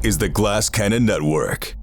is the Glass Cannon Network.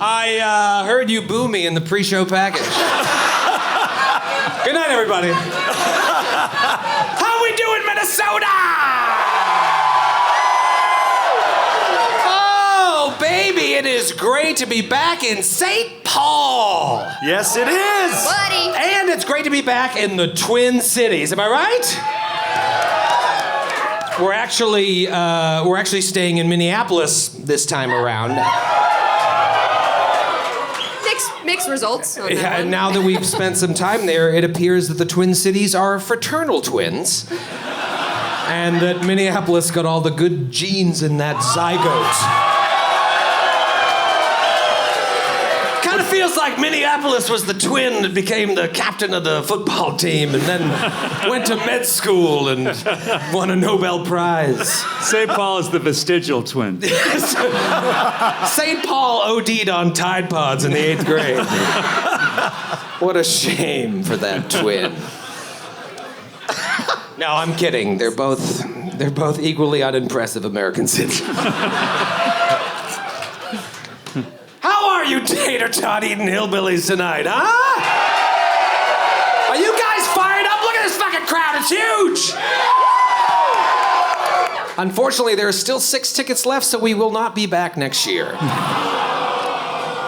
I heard you boo me in the pre-show package. Good night, everybody. How we doing, Minnesota? Oh, baby, it is great to be back in St. Paul. Yes, it is. Buddy. And it's great to be back in the Twin Cities. Am I right? We're actually staying in Minneapolis this time around. Mixed results. On that Yeah, one. and now that we've spent some time there, it appears that the Twin Cities are fraternal twins. And that Minneapolis got all the good genes in that zygote. Kind of feels like Minneapolis was the twin that became the captain of the football team and then went to med school and won a Nobel Prize. St. Paul is the vestigial twin. St. Paul OD'd on Tide Pods in the 8th grade. What a shame for that twin. No, I'm kidding. They're both equally unimpressive American citizens. How are you tater tot eating hillbillies tonight, huh? Are you guys fired up? Look at this fucking crowd. It's huge. Unfortunately, there are still 6 tickets left, so we will not be back next year.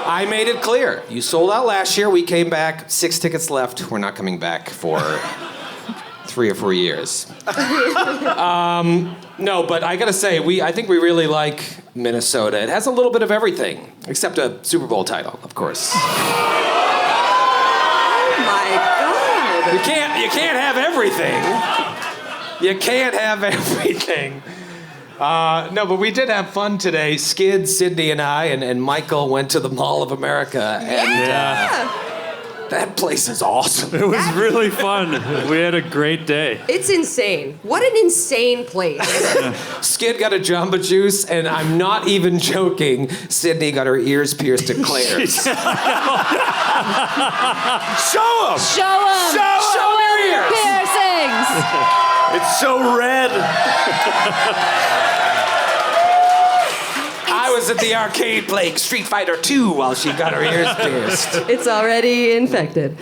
I made it clear. You sold out last year. We came back. 6 tickets left. We're not coming back for 3 or 4 years. No, but I gotta say, I think we really like Minnesota. It has a little bit of everything, except a Super Bowl title, of course. Oh my God. You can't have everything. You can't have everything. No, but we did have fun today. Skid, Sydney, and I, and Michael went to the Mall of America. And that place is awesome. It was really fun. We had a great day. It's insane. What an insane place. Skid got a Jamba Juice, and I'm not even joking. Sydney got her ears pierced at Claire's. Show 'em! Show them. Show your ears! Piercings. It's so red. I was at the arcade playing Street Fighter 2 while she got her ears pierced. It's already infected.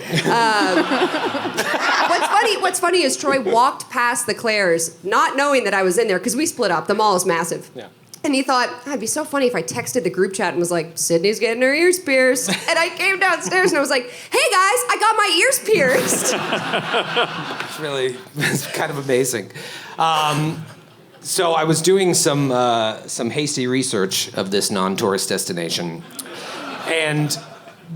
What's funny is Troy walked past the Claire's, not knowing that I was in there, because we split up. The mall is massive. Yeah. And he thought, it'd be so funny if I texted the group chat and was like, Sydney's getting her ears pierced. And I came downstairs and I was like, hey guys, I got my ears pierced. It's kind of amazing. So I was doing some hasty research of this non-tourist destination. And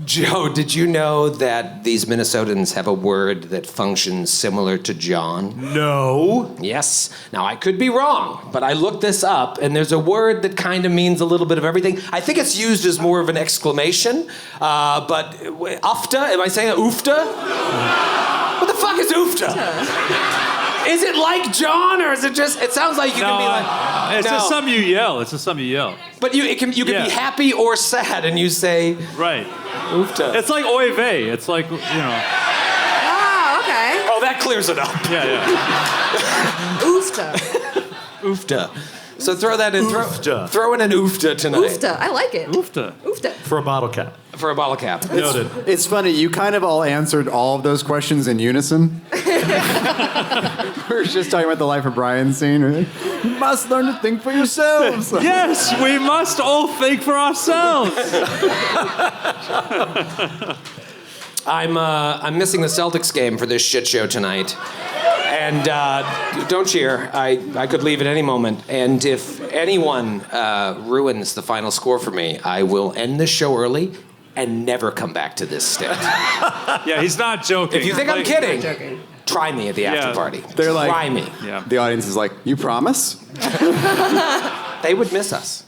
Joe, did you know that these Minnesotans have a word that functions similar to John? No. Yes. Now, I could be wrong, but I looked this up, and there's a word that kind of means a little bit of everything. I think it's used as more of an exclamation, but ufta, am I saying it? Oofta? What the fuck is oofta? Is it like John, or is it just, it sounds like you can be like... It's just something you yell. But you can be happy or sad, and you say... Right. Oofta. It's like oy vey. It's like, Oh, okay. Oh, that clears it up. Yeah. Oofta. Oofta. So throw that in. Oofta. Throw in an oofta tonight. Oofta. I like it. Oofta. Oofta. For a bottle cap. For a bottle cap. Noted. It's funny, you kind of all answered all of those questions in unison. We were just talking about the Life of Brian scene. You must learn to think for yourselves. Yes, we must all think for ourselves. I'm missing the Celtics game for this shit show tonight. And don't cheer. I could leave at any moment. And if anyone ruins the final score for me, I will end this show early and never come back to this stick. Yeah, he's not joking. If you think I'm kidding, Joking. try me at the after party. They're like- try me. Yeah. The audience is like, you promise? They would miss us.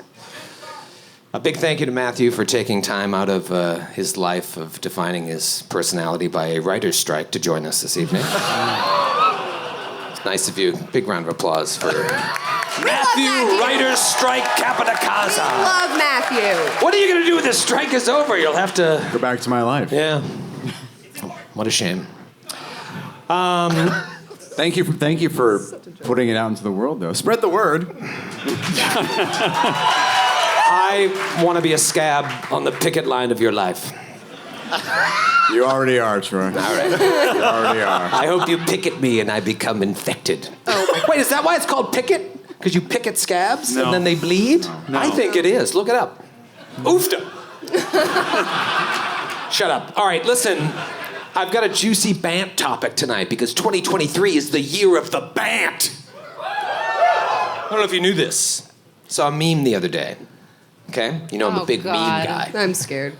A big thank you to Matthew for taking time out of his life of defining his personality by a writer's strike to join us this evening. It's nice of you. Big round of applause for Matthew, writer's strike, Capodicasa. Love Matthew. What are you going to do when this strike is over? You'll have to... Go back to my life. Yeah. What a shame. Thank you for putting it out into the world, though. Spread the word. I want to be a scab on the picket line of your life. You already are, Troy. All right. You already are. I hope you picket me and I become infected. Oh. Wait, is that why it's called picket? Because you picket scabs and then they bleed? No. I think it is. Look it up. Oofta. Shut up. All right, listen. I've got a juicy Bant topic tonight because 2023 is the year of the Bant. I don't know if you knew this. Saw a meme the other day. Okay? You know I'm a big meme guy. I'm scared.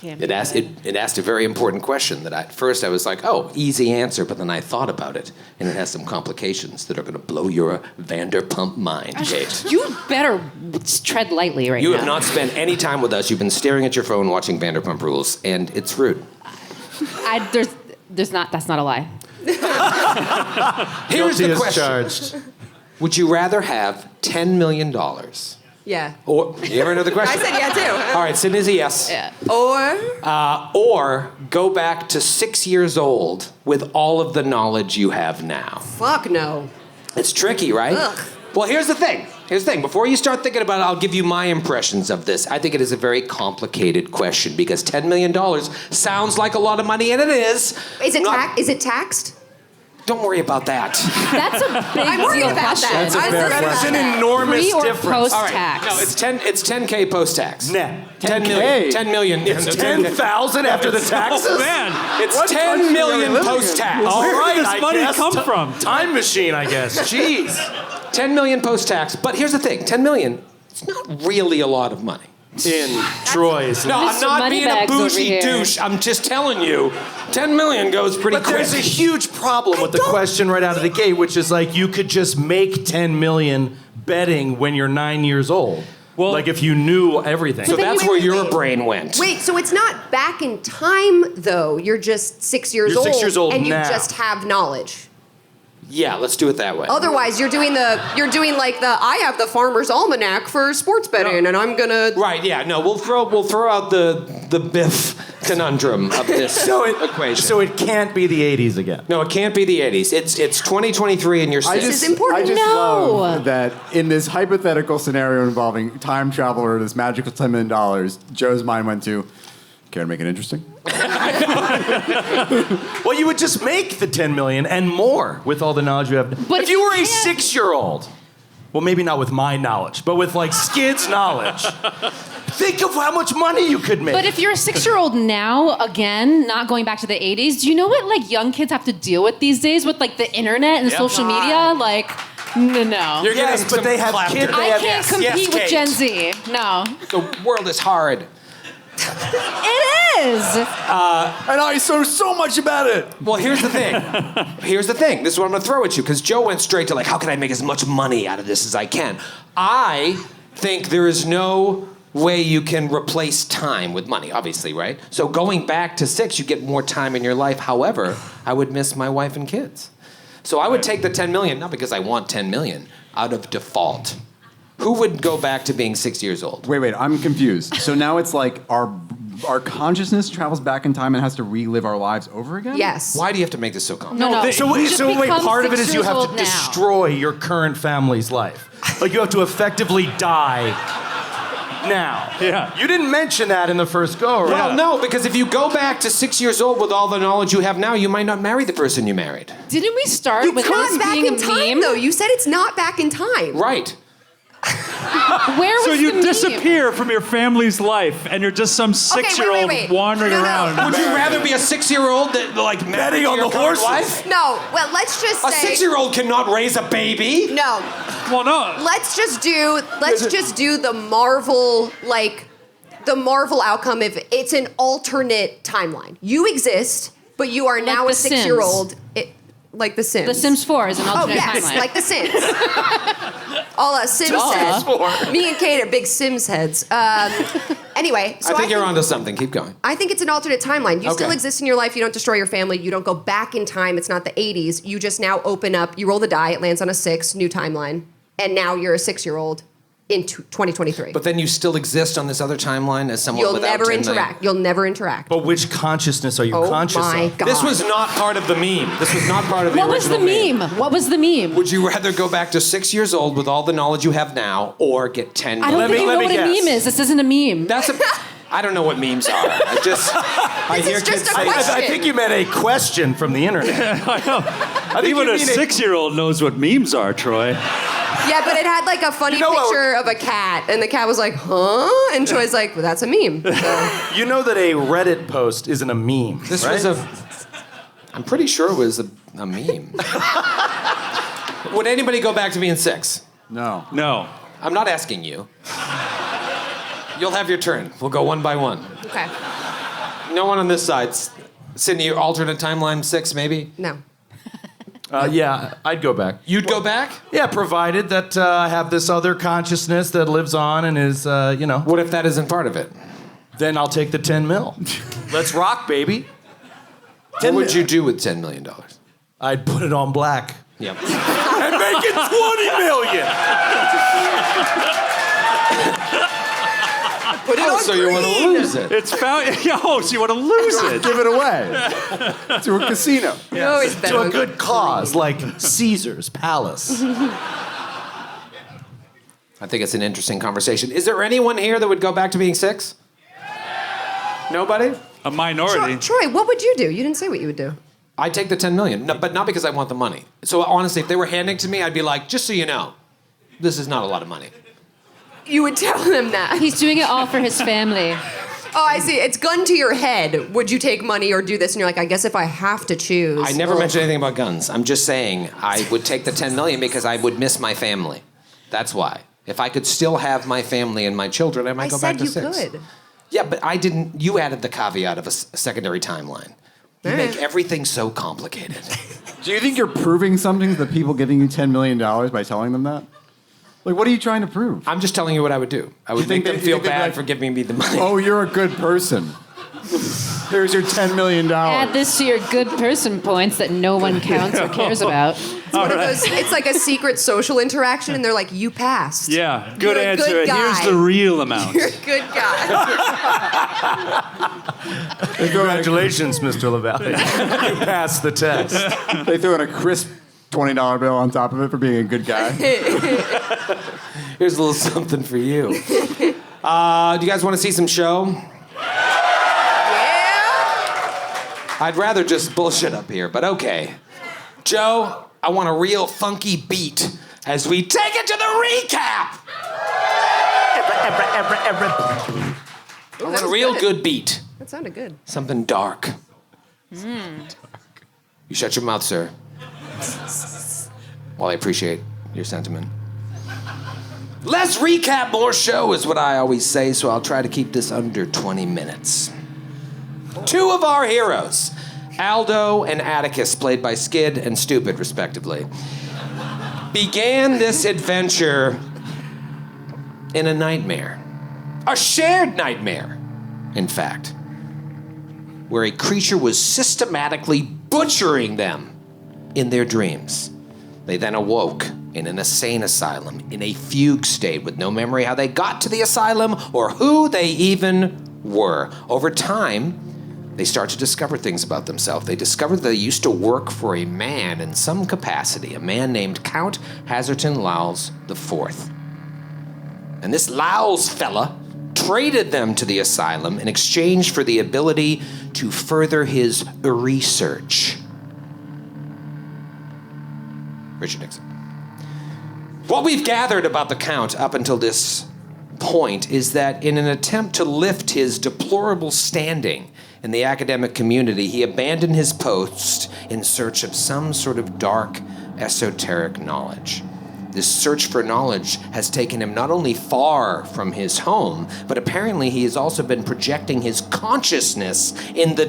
It asked a very important question that at first I was like, oh, easy answer, but then I thought about it, and it has some complications that are going to blow your Vanderpump mind, Kate. You better tread lightly right now. You have not spent any time with us. You've been staring at your phone watching Vanderpump Rules, and it's rude. That's not a lie. Here's the question. Charged. Would you rather have $10 million? Yeah. Or, you ever another I question? said yeah, too. All right, Sydney's a yes. Yeah. Or go back to 6 years old with all of the knowledge you have now. Fuck no. It's tricky, right? Ugh. Well, here's the thing. Before you start thinking about it, I'll give you my impressions of this. I think it is a very complicated question because $10 million sounds like a lot of money, and it is. Is it taxed? Don't worry about that. That's a big I'm worried deal about question. that. That's a fair I'm worried about question. that. Enormous Pre or difference. post-tax? No, it's 10K post-tax. Net. 10 million. 10 million. It's 10,000 after the taxes? Oh, man. It's What 10 country million are we living in? post-tax. All Where right, did this I money guess. come from? Time machine, I guess. Jeez. 10 million post-tax. But here's the thing. 10 million, it's not really a lot of money. in Troy's. No, I'm Mr. not being a Moneybags over bougie here. douche. I'm just telling you, 10 million goes pretty But quick. there's a huge problem with the question right out of the gate, which is like you could just make 10 million betting when you're 9 years old. Well- like if you knew everything. So that's wait, where wait, your wait. brain went. Wait, so it's not back in time though. You're just 6 years You're old. 6 years old and now. you just have knowledge. Yeah, let's do it that way. Otherwise, you're doing like the I have the Farmer's Almanac for sports betting, and I'm gonna. Right, yeah, no, we'll throw out the Biff conundrum of this equation. So it can't be the 80s again. No, it can't be the 80s. It's 2023 and you're I 6. just, is important. I just No. love that in this hypothetical scenario involving time travel or this magical $10 million, Joe's mind went to, care to make it interesting? Well, you would just make the 10 million and more with all the knowledge you have. But if if you you were a can't- 6-year-old, well, maybe not with my knowledge, but with like Skid's knowledge, think of how much money you could make. But if you're a 6-year-old now, again, not going back to the 80s, do you know what like young kids have to deal with these days with like the internet and social media? Like, no. You're yes, getting but some they have clap kids. there. They I have, can't yes, compete with Kate. Gen Z. No. The world is hard. It is. And I saw so much about it. Well, here's the thing. This is what I'm going to throw at you, because Joe went straight to like, how can I make as much money out of this as I can? I think there is no way you can replace time with money, obviously, right? So going back to 6, you get more time in your life. However, I would miss my wife and kids. So I would take the 10 million, not because I want 10 million, out of default. Who would go back to being 6 years old? Wait, I'm confused. So now it's like our consciousness travels back in time and has to relive our lives over again? Yes. Why do you have to make this so complicated? No. So wait, You just wait, become part of it is 6 you years have to old now. destroy your current family's life. Like you have to effectively die now. Yeah. You didn't mention that in the first go around. Well, no, because if you go back to 6 years old with all the knowledge you have now, you might not marry the person you married. Didn't we start You with not this back being in a time meme? though. You said it's not back in time. Right. Where was So the you meme? disappear from your family's life, and you're just some 6-year-old wait. wandering No. around. Would you rather be a 6-year-old that like Betting on your the current horses. wife? No. Well, let's just A say 6-year-old cannot raise a baby. no. Well, no. Let's just do the Marvel outcome if it's an alternate timeline. You exist, but you are now The a 6-year-old. Like The Sims. The Sims 4 is an Oh alternate yes, timeline. like The Sims. All us Sims heads. Me and Kate are big Sims heads. Anyway, so I think you're onto something. Keep going. I think it's an alternate timeline. You still Okay. exist in your life. You don't destroy your family. You don't go back in time. It's not the 80s. You just now open up. You roll the die. It lands on a 6, new timeline. And now you're a 6-year-old in 2023. But then you still exist on this other timeline as someone You'll without never 10 million. interact. You'll never interact. But which consciousness are you Oh conscious my of? God. This was not part of the meme. This was not part of the What was original the meme? What was the meme? Would you rather go back to 6 years old with all the knowledge you have now, or get 10 I don't million? think you know let what me a guess. meme is. This isn't a meme. I don't know what memes are. I hear is just kids a say question. I think you meant a question from the internet. I think Even you a mean 6-year-old knows what memes are, Troy. Yeah, but it had like a funny You know what- picture of a cat, and the cat was like, "Huh?" And Troy's like, "Well, that's a meme." So. You know that a Reddit post isn't a meme. This right? was I'm pretty sure it was a meme. Would anybody go back to being 6? No. No. I'm not asking you. You'll have your turn. We'll go one by one. Okay. No one on this side. Sydney, alternate timeline 6, maybe? No. Yeah, I'd go back. You'd go back? Yeah, provided that I have this other consciousness that lives on and is, What if that isn't part of it? then I'll take the 10 mil. Let's rock, baby. What would you do with $10 million? I'd put it on black. Yep. And make it 20 million. Put it on So you want to green. lose it. It's found. Oh, so you want to lose it? Give it away to a casino. You always bet To a on good cause, like Caesar's palace. I think it's an interesting conversation. Is there anyone here that would go back to being 6? Nobody? A minority. Troy, what would you do? You didn't say what you would do. I'd take the 10 million, no, but not because I want the money. So honestly, if they were handing to me, I'd be like, just so you know, this is not a lot of money. You would tell them that. He's doing it all for his family. Oh, I see. It's gun to your head. Would you take money or do this? And you're like, I guess if I have to choose. I never Ugh. mentioned anything about guns. I'm just saying I would take the 10 million because I would miss my family. That's why. If I could still have my family and my children, I might go back to 6. I said you could. Yeah, but I didn't. You added the caveat of a secondary timeline. You make everything so complicated. Do you think you're proving something to the people giving you $10 million by telling them that? Like, what are you trying to prove? I'm just telling you what I would do. I would make them feel bad for giving me the money. Oh, you're a good person. Here's your $10 million. Add this to your good person points that no one counts or cares about. It's one of those, it's like a secret social interaction, and they're like, you passed. Yeah, good You're a answer. good guy. Here's the real amount. You're a good guy. Congratulations, Mr. Lavallee. You passed the test. They threw in a crisp $20 bill on top of it for being a good guy. Here's a little something for you. Do you guys want to see some show? I'd rather just bullshit up here, but okay. Joe, I want a real funky beat as we take it to the recap. I want a real good beat. That sounded good. Something dark. You shut your mouth, sir. Well, I appreciate your sentiment. Less recap, more show is what I always say, so I'll try to keep this under 20 minutes. 2 of our heroes, Aldo and Atticus, played by Skid and Stupid, respectively, began this adventure in a nightmare. A shared nightmare, in fact, where a creature was systematically butchering them in their dreams. They then awoke in an insane asylum, in a fugue state with no memory how they got to the asylum or who they even were. Over time, they start to discover things about themselves. They discover they used to work for a man in some capacity, a man named Count Hazerton Lowles IV. And this Lowles fella traded them to the asylum in exchange for the ability to further his research. Richard Nixon. What we've gathered about the Count up until this point is that in an attempt to lift his deplorable standing in the academic community, he abandoned his post in search of some sort of dark, esoteric knowledge. This search for knowledge has taken him not only far from his home, but apparently he has also been projecting his consciousness into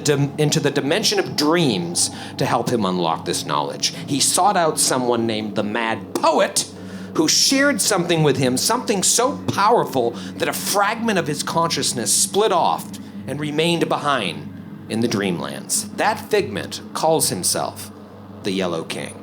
the dimension of dreams to help him unlock this knowledge. He sought out someone named the Mad Poet, who shared something with him, something so powerful that a fragment of his consciousness split off and remained behind in the dreamlands. That figment calls himself the Yellow King.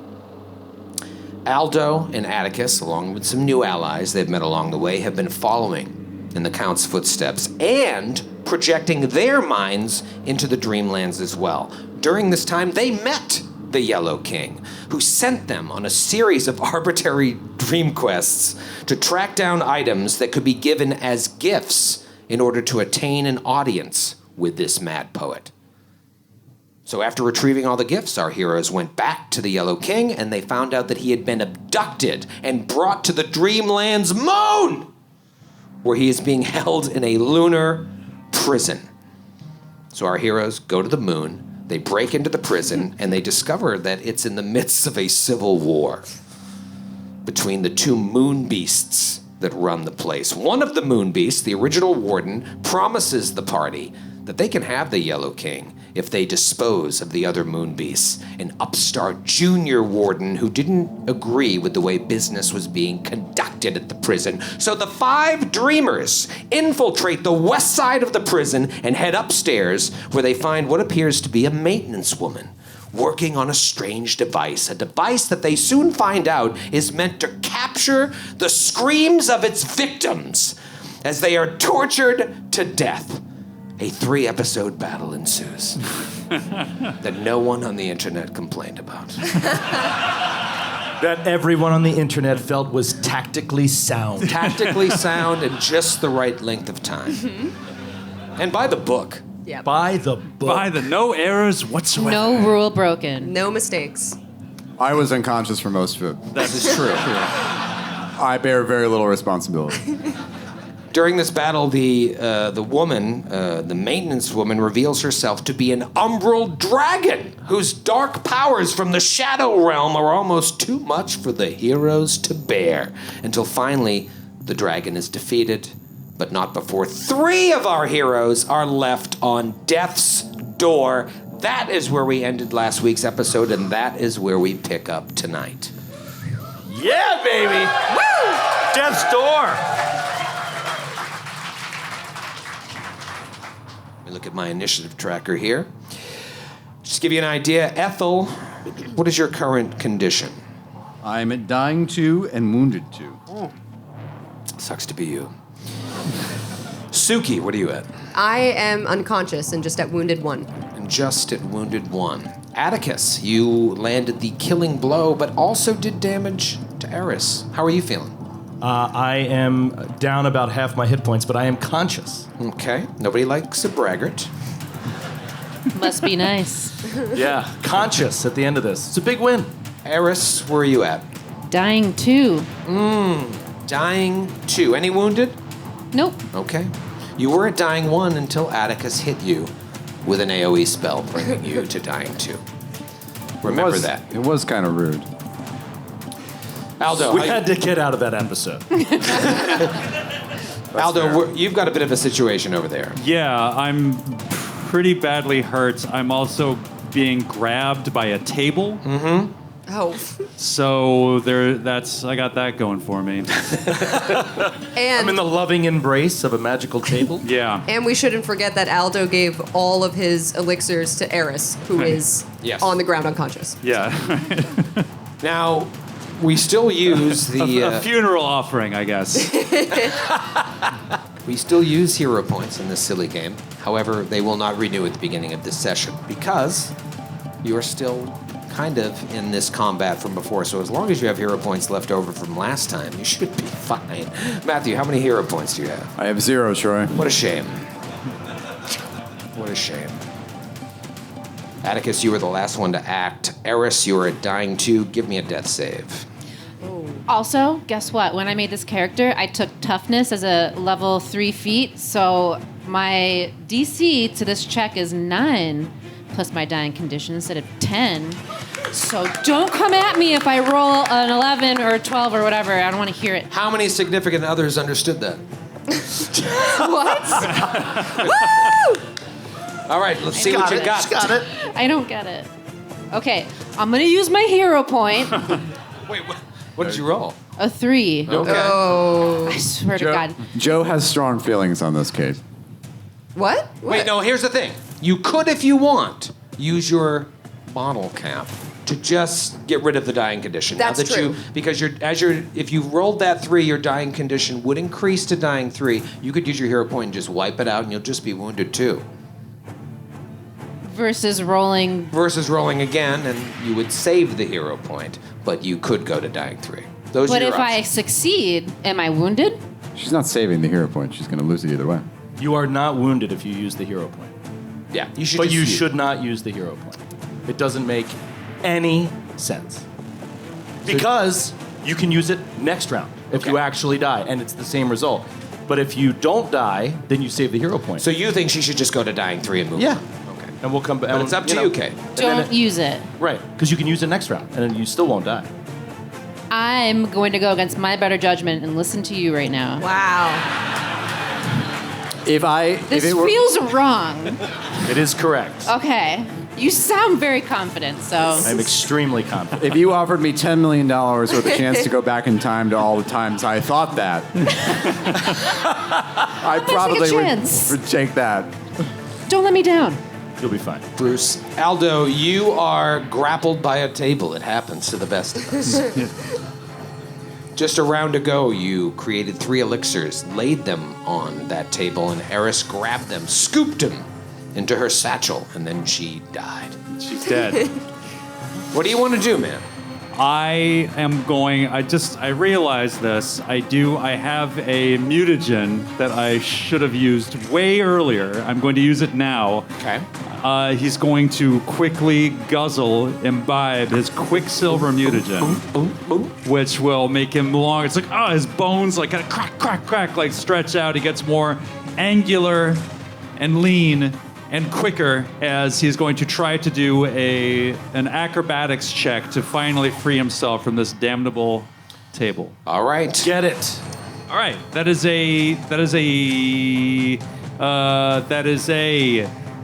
Aldo and Atticus, along with some new allies they've met along the way, have been following in the Count's footsteps and projecting their minds into the dreamlands as well. During this time, they met the Yellow King, who sent them on a series of arbitrary dream quests to track down items that could be given as gifts in order to attain an audience with this Mad Poet. So after retrieving all the gifts, our heroes went back to the Yellow King, and they found out that he had been abducted and brought to the Dreamland's moon, where he is being held in a lunar prison. So our heroes go to the moon, they break into the prison, and they discover that it's in the midst of a civil war between the 2 moon beasts that run the place. One of the moon beasts, the original warden, promises the party that they can have the Yellow King if they dispose of the other moon beasts. An upstart junior warden who didn't agree with the way business was being conducted at the prison. So the 5 dreamers infiltrate the west side of the prison and head upstairs, where they find what appears to be a maintenance woman working on a strange device, a device that they soon find out is meant to capture the screams of its victims as they are tortured to death. A 3-episode battle ensues that no one on the internet complained about. That everyone on the internet felt was tactically sound. Tactically sound and just the right length of time. And by the book. Yeah. By the book. By the no errors whatsoever. No rule broken. No mistakes. I was unconscious for most of it. That is true. I bear very little responsibility. During this battle, the woman, the maintenance woman, reveals herself to be an umbral dragon whose dark powers from the shadow realm are almost too much for the heroes to bear, until finally The dragon is defeated, but not before 3 of our heroes are left on death's door. That is where we ended last week's episode, and that is where we pick up tonight. Yeah, baby! Woo! Death's door! Let me look at my initiative tracker here. Just to give you an idea, Ethel, what is your current condition? I'm at dying 2 and wounded 2. Sucks to be you. Suki, what are you at? I am unconscious and just at wounded 1. And just at wounded 1. Atticus, you landed the killing blow, but also did damage to Eris. How are you feeling? I am down about half my hit points, but I am conscious. Okay. Nobody likes a braggart. Must be nice. Yeah, conscious at the end of this. It's a big win. Eris, where are you at? Dying 2. Dying 2. Any wounded? Nope. Okay. You were at dying 1 until Atticus hit you with an AoE spell, bringing you to dying 2. Remember that. It was kind of rude. Aldo, We had to get out of that episode. Aldo, you've got a bit of a situation over there. Yeah, I'm pretty badly hurt. I'm also being grabbed by a table. Oh. So I got that going for me. I'm in the loving embrace of a magical table. Yeah. And we shouldn't forget that Aldo gave all of his elixirs to Eris, who is Yes. on the ground unconscious. Yeah. Now, we still use A funeral offering, I guess. we still use hero points in this silly game. However, they will not renew at the beginning of this session because you are still kind of in this combat from before. So as long as you have hero points left over from last time, you should be fine. Matthew, how many hero points do you have? I have 0, Troy. What a shame. What a shame. Atticus, you were the last one to act. Eris, you were at dying 2. Give me a death save. Also, guess what? When I made this character, I took toughness as a level 3 feat, so my DC to this check is 9, plus my dying condition instead of 10. So don't come at me if I roll an 11 or a 12 or whatever. I don't want to hear it. How many significant others understood that? What? Woo! All right, let's see what you got. Just got it. I don't get it. Okay, I'm going to use my hero point, Wait, what did you roll? a 3. Okay. Oh. I swear to God. Joe has strong feelings on this case. What? Wait, no, here's the thing. You could, if you want, use your bottle cap to just get rid of the dying condition. That's now that true. Because if you rolled that 3, your dying condition would increase to dying 3. You could use your hero point and just wipe it out, and you'll just be wounded 2. Versus rolling. Versus rolling again, and you would save the hero point, but you could go to dying 3. Those But are your if I options. succeed, am I wounded? She's not saving the hero point. She's going to lose it either way. You are not wounded if you use the hero point. Yeah, you should. But just you use- should not use the hero point. It doesn't make any sense. Because you can use it next round if you Okay. actually die, and it's the same result. But if you don't die, then you save the hero point. So you think she should just go to dying 3 and move yeah. on? Okay. And we'll come back. But it's up to you, Kate. Don't use it. Right, because you can use it next round, and then you still won't die. I'm going to go against my better judgment and listen to you right now. Wow. If This it were, feels wrong. It is correct. Okay. You sound very confident, so. I'm extremely confident. if you offered me $10 million with a chance to go back in time to all the times I thought that, I probably chance. would take that. Don't let me down. You'll be fine. Bruce. Aldo, you are grappled by a table. It happens to the best of us. Just a round ago, you created 3 elixirs, laid them on that table, and Eris grabbed them, scooped them into her satchel, and then she died. She's dead. What do you want to do, man? I realized this. I have a mutagen that I should have used way earlier. I'm going to use it now. Okay. He's going to quickly imbibe his quicksilver mutagen, which will make him long. It's like, his bones like kind of crack, crack, crack, like stretch out. He gets more angular and lean and quicker as he's going to try to do an acrobatics check to finally free himself from this damnable table. All right. Get it. All right, that is a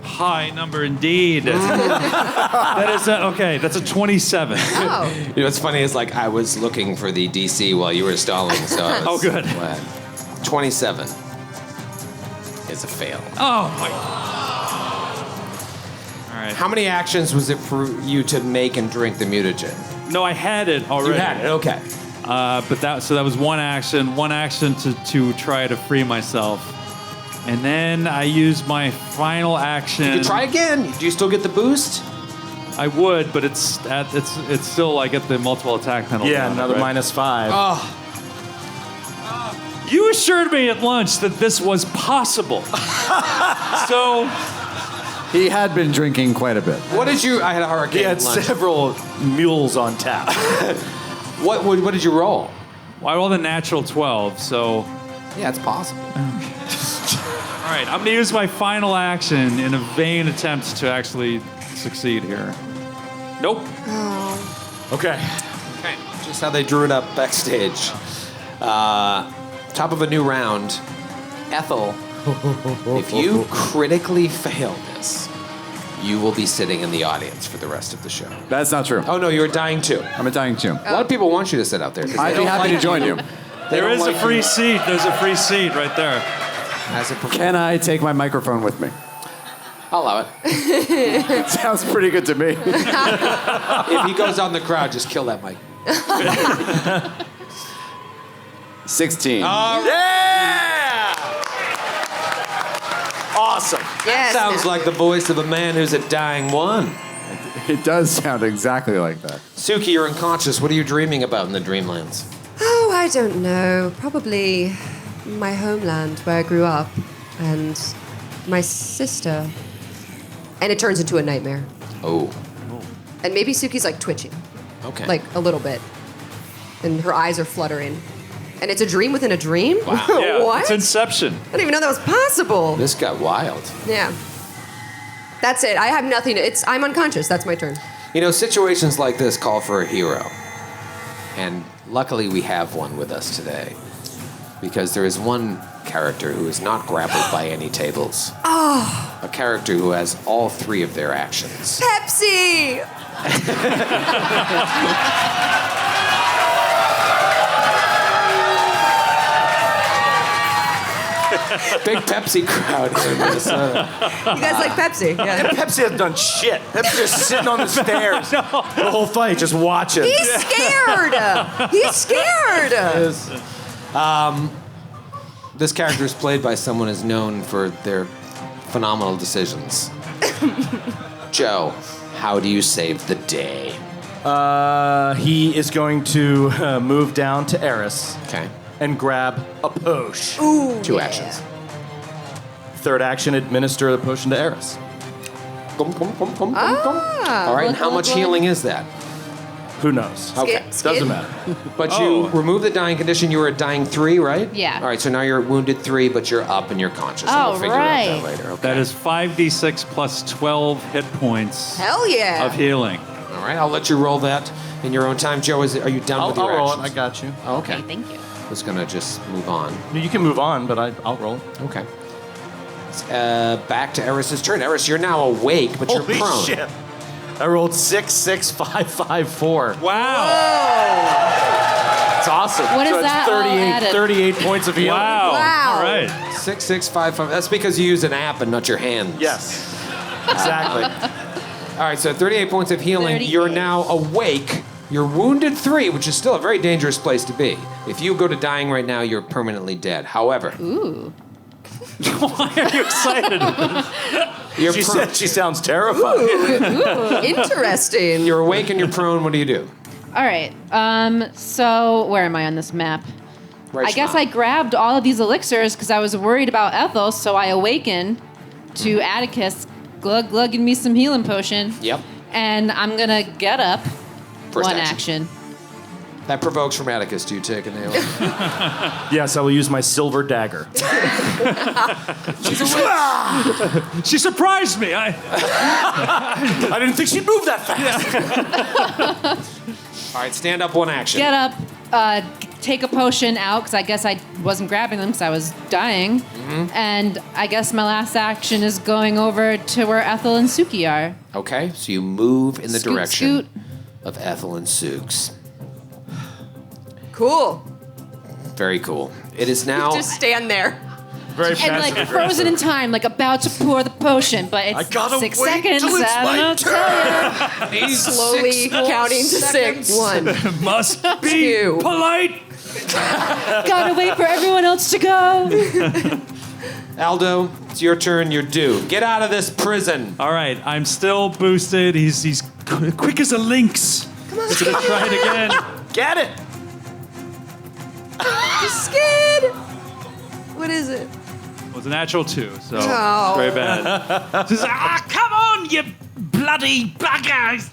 high number indeed. That's a 27. Oh. You know what's funny is like I was looking for the DC while you were stalling, so I was Oh, good. glad. 27 is a fail. Oh my. All right. How many actions was it for you to make and drink the mutagen? No, I had it already. You had it, okay. But that was one action to try to free myself. And then I used my final action. You can try again. Do you still get the boost? I would, but it's still I get the multiple attack penalty. Yeah, on it, another right? -5. Oh, You assured me at lunch that this was possible. So He had been drinking quite a bit. what did you? I had a hurricane He had at lunch. several mules on tap. What did you roll? I rolled a natural 12. So Yeah, it's possible. all right, I'm gonna use my final action in a vain attempt to actually succeed here. Nope. Okay. Okay, just how they drew it up backstage. Top of a new round. Ethel, if you critically fail this, you will be sitting in the audience for the rest of the show. That's not true. Oh no, you're dying too. I'm a dying too. A lot of people want you to sit out there. 'Cause they I'd be don't happy like to join you. They There don't is a like free you seat. There's a free seat right there. as a performer. Can I take my microphone with me? I'll allow it. Sounds pretty good to me. If he goes out in the crowd, just kill that mic. 16. Yeah! Awesome. Yes. Sounds like the voice of a man who's a dying one. It does sound exactly like that. Suki, you're unconscious. What are you dreaming about in the dreamlands? Oh, I don't know. Probably my homeland where I grew up and my sister. And it turns into a nightmare. Oh, And maybe Suki's like twitching, okay. like a little bit. And her eyes are fluttering. And it's a dream within a dream? Wow. Yeah, What? it's Inception. I didn't even know that was possible. This got wild. Yeah. That's it. I have nothing. I'm unconscious. That's my turn. You know, situations like this call for a hero. And luckily we have one with us today. Because there is one character who is not grappled by any tables. Oh, A character who has all three of their actions. Pepsi! Big Pepsi crowd here in Minnesota. You guys like Pepsi? Yeah. Pepsi hasn't done shit. Pepsi's just sitting on the stairs the whole fight, just watching. He's scared. He's scared. This character is played by someone who's known for their phenomenal decisions. Joe, how do you save the day? He is going to move down to Eris Okay. and grab a potion. Ooh, Two yeah. actions. Third action, administer the potion to Eris. All right, and how much healing is that? Who knows? Okay. Skid? Doesn't matter. But Oh. you remove the dying condition. You were at dying 3, right? Yeah. All right, so now you're wounded 3, but you're up and you're conscious. and Oh, we'll figure out right. that later. Okay. That is 5d6 plus 12 hit points Hell yeah. of healing. All right, I'll let you roll that in your own time. Joe, are you done with I'll your roll it. actions? I got you. Oh, okay. Okay, thank you. I was going to just move on. You can move on, but I'll roll. Okay. Back to Eris's turn. Eris, you're now awake, but you're Holy prone. shit. I rolled 6, 6, 5, 5, 4. Wow. It's awesome. What so is that all added? 38 points of healing. Wow. Wow. All right. 6, 6, 5, 5. That's because you use an app and not your hands. Yes. Exactly. All right, so 38 points of healing. 38. You're now awake. You're wounded 3, which is still a very dangerous place to be. If you go to dying right now, you're permanently dead. However, Ooh. Why are you excited? you're, She pro- said she sounds terrified. Interesting. you're awake and you're prone. What do you do? All right. So where am I on this map? Right, I guess Shema. I grabbed all of these elixirs because I was worried about Ethel, so I awaken to Atticus glugging me some healing potion. Yep. And I'm gonna get up. First One action. action. That provokes from Atticus. Do you take a nail? Yes, I will use my silver dagger. She surprised me. I didn't think she'd move that fast. All right, stand up, one action. Get up. take a potion out because I guess I wasn't grabbing them because I was dying. And I guess my last action is going over to where Ethel and Suki are. Okay, so you move in the Scoot, direction scoot. of Ethel and Sooks. Cool. Very cool. It is now. Just stand there. Very And like frozen in time, like about to pour the potion, but it's I gotta 6 wait seconds. till it's I my don't tell you. Slowly counting to 6. 1. Must be 2. polite. Gotta wait for everyone else to go. Aldo, it's your turn. You're due. Get out of this prison. All right, I'm still boosted. He's quick as a lynx. Come on, Gonna try it again. Get it. Skid. What is it? It was a natural 2, so Oh. very bad. Just, come on, you bloody buggers!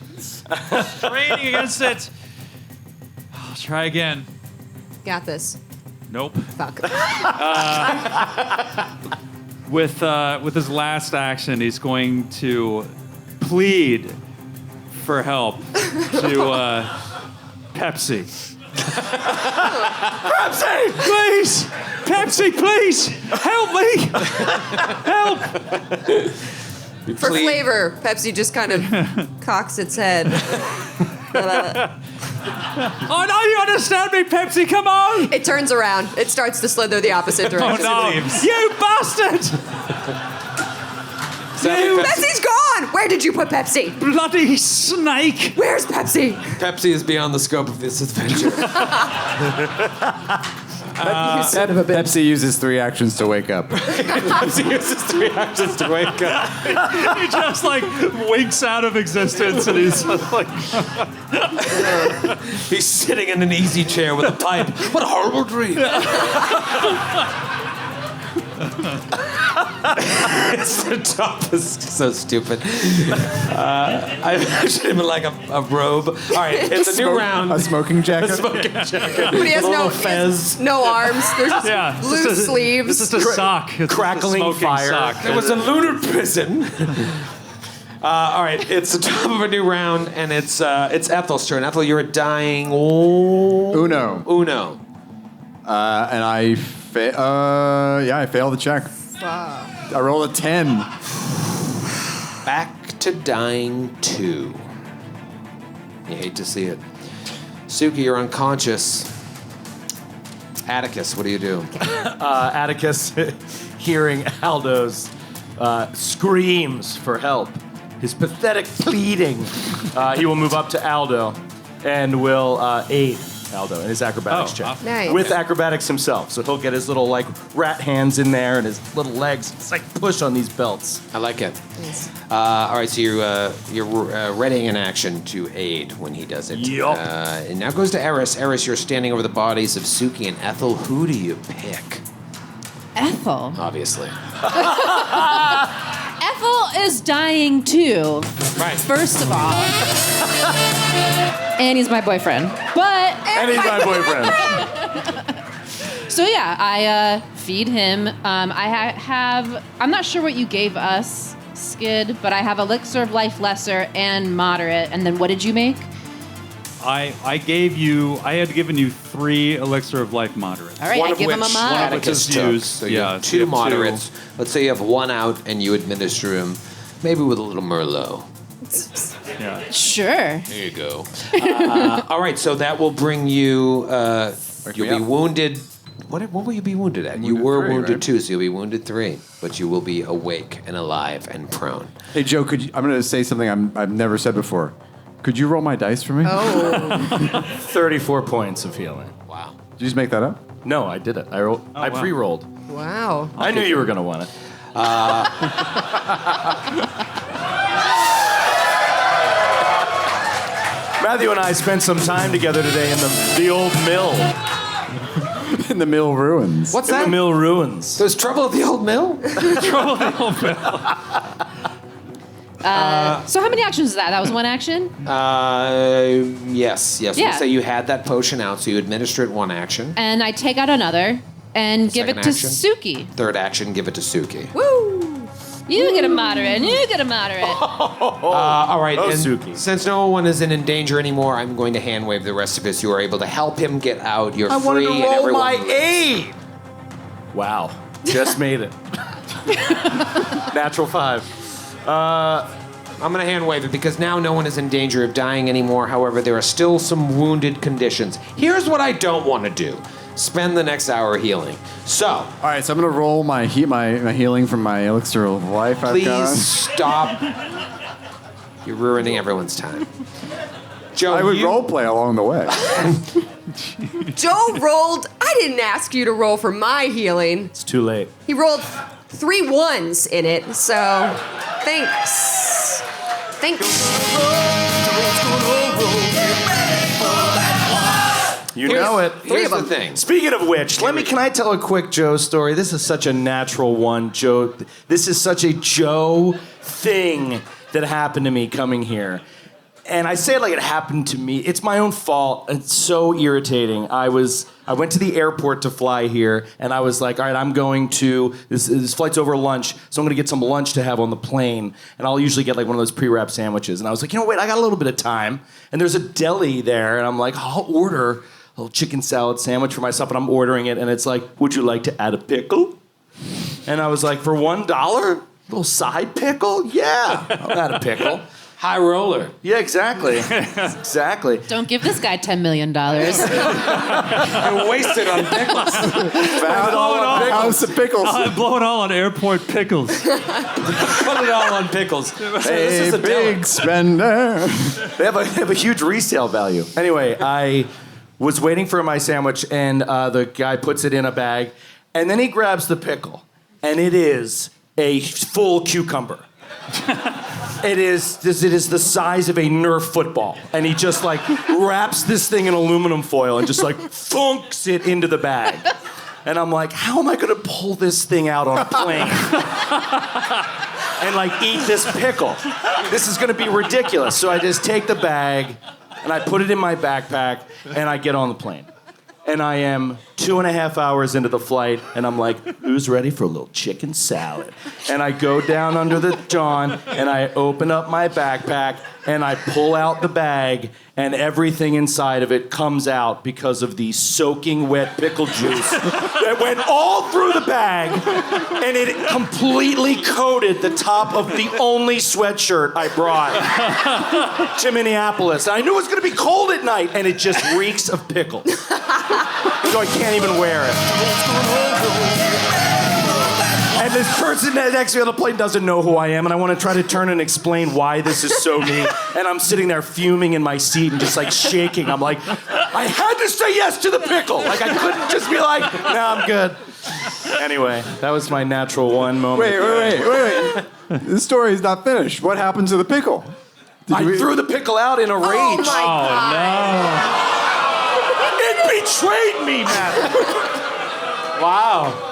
Training against it. I'll try again. Got this. Nope. Fuck. With his last action, he's going to plead for help to Pepsi. Pepsi, please! Pepsi, please! Help me! Help! For flavor, Pepsi just kind of cocks its head. Oh, no, you understand me, Pepsi, come on! It turns around. It starts to slither the opposite Oh, direction. no! You bastard! Pepsi's gone! Where did you put Pepsi? Bloody snake! Where's Pepsi? Pepsi is beyond the scope of this adventure. You son of a bitch. Pepsi uses 3 actions to wake up. Pepsi uses 3 actions to wake up. He just like winks out of existence and he's like, He's sitting in an easy chair with a pipe. What a horrible dream. It's the toughest. So stupid. I imagine him in like a robe. All right, it's a new round. A smoking jacket. But he has no fez. no arms. There's just yeah, loose sleeves. This is a sock. It's crackling a smoking fire. sock. It was a lunar prison. All right, it's the top of a new round, and it's Ethel's turn. Ethel, you're a dying Uno. And I I failed the check. I rolled a 10. Back to dying 2. You hate to see it. Suki, you're unconscious. Atticus, what do you do? Atticus, hearing Aldo's screams for help, his pathetic pleading, he will move up to Aldo and will aid Aldo in his acrobatics check. awesome. Nice. With acrobatics himself. So he'll get his little like rat hands in there and his little legs. It's like push on these belts. I like it. Nice. All right, so you're readying an action to aid when he does it. Yup. And now goes to Eris. Eris, you're standing over the bodies of Suki and Ethel. Who do you pick? Ethel. Obviously. Ethel is dying too. Right. First of all. And he's my boyfriend. But And he's my boyfriend. so yeah, I feed him. I have. I'm not sure what you gave us, Skid, but I have elixir of life lesser and moderate. And then what did you make? I had given you 3 elixir of life moderate. All right, One I of give him a which mod. Atticus Which is took. used. So you Yeah, have so 2 you have 2. moderates. Let's say you have 1 out and you administer him, maybe with a little Merlot. Yeah. Sure. There you go. All right, so that will bring you. You'll be up. wounded. What will you be wounded at? You were 3, wounded right? 2, so you'll be wounded 3, but you will be awake and alive and prone. Hey, Joe, I'm going to say something I've never said before. Could you roll my dice for me? Oh. 34 points of healing. Wow. Did you just make that up? No, I did it. I wow. pre-rolled. Wow. I knew you were going to want it. Matthew and I spent some time together today in the old mill. In the mill ruins. What's In that? the mill ruins. There's trouble at the old mill? So how many actions is that? That was 1 action? Yes. Yeah. Let's say you had that potion out, so you administer it 1 action. And I take out another and give it Second to action? Suki. 3rd action, give it to Suki. Woo! You get a moderate, and you get a moderate. All right, and Suki. since no one isn't in danger anymore, I'm going to hand wave the rest of us. You are able to help him get out. You're I wanted free, to and roll everyone. my aid. Wow, just made it. Natural 5. I'm going to hand wave it because now no one is in danger of dying anymore. However, there are still some wounded conditions. Here's what I don't want to do. Spend the next hour healing. So, All right, so I'm gonna roll my healing from my elixir of life. I've please got. stop. You're ruining everyone's time. Joe, I would role play along the way. Joe rolled. I didn't ask you to roll for my healing. It's too late. He rolled 3 1s in it, so thanks. You know it. Here's of the them. thing. Speaking of which, can I tell a quick Joe story? This is such a natural one, Joe. This is such a Joe thing that happened to me coming here. And I say it like it happened to me. It's my own fault. It's so irritating. I went to the airport to fly here, and I was like, all right, I'm going to, this flight's over lunch, so I'm going to get some lunch to have on the plane. And I'll usually get like one of those pre-wrapped sandwiches. And I was like, wait, I got a little bit of time. And there's a deli there, and I'm like, I'll order a little chicken salad sandwich for myself, and I'm ordering it, and it's like, would you like to add a pickle? And I was like, for $1? Little side pickle? Yeah, I'll add a pickle. High roller. Yeah, exactly. Exactly. Don't give this guy $10 million. I wasted on pickles. House of pickles. I blow it all on airport pickles. Put it all on pickles. So this Hey, is a big spender. They have a huge resale value. Anyway, I was waiting for my sandwich, and the guy puts it in a bag, and then he grabs the pickle, and it is a full cucumber. It is the size of a Nerf football, and he just like wraps this thing in aluminum foil and just like thunks it into the bag. And I'm like, how am I gonna pull this thing out on a plane and like eat this pickle? This is gonna be ridiculous. So I just take the bag and I put it in my backpack and I get on the plane. And I am 2.5 hours into the flight, and I'm like, who's ready for a little chicken salad? And I go down under the John, and I open up my backpack, and I pull out the bag, and everything inside of it comes out because of the soaking wet pickle juice that went all through the bag, and it completely coated the top of the only sweatshirt I brought to Minneapolis. And I knew it was going to be cold at night, and it just reeks of pickle. So I can't even wear it. And this person next to me on the plane doesn't know who I am, and I want to try to turn and explain why this is so me. And I'm sitting there fuming in my seat and just like shaking. I'm like, I had to say yes to the pickle. Like I couldn't just be like, no, I'm good. Anyway, that was my natural 1 moment. Wait. This story is not finished. What happened to the pickle? I threw the pickle out in a rage. Oh my God. It betrayed me, man. Wow.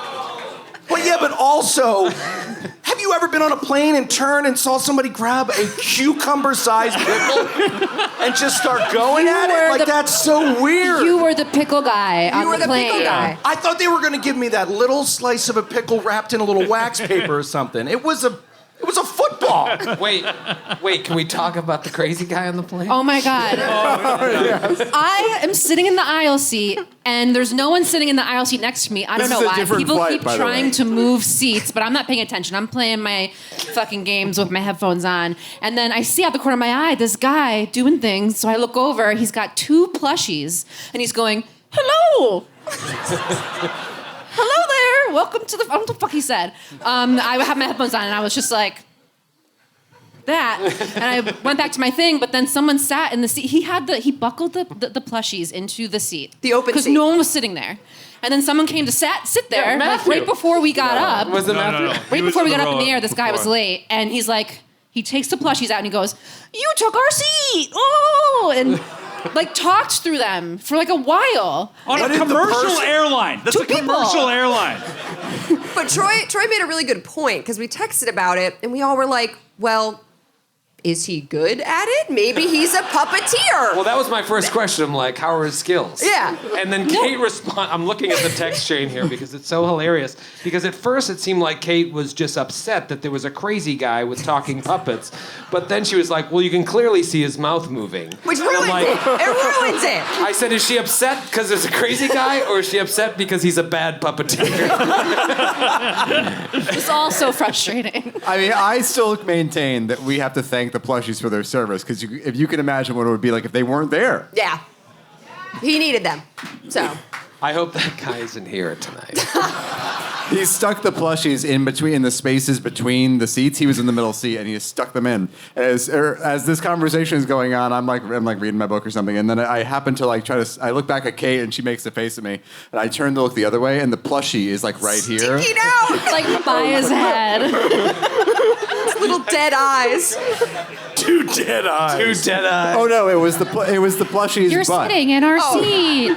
Well, yeah, but also, have you ever been on a plane and turned and saw somebody grab a cucumber-sized pickle and just start going at it? Like, that's so weird. You were the pickle guy on You were the plane. pickle guy. I thought they were going to give me that little slice of a pickle wrapped in a little wax paper or something. It was a football. Wait, can we talk about the crazy guy on the plane? Oh my God. I am sitting in the aisle seat, and there's no one sitting in the aisle seat next to me. I don't This know is a why. different People flight, keep by the way. trying to move seats, but I'm not paying attention. I'm playing my fucking games with my headphones on. And then I see out the corner of my eye this guy doing things. So I look over. He's got 2 plushies, and he's going, hello. Hello there. Welcome to the... I don't know what the fuck he said. I have my headphones on, and I was just like... that, and I went back to my thing, but then someone sat in the seat. He buckled the plushies into the seat. The open because seat. no one was sitting there. And then someone came to sit there like, Matthew. right before we got up. Was it Matthew? Right before we got up in the air, this guy was late, and he's like, he takes the plushies out and he goes, "You took our seat!" Oh, and like talked through them for like a while. On What a did the commercial person- airline. That's Two a commercial people. airline. But Troy made a really good point because we texted about it and we all were like, well, is he good at it? Maybe he's a puppeteer. Well, that was my first question. I'm like, how are his skills? Yeah. And then Kate I'm looking at the text chain here because it's so hilarious. Because at first it seemed like Kate was just upset that there was a crazy guy with talking puppets. But then she was like, well, you can clearly see his mouth moving. Which And I'm ruins like, it. It ruins it. I said, is she upset because there's a crazy guy, or is she upset because he's a bad puppeteer? It's all so frustrating. I mean, I still maintain that we have to thank the plushies for their service, because if you can imagine what it would be like if they weren't there. Yeah. He needed them. So. I hope that guy isn't here tonight. He stuck the plushies in the spaces between the seats. He was in the middle seat, and he just stuck them in. As this conversation is going on, I'm like reading my book or something, and then I happen to I look back at Kate, and she makes a face at me, and I turn to look the other way, and the plushie is like right here. Sticking out. It's like by his head. Little dead eyes. Two dead eyes. Oh no, it was the plushie's You're butt. sitting in our seat.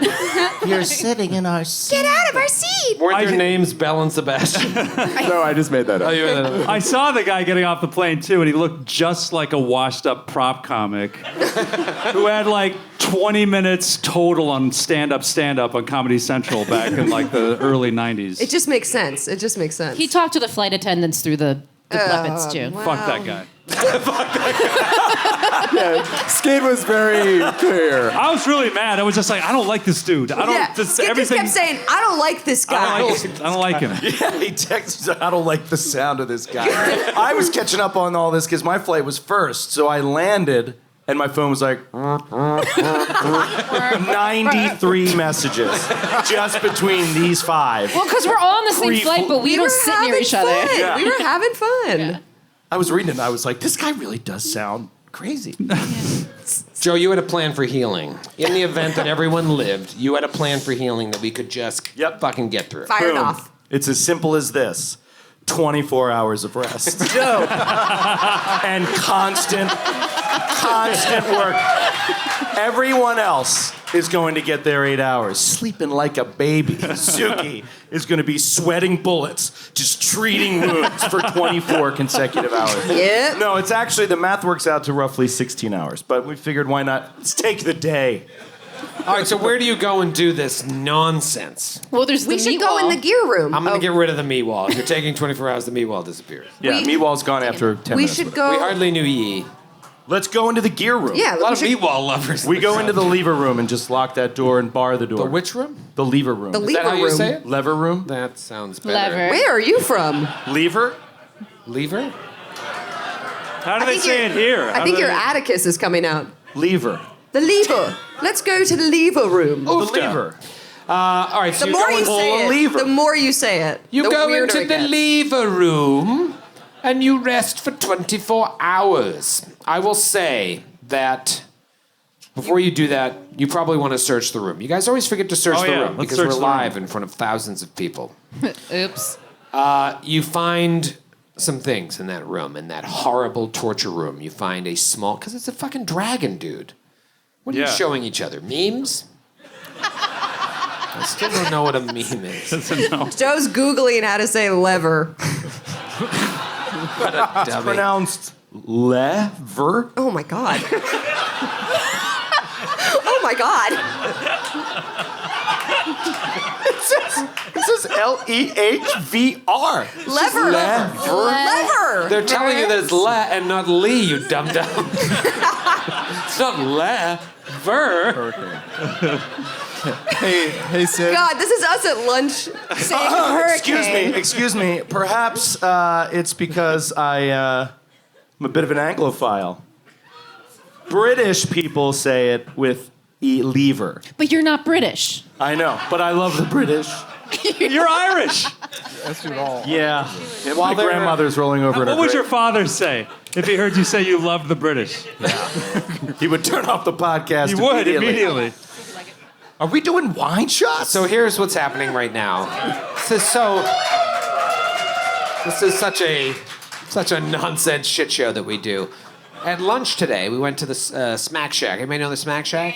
You're sitting in our seat. Get out of our seat. Weren't their names Belle and Sebastian? No, I just made that up. Oh, you made that up. I saw the guy getting off the plane too, and he looked just like a washed-up prop comic who had like 20 minutes total on stand-up on Comedy Central back in like the early 90s. It just makes sense. It just makes sense. He talked to the flight attendants through the puppets too. wow. Fuck that guy. Skid was very clear. I was really mad. I was just like, I don't like this dude. I don't. Yeah. Just Skip everything. just kept saying, I don't like this guy. I don't like him. Yeah, he texts, I don't like the sound of this guy. I was catching up on all this because my flight was first, so I landed, and my phone was like 93 messages just between these 5. Well, because we're all on the same flight, but we were don't sit near having each other. fun. Yeah. We were having fun. I was reading it, and I was like, this guy really does sound crazy. Joe, you had a plan for healing. In the event that everyone lived, you had a plan for healing that we could just fucking get through. Fired off. It's as simple as this. 24 hours of rest. And constant work. Everyone else is going to get their 8 hours, sleeping like a baby. Suki is going to be sweating bullets, just treating wounds for 24 consecutive hours. Yep. No, it's actually, the math works out to roughly 16 hours, but we figured why not? Let's take the day. All right, so where do you go and do this nonsense? Well, there's the We should meat go wall. in the gear room. I'm going to get rid of the meat wall. If you're taking 24 hours, the meat wall disappears. Yeah, We- meat wall's gone after 10 We minutes. should We go. hardly knew ye. Let's go into the gear room. Yeah, A lot we of should, meat wall lovers. We go into the lever room and just lock that door and bar the door. The which room? The lever room. the Is that how lever you room. say it? Lever room? That sounds better. Lever. Where are you from? Lever? Lever? How do they say it here? I think your Atticus is coming out. Lever. The lever. Let's go to the lever room. The lever. All right, so The you more go, you in, say lever. it, the more you say it. you the go weirder into it the gets. lever room and you rest for 24 hours. I will say that before you do that, you probably want to search the room. You guys always forget to search Oh, the yeah, room let's because search we're the room. live in front of thousands of people. Oops. You find some things in that room, in that horrible torture room. You find a small, because it's a fucking dragon, dude. What are you Yeah. showing each other? Memes? I still don't know what a meme is. Joe's Googling how to say lever. What a dummy. Pronounced lever. Oh my God. Oh my God. This is Lehvr. Lever. Lever. Lever. They're telling you that it's le and not lee, you dum-dum. It's not lever. Hey, Sid. God, this is us at lunch saying hurricane. Excuse me. Perhaps it's because I'm a bit of an Anglophile. British people say it with lever. But you're not British. I know, but I love the British. You're Irish. Yeah. My grandmother's rolling over in her What would your grave. father say if he heard you say you loved the British? He would turn off the podcast He would immediately. Are we doing wine shots? So here's what's happening right now. This is such a nonsense shit show that we do. At lunch today, we went to the Smack Shack. Anybody know the Smack Shack?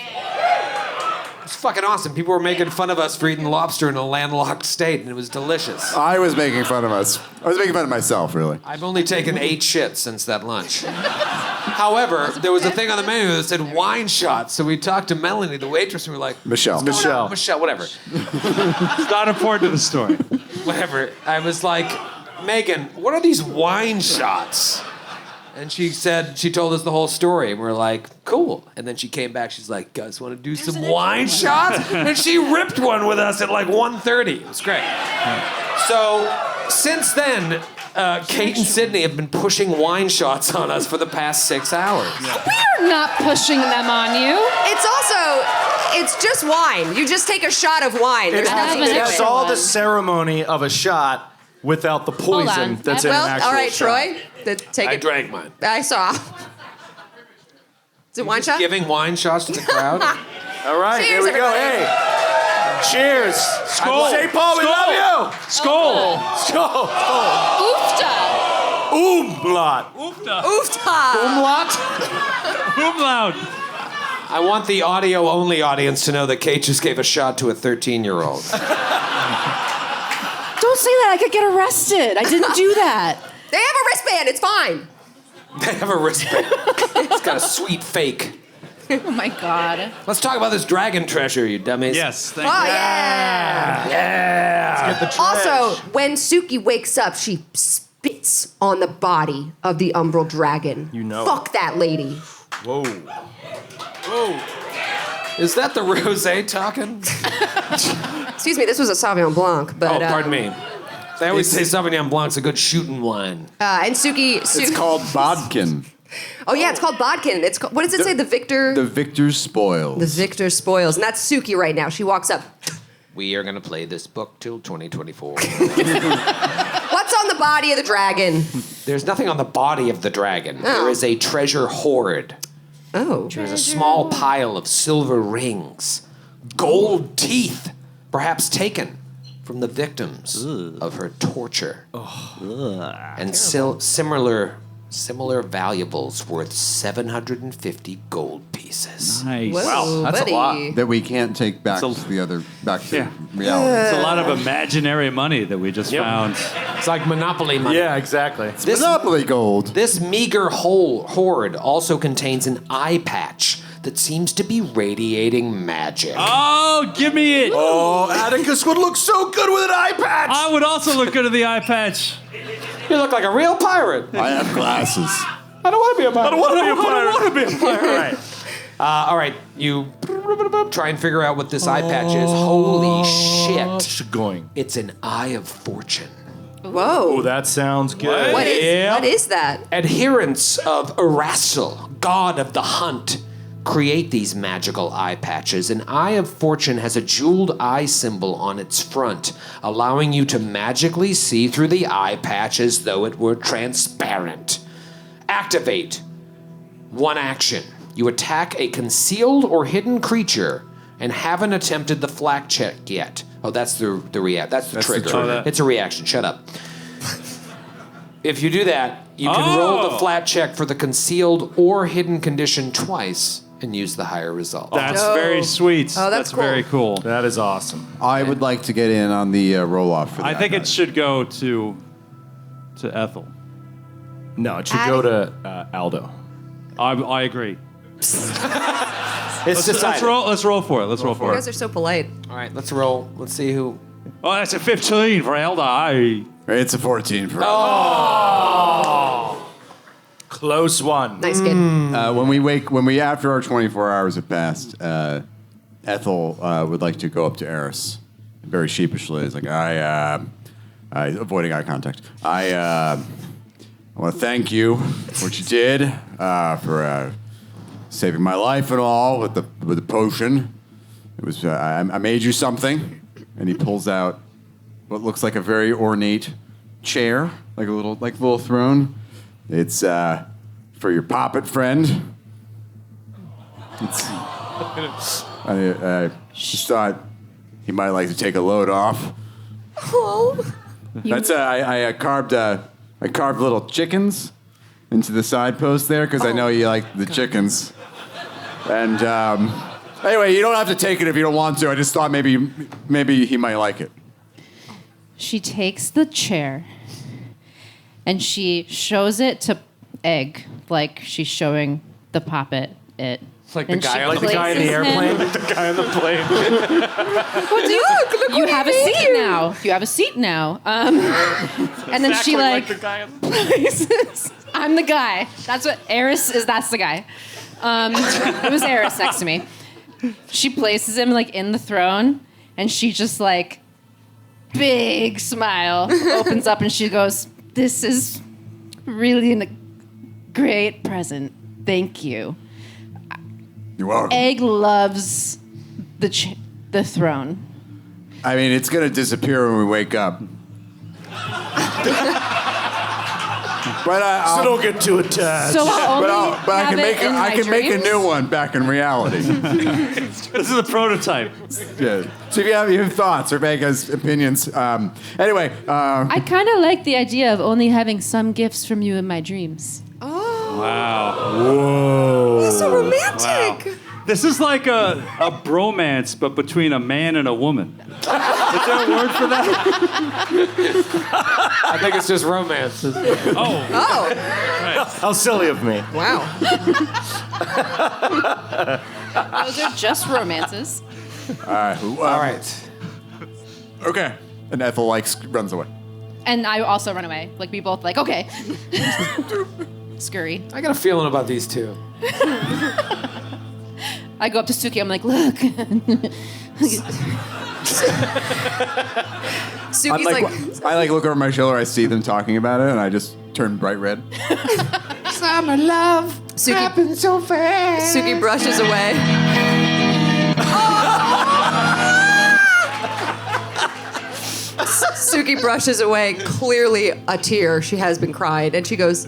It's fucking awesome. People were making fun of us for eating lobster in a landlocked state, and it was delicious. I was making fun of us. I was making fun of myself, really. I've only taken 8 shits since that lunch. However, there was a thing on the menu that said wine shots. So we talked to Melanie, the waitress, and we were like, Michelle. Michelle. Michelle, whatever. It's not important to the story. Whatever. I was like, Megan, what are these wine shots? And she told us the whole story. And we're like, cool. And then she came back. She's like, guys, want to do some wine shots? And she ripped one with us at like 1:30. It was great. So since then, Kate and Sydney have been pushing wine shots on us for the past 6 hours. We're not pushing them on you. It's just wine. You just take a shot of wine. There's nothing to It's it. all the ceremony of a shot without the poison on. that's in an Well, actual all right, shot. Troy. Take I it. drank mine. I saw. Is it wine shot? Giving wine shots to the crowd. All right, Cheers, here we go. everybody. Hey, cheers. Skål. St. Paul, we love you. Skål! Skål. Oofta. Umlaut. Oofta. Umlaut. Umlaut. I want the audio-only audience to know that Kate just gave a shot to a 13-year-old. Don't say that. I could get arrested. I didn't do that. They have a wristband. It's fine. They have a wristband. It's got a sweet fake. Oh my God. Let's talk about this dragon treasure, you dummies. Yes, Oh, thank you. yeah. Yeah. Get the trash. Also, when Suki wakes up, she spits on the body of the umbral dragon. You know. Fuck that lady. Whoa. Is that the rosé talking? Excuse me, this was a Sauvignon Blanc, but... Oh, pardon me. They always say Sauvignon Blanc's a good shooting wine. And Suki... It's called Bodkin. Oh, yeah, it's called Bodkin. It's what does it say? The Victor... The Victor's Spoils. The Victor Spoils. And that's Suki right now. She walks up. We are going to play this book till 2024. What's on the body of the dragon? There's nothing on the body of the dragon. There is a treasure hoard. Oh. There's a small pile of silver rings, gold teeth, perhaps taken from the victims of her torture, and similar valuables worth 750 gold pieces. Nice. Whoa, that's a buddy. lot. That we can't take back It's a- to Yeah. reality. It's a lot of imaginary money that we just found. It's like Monopoly money. Yeah, exactly. This, Monopoly gold. this meager hoard also contains an eye patch that seems to be radiating magic. Oh, give me it! Oh, Atticus would look so good with an eye patch. I would also look good at the eye patch. You look like a real pirate. I have glasses. I don't want to be a pirate. I don't want to be a pirate. All right. All right, you try and figure out what this eye patch is. Holy shit. Going. It's an eye of fortune. Oh, Whoa. that sounds good. What is, Yeah. what is that? Adherents of Erasil, god of the hunt, create these magical eye patches. An eye of fortune has a jeweled eye symbol on its front, allowing you to magically see through the eye patch as though it were transparent. Activate. One action. You attack a concealed or hidden creature and haven't attempted the flak check yet. Oh, that's the That's the trigger. trigger. It's a reaction. Shut up. If you do that, you can roll the flat check for the concealed or hidden condition twice and use the higher result. That's Oh. very sweet. Oh, that's cool. very cool. That is awesome. I would like to get in on the roll-off for that. I think it should go to Ethel. No, it should go to Aldo. I agree. It's Let's decided. roll. Let's roll for it. Let's roll You for guys it. are so polite. All right, let's roll. Let's see who. Oh, that's a 15 for Elda. It's a 14 for Close one. Nice kid. when we after our 24 hours have passed, Ethel would like to go up to Eris, very sheepishly. It's like I avoiding eye contact. I want to thank you for what you did for saving my life and all with the potion. It was I made you something, and he pulls out what looks like a very ornate chair, like a little throne. It's for your poppet friend. I just thought he might like to take a load off. Oh. That's I carved little chickens into the side post there because I know you like the chickens. And anyway, you don't have to take it if you don't want to. I just thought maybe he might like it. She takes the chair and she shows it to egg, like she's showing the puppet it. Like the And guy she on Like the guy in the places him- airplane. the guy on the plane. You have a seat now. You have a seat now. And then she like the guy on the places. I'm the guy. That's what Eris is. That's the guy. It was Eris next to me. She places him like in the throne, and she just like big smile opens up, and she goes, "This is really a great present. Thank you." You're welcome. Egg loves the throne. I mean, it's gonna disappear when we wake up. But So don't get too attached. So I'll only but I have can it make in my I can make a dreams? new one back in reality. This is a prototype. Yeah. So if you have thoughts or Vega's opinions, anyway, I kind of like the idea of only having some gifts from you in my dreams. Wow. So romantic. Wow. This is like a bromance, but between a man and a woman. Is there a word for that? I think it's just romance. Oh. How silly of me. Wow. Those are just romances. all right. Okay. And Ethel runs away. And I also run away. Like, we both like, okay. Scurry. I got a feeling about these two. I go up to Suki. I'm like, look. Suki's like, I look over my shoulder. I see them talking about it, and I just turn bright red. Summer love Suki, happened so fast. Suki brushes away. Suki brushes away, clearly a tear. She has been crying, and she goes,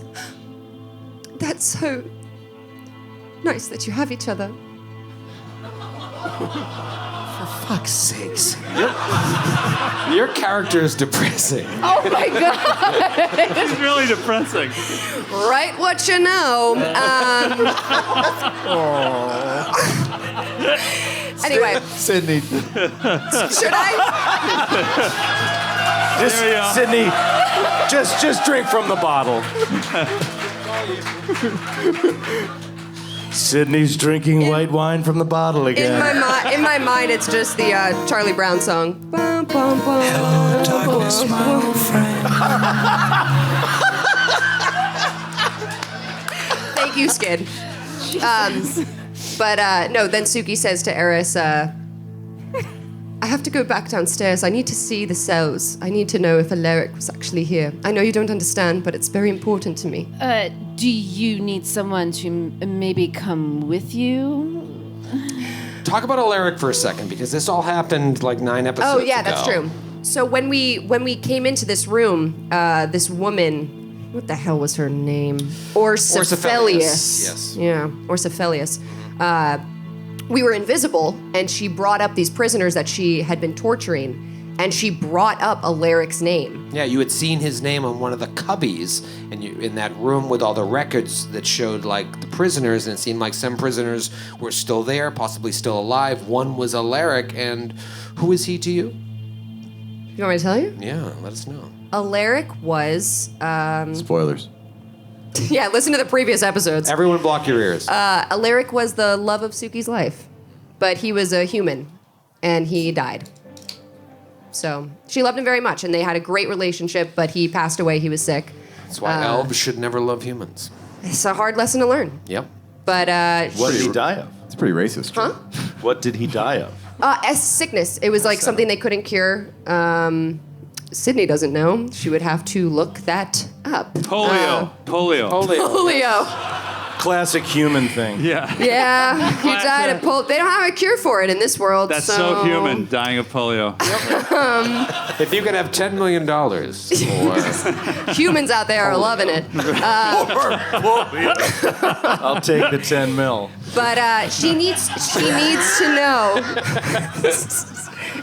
"That's so nice that you have each other." Fuck's sakes. Your character is depressing. Oh my God. It's really depressing. Right, what you know. Anyway, Sydney. should I? Sydney, just drink from the bottle. Sydney's drinking white wine from the bottle again. In my mind, it's just the Charlie Brown song. Bum, bum, bum, Hello, darkness, my old friend. Thank you, Skid. No, then Suki says to Eris, I have to go back downstairs. I need to see the cells. I need to know if Alaric was actually here. I know you don't understand, but it's very important to me. Do you need someone to maybe come with you? Talk about Alaric for a second, because this all happened like 9 episodes Oh, yeah, ago. that's true. So when we came into this room, this woman, what the hell was her name? Orcephelius. Yes. Yeah, Orcephelius. We were invisible, and she brought up these prisoners that she had been torturing, and she brought up Alaric's name. Yeah, you had seen his name on one of the cubbies, and you in that room with all the records that showed like the prisoners, and it seemed like some prisoners were still there, possibly still alive. One was Alaric, and who is he to you? You want me to tell you? Yeah, let us know. Alaric was, Spoilers. yeah, listen to the previous episodes. Everyone block your ears. Alaric was the love of Suki's life, but he was a human, and he died. So she loved him very much, and they had a great relationship, but he passed away. He was sick. That's why elves should never love humans. It's a hard lesson to learn. Yep. But What did he die of? It's pretty racist. Huh? What did he die of? As sickness. It was like something they couldn't cure. Sydney doesn't know. She would have to look that up. Polio. Polio. Polio. Classic human thing. Yeah. Yeah, he died of polio. They don't have a cure for it in this world. That's so human, dying of polio. If you could have $10 million, or Humans out there are loving it. I'll take the 10 mil. But she needs to know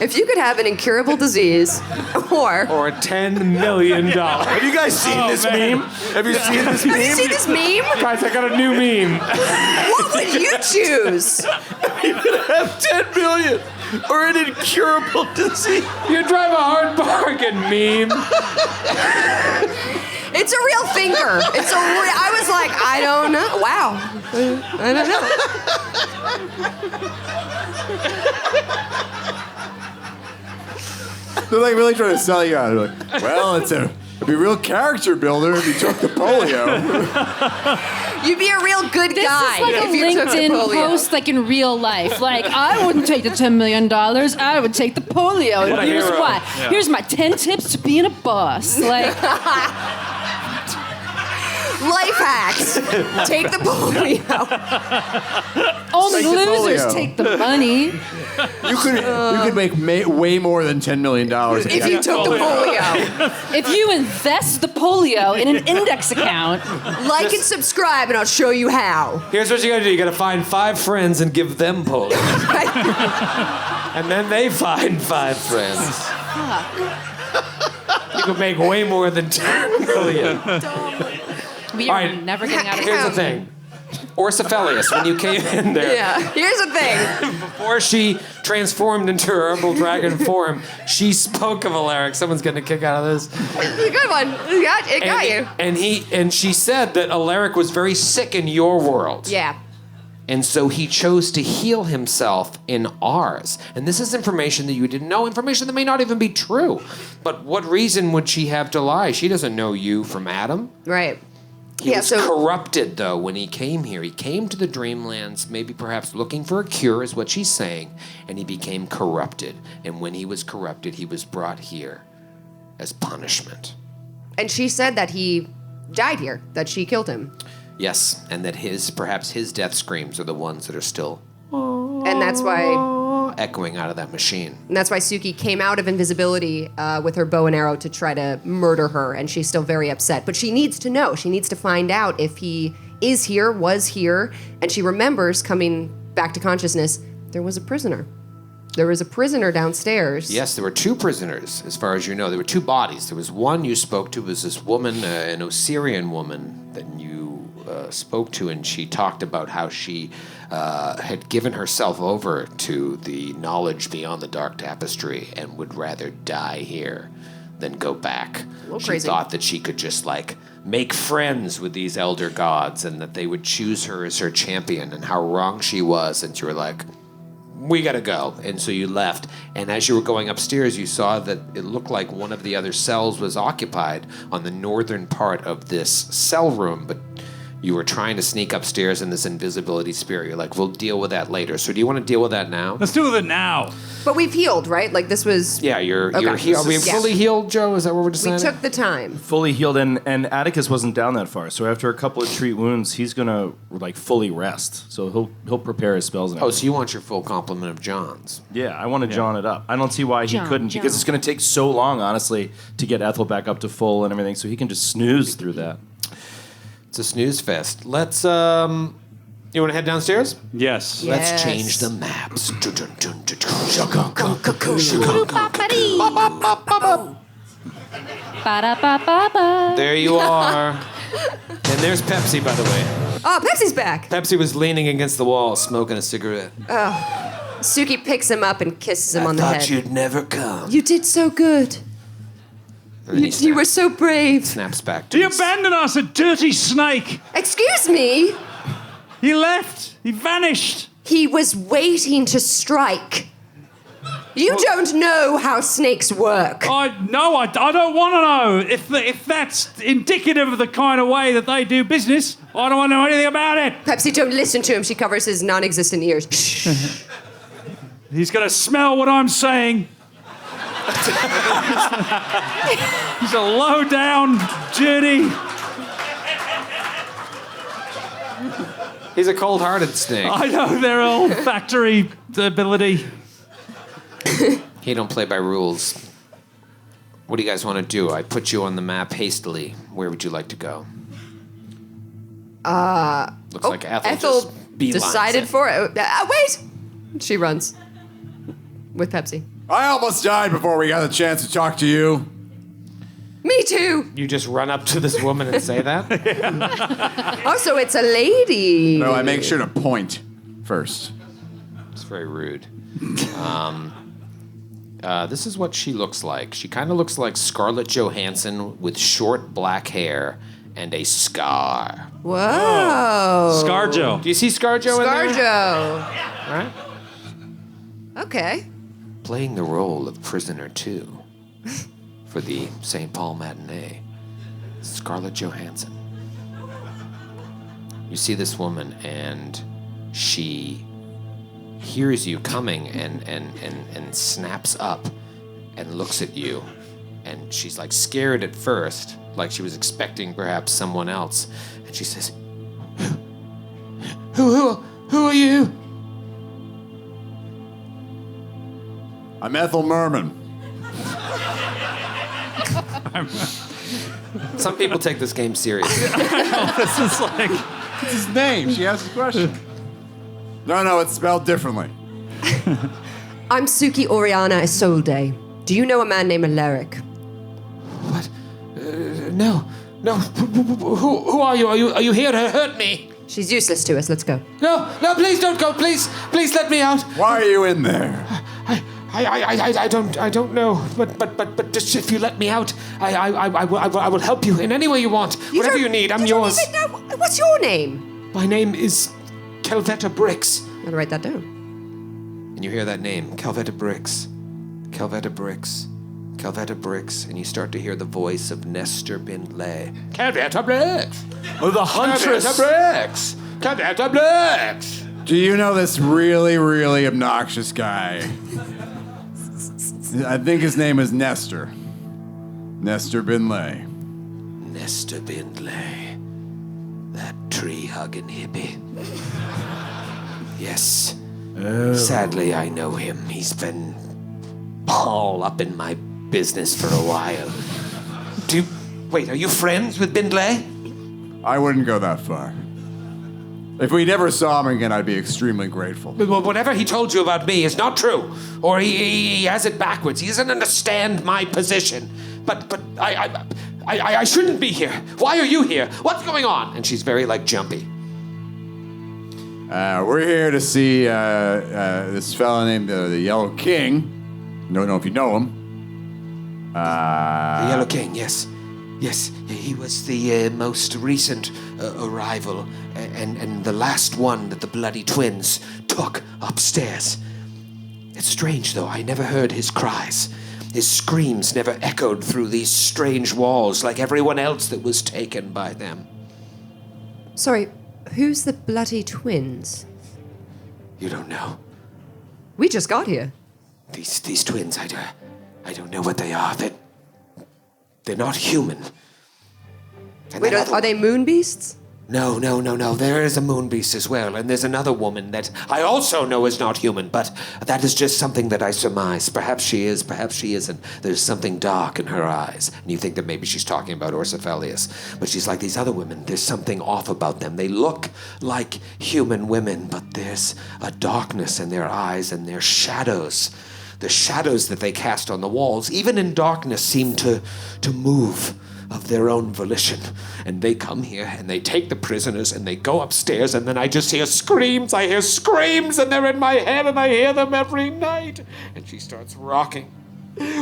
if you could have an incurable disease or $10 million. Have you guys seen this meme? Have you seen this meme? Have you seen this meme? Guys, I got a new meme. What would you choose? You could have 10 million or an incurable disease. You drive a hard bargain, meme. It's a real thinker. I was like, I don't know. Wow. I don't know. They're like really trying to sell you on it. Like, well, it'd be a real character builder if you took the polio. You'd be a real good This guy is like if a you took the LinkedIn polio. post, like in real life. Like, I wouldn't take the $10 million. I would take the polio. And here's hero. why. Here's my 10 tips to being a boss. Like, Life hacks. Take the polio. only Take the losers polio. take the money. You could make way more than $10 million If you took the polio. If you invest the polio in an index account, Like and subscribe, and I'll show you how. Here's what you gotta do. You gotta find 5 friends and give them polio. And then they find 5 friends. You could make way more than $10 million. we All are right. never getting out of Here's here. the thing. Orcephelius, when you came in there, Yeah. Here's the thing. before she transformed into her herbal dragon form, she spoke of Alaric. Someone's getting a kick out of this. Good one. It got you. And she said that Alaric was very sick in your world. Yeah. And so he chose to heal himself in ours. And this is information that you didn't know, information that may not even be true. But what reason would she have to lie? She doesn't know you from Adam. Right. He was corrupted, though, when he came here. He came to the Dreamlands, maybe perhaps looking for a cure, is what she's saying, and he became corrupted. And when he was corrupted, he was brought here as punishment. And she said that he died here, that she killed him. Yes, and that perhaps his death screams are the ones that are still And that's why echoing out of that machine. Suki came out of invisibility with her bow and arrow to try to murder her, and she's still very upset. But she needs to know. She needs to find out if he is here, was here, and she remembers coming back to consciousness, there was a prisoner. There was a prisoner downstairs. Yes, there were 2 prisoners, as far as you know. There were 2 bodies. There was one you spoke to, was this woman, an Osirian woman that you spoke to, and she talked about how she had given herself over to the knowledge beyond the dark tapestry and would rather die here than go back. She crazy. thought that she could just make friends with these elder gods and that they would choose her as her champion, and how wrong she was. And you were like, we gotta go. And so you left. And as you were going upstairs, you saw that it looked like one of the other cells was occupied on the northern part of this cell room, but you were trying to sneak upstairs in this invisibility spirit. You're like, we'll deal with that later. So do you want to deal with that now? Let's do it now. But we've healed, right? Like this was... Yeah, you're Okay. healed. Are we Yeah. fully healed, Joe? Is that what we're We deciding? took the time. Fully healed, and Atticus wasn't down that far. So after a couple of treat wounds, he's gonna fully rest. So he'll prepare his spells. And Oh, everything. so you want your full complement of Johns. Yeah, I want to John it up. I don't see why he John, couldn't, because John. it's going to take so long, honestly, to get Ethel back up to full and everything. So he can just snooze through that. It's a snooze fest. Let's, you want to head downstairs? Yes. Yes. Let's change the maps. Ba-da-ba-ba-ba. There you are. And there's Pepsi, by the way. Oh, Pepsi's back. Pepsi was leaning against the wall, smoking a cigarette. Suki picks him up and kisses him on the Thought head. you'd never come. You did so good. And then he You were so brave. snaps back to He his- abandoned us, a dirty snake. Excuse me. He left. He vanished. He was waiting to strike. You don't know how snakes work. I don't want to know. If that's indicative of the kind of way that they do business, I don't want to know anything about it. Pepsi, don't listen to him. She covers his non-existent ears. Shh. He's going to smell what I'm saying. He's a low-down, dirty... He's a cold-hearted snake. I know their olfactory ability. He don't play by rules. What do you guys want to do? I put you on the map hastily. Where would you like to go? Looks like Ethel just beelines decided it. for it. Wait! She runs with Pepsi. I almost died before we got the chance to talk to you. Me too. You just run up to this woman and say that? Oh, so it's a lady. No, I make sure to point first. It's very rude. This is what she looks like. She kind of looks like Scarlett Johansson with short black hair and a scar. Whoa. Scarjo. Do you see Scarjo in there? Scarjo. All right. Okay. Playing the role of prisoner 2 for the St. Paul matinee, Scarlett Johansson. You see this woman, and she hears you coming and snaps up and looks at you. And she's like scared at first, like she was expecting perhaps someone else. And she says, Who are you? I'm Ethel Merman. Some people take this game seriously. This is like... What's his name? She asked a question. No, it's spelled differently. I'm Suki Oriana Isolde. Do you know a man named Alaric? What? No. Who are you? Are you here to hurt me? She's useless to us. Let's go. No, please don't go. Please let me out. Why are you in there? I don't know. But just if you let me out, I will help you in any way you want. Whatever you need, I'm yours. What's your name? My name is Calvetta Bricks. I'm gonna write that down. And you hear that name, Calvetta Bricks. Calvetta Bricks. Calvetta Bricks. And you start to hear the voice of Nestor Bindley. Calvetta Bricks. Oh, the huntress. Calvetta Bricks. Calvetta Bricks. Do you know this really, really obnoxious guy? I think his name is Nestor. Nestor Bindley. Nestor Bindley. That tree-hugging hippie. Yes. Oh. Sadly, I know him. He's been all up in my business for a while. Wait, are you friends with Bindley? I wouldn't go that far. If we never saw him again, I'd be extremely grateful. Well, whatever he told you about me is not true. Or he has it backwards. He doesn't understand my position. But I shouldn't be here. Why are you here? What's going on? And she's very, jumpy. We're here to see this fella named the Yellow King. Don't know if you know him. The Yellow King, yes. Yes, he was the most recent arrival and the last one that the Bloody Twins took upstairs. It's strange, though. I never heard his cries. His screams never echoed through these strange walls like everyone else that was taken by them. Sorry, who's the Bloody Twins? You don't know. We just got here. These twins, I don't know what they are. They're not human. And Wait, are they moon beasts? No. There is a moon beast as well, and there's another woman that I also know is not human, but that is just something that I surmise. Perhaps she is, perhaps she isn't. There's something dark in her eyes, and you think that maybe she's talking about Orsophelius. But she's like these other women. There's something off about them. They look like human women, but there's a darkness in their eyes and their shadows. The shadows that they cast on the walls, even in darkness, seem to move of their own volition. And they come here and they take the prisoners and they go upstairs, and then I just hear screams. I hear screams, and they're in my head, and I hear them every night. And she starts rocking.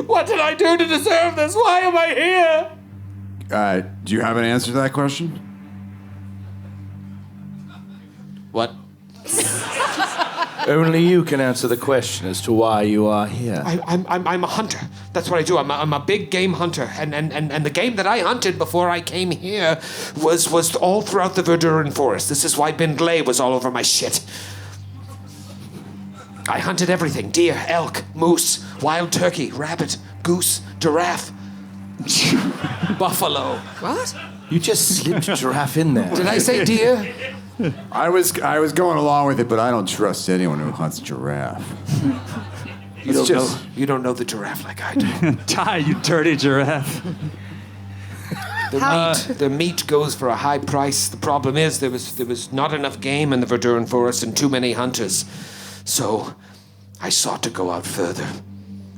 What did I do to deserve this? Why am I here? Do you have an answer to that question? What? Only you can answer the question as to why you are here. I'm a hunter. That's what I do. I'm a big game hunter, and the game that I hunted before I came here was all throughout the Verduran forest. This is why Bindley was all over my shit. I hunted everything: deer, elk, moose, wild turkey, rabbit, goose, giraffe, buffalo. What? You just slipped giraffe in there. Did I say deer? I was going along with it, but I don't trust anyone who hunts giraffe. You don't know the giraffe like I do. Ty, you dirty giraffe. The meat goes for a high price. The problem is there was not enough game in the Verduran forest and too many hunters. So I sought to go out further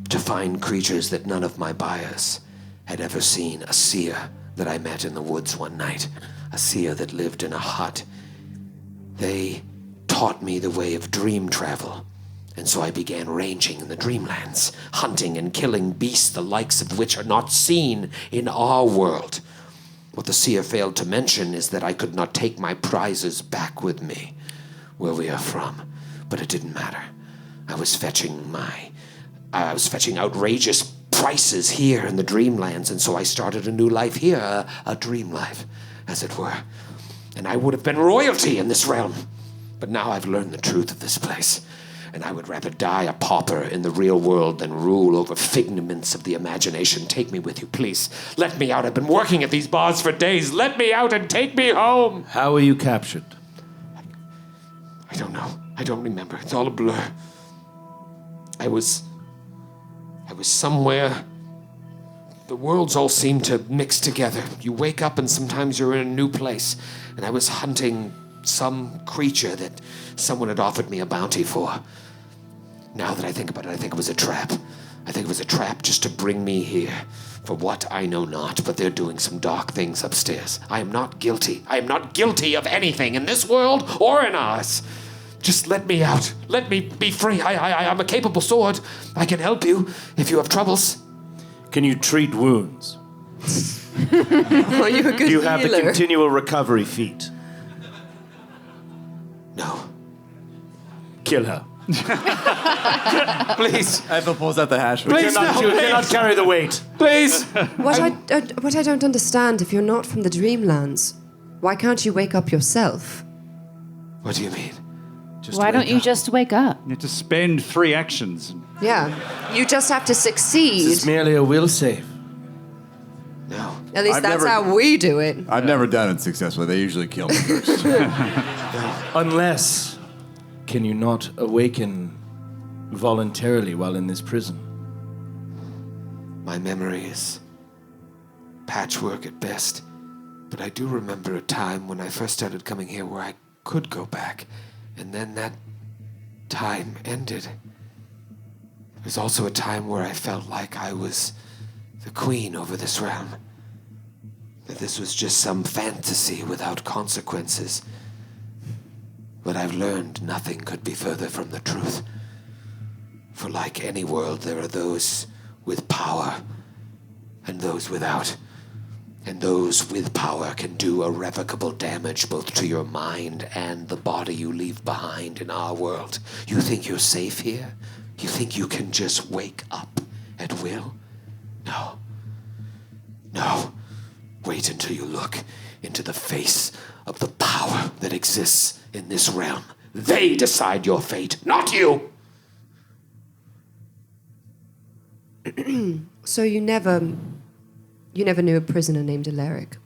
to find creatures that none of my buyers had ever seen. A seer that I met in the woods one night. A seer that lived in a hut. They taught me the way of dream travel And so I began ranging in the dreamlands, hunting and killing beasts the likes of which are not seen in our world. What the seer failed to mention is that I could not take my prizes back with me, where we are from. But it didn't matter. I was fetching outrageous prices here in the dreamlands, and so I started a new life here, a dream life, as it were. And I would have been royalty in this realm. But now I've learned the truth of this place. And I would rather die a pauper in the real world than rule over figments of the imagination. Take me with you, please. Let me out. I've been working at these bars for days. Let me out and take me home. How were you captured? I don't know. I don't remember. It's all a blur. I was somewhere. The worlds all seem to mix together. You wake up and sometimes you're in a new place. And I was hunting some creature that someone had offered me a bounty for. Now that I think about it, I think it was a trap. I think it was a trap just to bring me here. For what, I know not, but they're doing some dark things upstairs. I am not guilty. I am not guilty of anything in this world or in ours. Just let me out. Let me be free. I'm a capable sword. I can help you if you have troubles. Can you treat wounds? Are you a good Do you have the healer? continual recovery feat? No. Kill her. Please. Ethel pulls out the hash. Please, no, You cannot carry the weight. Please. What I don't understand, if you're not from the Dreamlands, why can't you wake up yourself? What do you mean? Why don't you just wake up? You have to spend 3 actions. Yeah. You just have to This succeed. is merely a will save. No. At least I've that's never- how we do it. I've never done it successfully. They usually kill me first. Unless, can you not awaken voluntarily while in this prison? My memory is patchwork at best, but I do remember a time when I first started coming here where I could go back, and then that time ended. There was also a time where I felt like I was the queen over this realm, that this was just some fantasy without consequences. But I've learned nothing could be further from the truth. For like any world, there are those with power and those without. And those with power can do irrevocable damage both to your mind and the body you leave behind in our world. You think you're safe here? You think you can just wake up at will? No. No. Wait until you look into the face of the power that exists in this realm. They decide your fate, not you! So you never knew a prisoner named Alaric?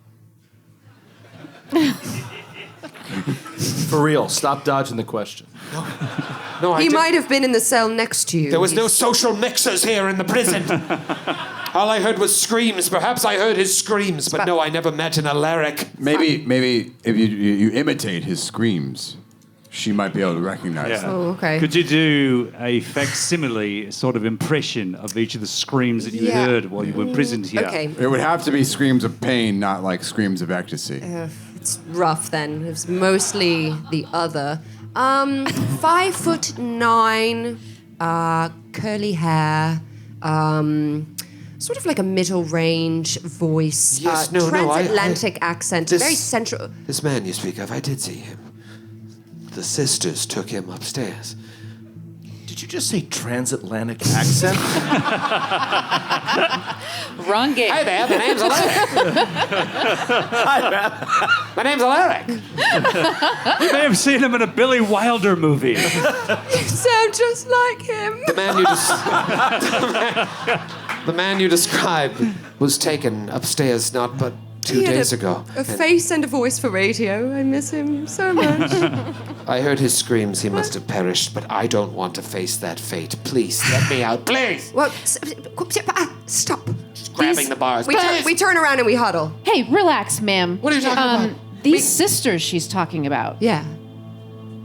For real, stop dodging the question. No, I He didn't. might have been in the cell next to you. There was no social mixers here in the prison. All I heard was screams. Perhaps I heard his screams, but no, I never met an Alaric. Maybe if you imitate his screams, she might be able to recognize them. Oh, okay. Could you do a facsimile sort of impression of each of the screams that you Yeah. heard while you were imprisoned here? Okay. It would have to be screams of pain, not like screams of ecstasy. It's rough then. It's mostly the other. 5'9", curly hair, sort of like a middle range voice. Yes, no, transatlantic accent. this- Very central. This man you speak of, I did see him. The sisters took him upstairs. Did you just say transatlantic accent? Wrong game. Hi there, my name's Alaric. My name's Alaric. You may have seen him in a Billy Wilder movie. You sound just like him. The man you described was taken upstairs not but 2 He had days ago. A And face and a voice for radio. I miss him so much. I heard his screams. He must have perished, but I don't want to face that fate. Please, let me out. Please! Well, stop. Grabbing the bars. We turn around and we huddle. Hey, relax, ma'am. What are you talking about? These sisters she's talking about. Yeah.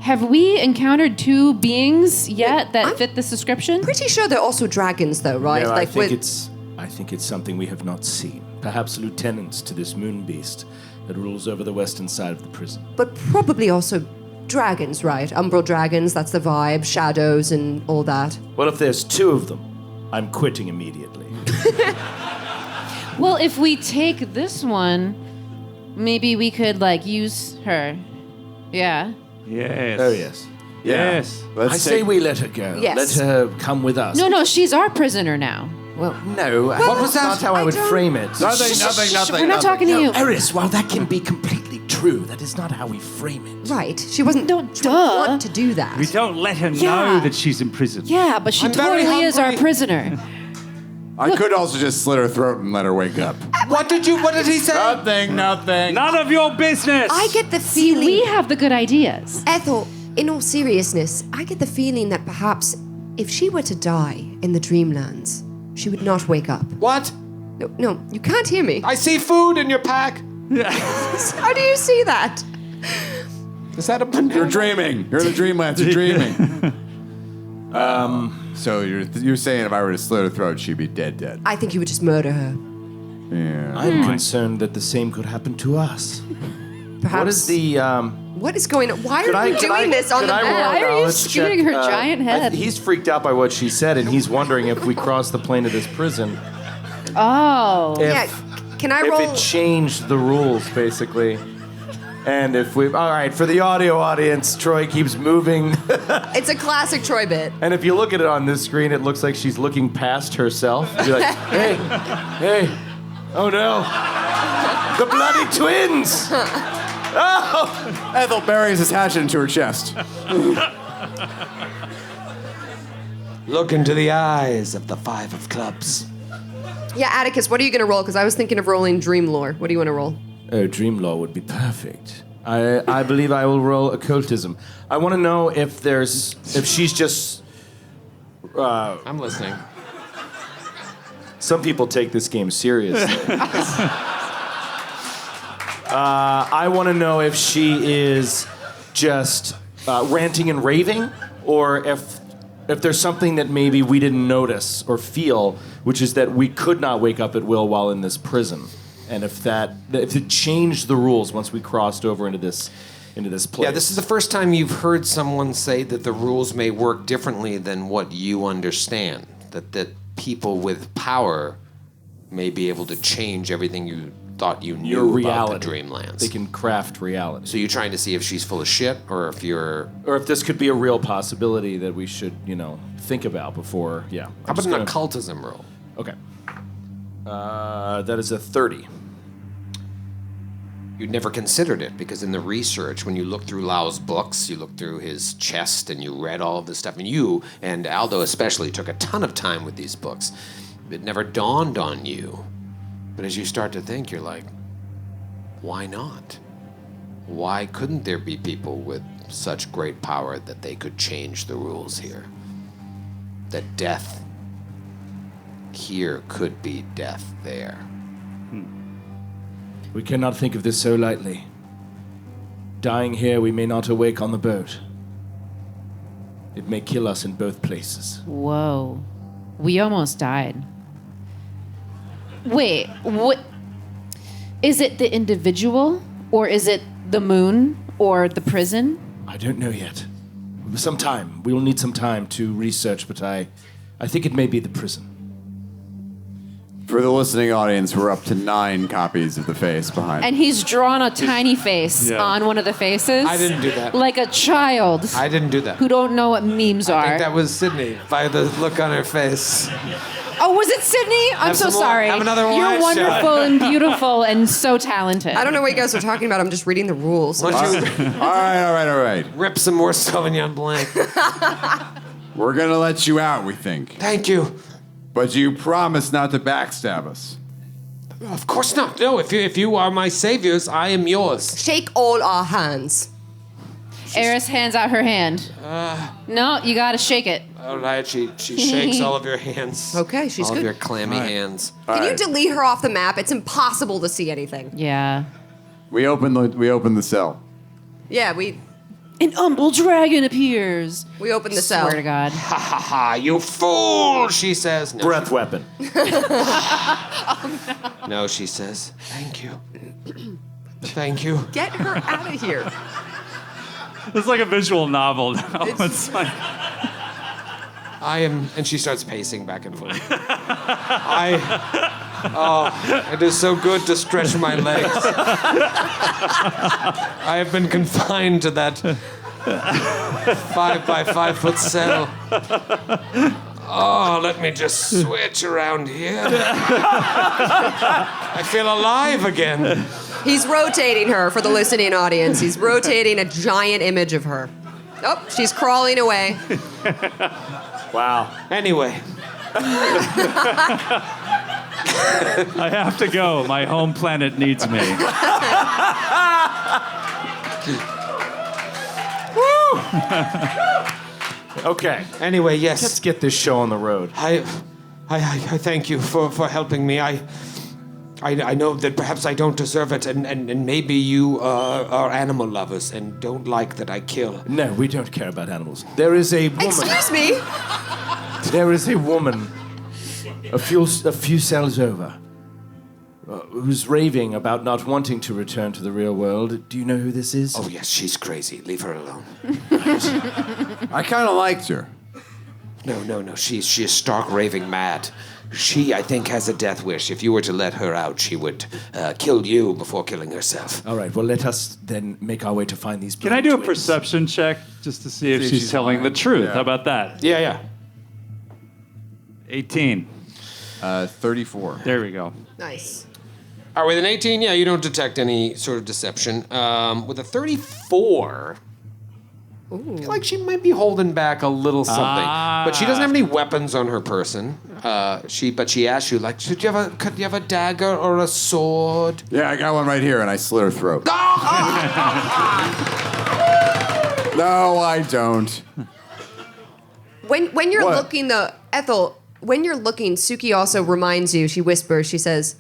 Have we encountered 2 beings yet that I'm fit this description? Pretty sure they're also dragons, though, right? No, I think with- it's something we have not seen. Perhaps lieutenants to this moon beast that rules over the western side of the prison. but probably also dragons, right? Umbral dragons, that's the vibe, shadows and all that. Well, if there's 2 of them, I'm quitting immediately. Well, if we take this one, maybe we could, like, use her. Yeah. Yes. Oh, yes. Yes. Let's I say we let her go. Yes. Let her come with us. No, she's our prisoner now. Well, no. What was that? Not how I would frame it. Nothing. We're not talking to you. Eris, while that can be completely true, that is not how we frame it. Right. She wasn't Duh. want to do that. We don't let her Yeah. know that she's in prison. Yeah, but she I'm very totally is our hungry. prisoner. I could also just slit her throat and let her wake up. What did he say? Nothing. None of your business. I get the feeling... We have the good ideas. Ethel, in all seriousness, I get the feeling that perhaps if she were to die in the Dreamlands, she would not wake up. What? No, you can't hear me. I see food in your pack. How do you see that? Is that a banana? You're dreaming. You're in the Dreamlands. You're dreaming. So you're saying if I were to slit her throat, she'd be dead. I think you would just murder her. Yeah. I'm concerned that the same could happen to us. Perhaps. What is the... What is going on? Why Could are I- you could doing I- this on could the I roll map? Why are you knowledge scooting check? her giant head? He's freaked out by what she said, and he's wondering if we cross the plane of this prison, Oh. if, Yeah, can I if roll? it changed the rules, basically. And if we... All right, for the audio audience, Troy keeps moving. It's a classic Troy bit. And if you look at it on this screen, it looks like she's looking past herself. You're like, hey, oh no. The bloody twins! Oh! Ethel buries his hatchet into her chest. Look into the eyes of the 5 of clubs. Yeah, Atticus, what are you going to roll? Because I was thinking of rolling Dream Lore. What do you want to roll? Oh, dream law would be perfect. I believe I will roll occultism. I want to know if she's just... I'm listening. Some people take this game seriously. I want to know if she is just ranting and raving, or if there's something that maybe we didn't notice or feel, which is that we could not wake up at will while in this prison, and if it changed the rules once we crossed over into this place. Yeah, this is the first time you've heard someone say that the rules may work differently than what you understand. That people with power may be able to change everything you thought you knew Your reality. about the Dreamlands. They can craft reality. So you're trying to see if she's full of shit, or if you're... Or if this could be a real possibility that we should, think about before. Yeah. How about an occultism roll? Okay. That is a 30. You'd never considered it, because in the research, when you look through Lau's books, you look through his chest, and you read all of this stuff, and you, and Aldo especially, took a ton of time with these books. It never dawned on you. But as you start to think, you're like, why not? Why couldn't there be people with such great power that they could change the rules here? That death here could be death there. We cannot think of this so lightly. Dying here, we may not awake on the boat. It may kill us in both places. Whoa. We almost died. Wait, what? Is it the individual, or is it the moon, or the prison? I don't know yet. Some time. We will need some time to research, but I think it may be the prison. For the listening audience, we're up to 9 copies of the face behind. And he's drawn a tiny face Yeah. on one of the faces. I didn't do that. Like a child I didn't do that. who don't know what memes I are. think that was Sydney, by the look on her face. Oh, was it Sydney? I'm Have so some more- sorry. have another You're wine shot. wonderful and beautiful and so talented. I don't know what you guys are talking about. I'm just reading the rules. Why don't you All right. rip some more Sauvignon Blanc? We're gonna let you out, we think. Thank you. But you promise not to backstab us. Of course not. No, if you are my saviors, I am yours. Shake all our hands. Eris hands out her hand. No, you gotta shake it. All right, she shakes all of your hands. Okay, she's all good. of your clammy hands. Can you delete her off the map? It's impossible to see anything. Yeah. We open the cell. Yeah, we An humble dragon appears. opened the cell. Swear to God. Ha ha ha! You fool! She says. No, Breath weapon. no, she says. Thank you. Thank you. Get her out of here. It's like a visual novel now. It's like I am, and she starts pacing back and forth. It is so good to stretch my legs. I have been confined to that 5 by 5 foot cell. Oh, let me just switch around here. I feel alive again. He's rotating her for the listening audience. He's rotating a giant image of her. Oh, she's crawling away. Wow. Anyway, I have to go. My home planet needs me. Okay. anyway, yes. Let's get this show on the road. I thank you for helping me. I know that perhaps I don't deserve it, and maybe you are animal lovers and don't like that I kill. No, we don't care about animals. There is a woman. Excuse me? There is a woman, a few cells over, who's raving about not wanting to return to the real world. Do you know who this is? Oh yes, she's crazy. Leave her alone. I kind of liked her. No. She is stark raving mad. She, I think, has a death wish. If you were to let her out, she would kill you before killing herself. All right, well, let us then make our way to find these Can I do a twins. perception check just to see if See if she's she's telling the lying. truth? Yeah. How about that? Yeah. 18. 34. There we go. Nice. All right, with an 18, yeah, you don't detect any sort of deception. With a 34, I feel like she might be holding back a little something. But she doesn't have any weapons on her person. But she asked you, like, do you have a dagger or a sword? Yeah, I got one right here, and I slit her throat. No, I don't. When you're What? looking, Ethel, when you're looking, Suki also reminds you, she whispers, she says,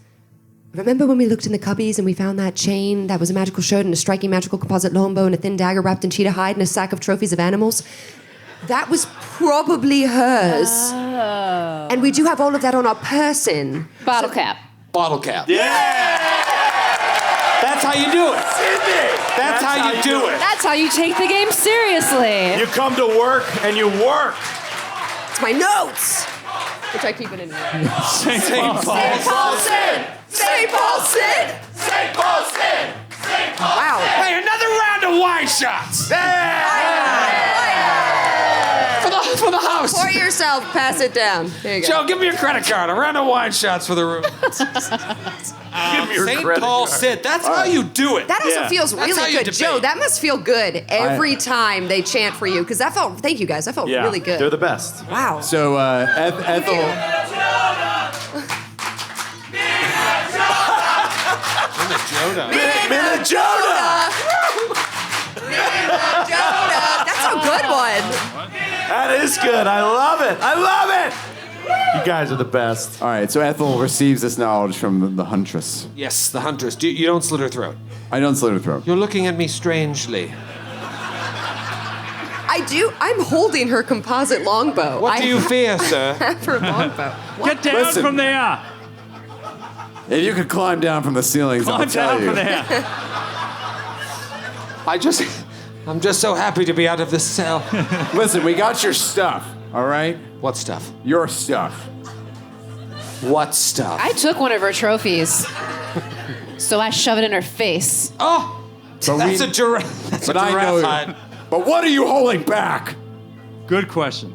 remember when we looked in the cubbies and we found that chain that was a magical shirt and a striking magical composite longbow and a thin dagger wrapped in cheetah hide and a sack of trophies of animals? That was probably hers. Oh. And we do have all of that on our person. Bottle cap. Bottle cap. Yeah! That's how you do it. Sydney! That's how you do it. That's how you take the game seriously. You come to work and you work. It's my notes, which I keep it in here. St. Paul. St. Paul Sid! St. Paul Sid! St. Paul Sid! Wow. Hey, another round of wine shots for the house. Pour yourself, pass it down. There you go. Joe, give me your credit card. A round of wine shots for the room. Give me your St. credit Paul card. Sid. That's how you do it. That also Yeah. feels That's how really you good. debate. Joe, that must feel good every time they chant for you, because that felt, thank you guys, that felt Yeah, really good. they're the best. Wow. So, Ethel. Minnesota! That's a good one. That is good. I love it. I love it. You guys are the best. All right, so Ethel receives this knowledge from the huntress. Yes, the huntress. You don't slit her throat. I don't slit her throat. You're looking at me strangely. I do. I'm holding her composite longbow. What do you fear, sir? have her longbow. Get down Listen. from there. If you could climb down from the ceilings, Climb I'll tell down you. from there. I'm just so happy to be out of this cell. Listen, we got your stuff, all right? What stuff? Your stuff. What stuff? I took one of her trophies. So I shove it in her face. Oh, But that's we- a giraffe. That's a But I giraffe know. hide. But what are you holding back? Good question.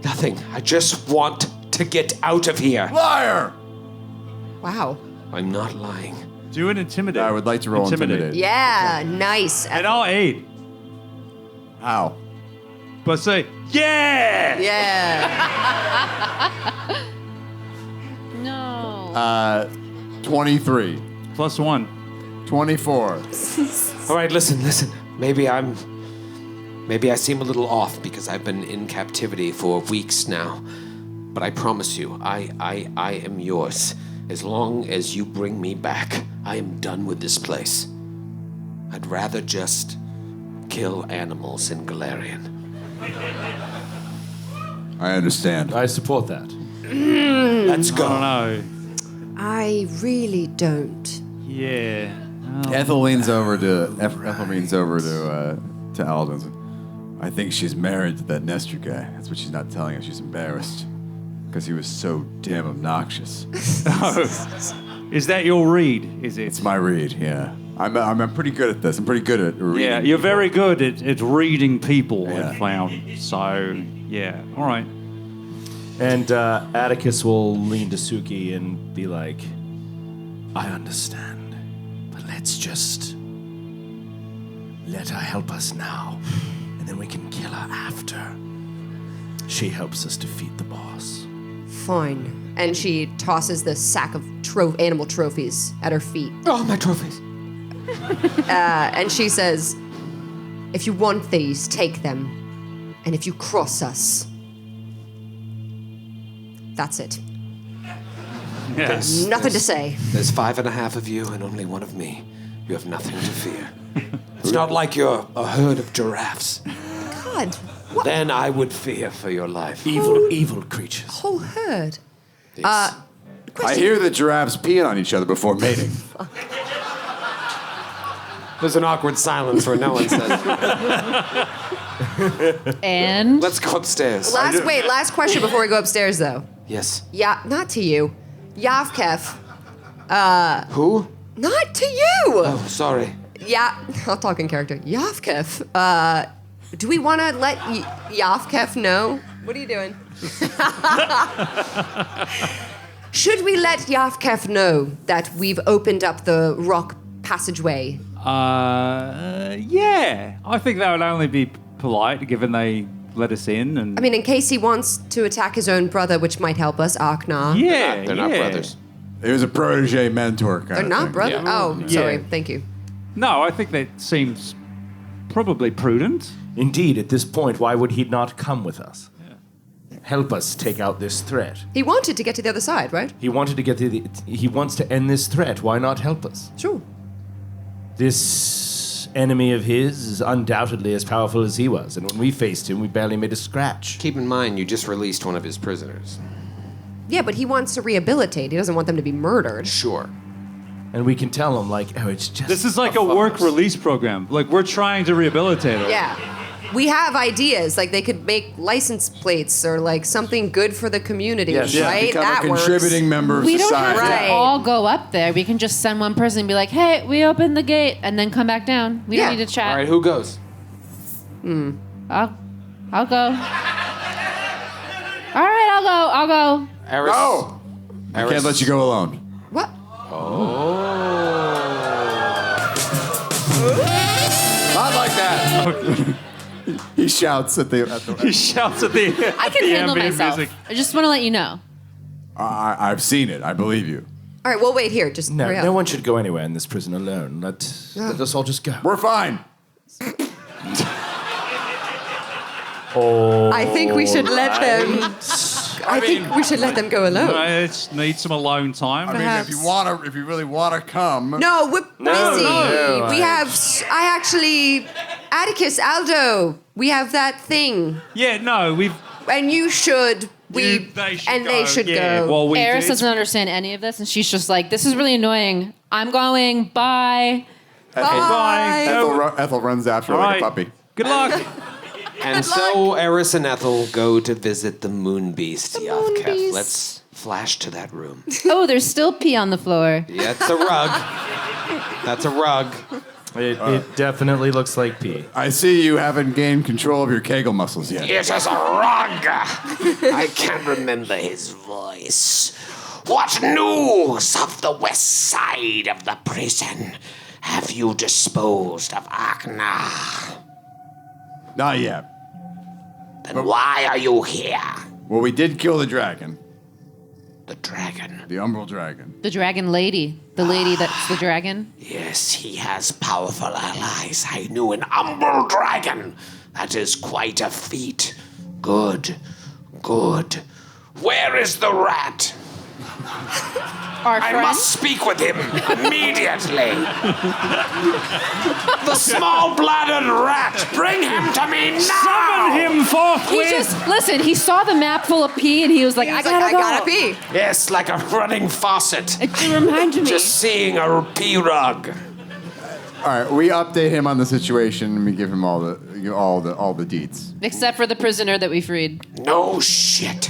Nothing. I just want to get out of here. Liar! Wow. I'm not lying. Do an intimidate. I would like to roll intimidate. Yeah, nice. And I'll aid. How? But say, yeah! Yeah. No. 23. +1. 24. All right, listen. Maybe I seem a little off because I've been in captivity for weeks now. But I promise you, I am yours. As long as you bring me back, I am done with this place. I'd rather just kill animals in Galarian. I understand. I support that. Let's go. I don't know. I really don't. Yeah. Ethel leans over to to Alden. I think she's married to that Nestor guy. That's what she's not telling us. She's embarrassed because he was so damn obnoxious. Is that your read? Is it? It's my read, yeah. I'm pretty good at this. I'm pretty good at reading. Yeah, you're people. very good at reading people, Yeah. I found. So, yeah. All right. And Atticus will lean to Suki and be like, I understand, but let's just let her help us now, and then we can kill her after. She helps us defeat the boss. Fine. And she tosses the sack of animal trophies at her feet. Oh, my trophies. And she says, if you want these, take them. And if you cross us, that's it. Yes. Nothing to say. There's 5.5 of you and only 1 of me. You have nothing to fear. It's not like you're a herd of giraffes. God, what Then I would fear for your life. Evil creatures. whole herd? Yes. I hear the giraffes peeing on each other before mating. There's an awkward silence where no one says, And let's go upstairs. Last question before we go upstairs, though. Yes. Yeah, not to you. Yavkef. Who? Not to you! Oh, sorry. Yeah, I'll talk in character. Yavkef. Do we want to let Yavkef know? What are you doing? Should we let Yavkef know that we've opened up the rock passageway? Yeah. I think that would only be polite, given they let us in. And I mean, in case he wants to attack his own brother, which might help us, Arknar. yeah, They're not yeah. brothers. It was a protege mentor kind They're of not thing. brothers? Yeah. Oh, sorry. Thank you. No, I think that seems probably prudent. Indeed, at this point, why would he not come with us? Help us take out this threat. He wanted to get to the other side, right? He wanted to get to he wants to end this threat. Why not help us? Sure. This enemy of his is undoubtedly as powerful as he was, and when we faced him, we barely made a scratch. Keep in mind, you just released one of his prisoners. Yeah, but he wants to rehabilitate. He doesn't want them to be murdered. Sure. And we can tell him, like, oh, it's just... This is like a work release program. Like, we're trying to rehabilitate her. Yeah. We have ideas, like they could make license plates or like something good for the community, Yes. Yeah, right? Become That a works. contributing member of we don't society. have Right. to all go up there. We can just send one person and be like, "Hey, we opened the gate," and then come back down. We Yeah. don't need to chat. All right, who goes? I'll go. All right, I'll go. Eris. Oh! I can't let you go alone. What? Not like that. He shouts at the He shouts at the. I can the handle ambient myself. music. I just want to let you know. I've seen it. I believe you. All right, we'll wait here. Just No, hurry up. no one should go anywhere in this prison alone. Let us all just go. We're fine. I think we should let them. I think we should let them go alone. I just need some alone time. I mean, Perhaps. if you really want to come. No, we're busy. no, we have. I actually, Atticus, Aldo. We have that thing, Yeah, no, we've. and you should. They should They should yeah. go. Well, we Eris did. doesn't understand any of this, and she's just like, "This is really annoying. I'm going. Bye." Bye. Ethel runs after her All like right. a puppy. Good luck. And so Eris and Ethel go to visit the moon beast, Yavkef. beast. Let's flash to that room. Oh, there's still pee on the floor. Yeah, it's a rug. That's a rug. It definitely looks like pee. I see you haven't gained control of your Kegel muscles yet. It is a rug. I can't remember his voice. What news of the west side of the prison? Have you disposed of Arknar? Not yet. Then why are you here? Well, we did kill the dragon, The dragon. the Umbral dragon. The dragon lady. The lady that's the dragon. Yes, he has powerful allies. I knew an umbral dragon. That is quite a feat. Good. Where is the rat? Our I friend. must speak with him immediately. The small-bladdered rat. Bring him to me now. Summon him He forthwith. just listen. He saw the map full of pee, and he was like, He's "I like, gotta I go." gotta pee. Yes, like a running faucet. It reminded me. Just seeing a pee rug. All right, we update him on the situation and we give him all the all the deeds. Except for the prisoner that we freed. No shit.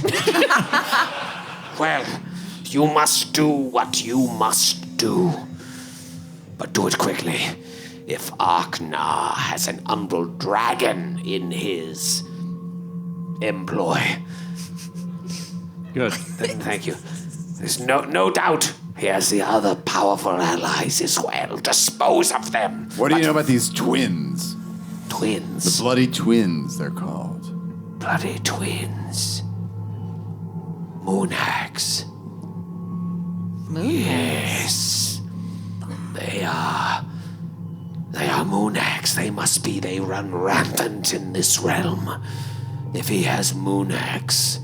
Well, you must do what you must do. But do it quickly. If Arknar has an umbral dragon in his employ, Good. then thank you. There's no doubt he has the other powerful allies as well. Dispose of them. What do you know about these twins? Twins? The bloody twins, they're called. Bloody twins. Moon hags. Yes. They are moon hags. They must be. They run rampant in this realm. If he has moon hags,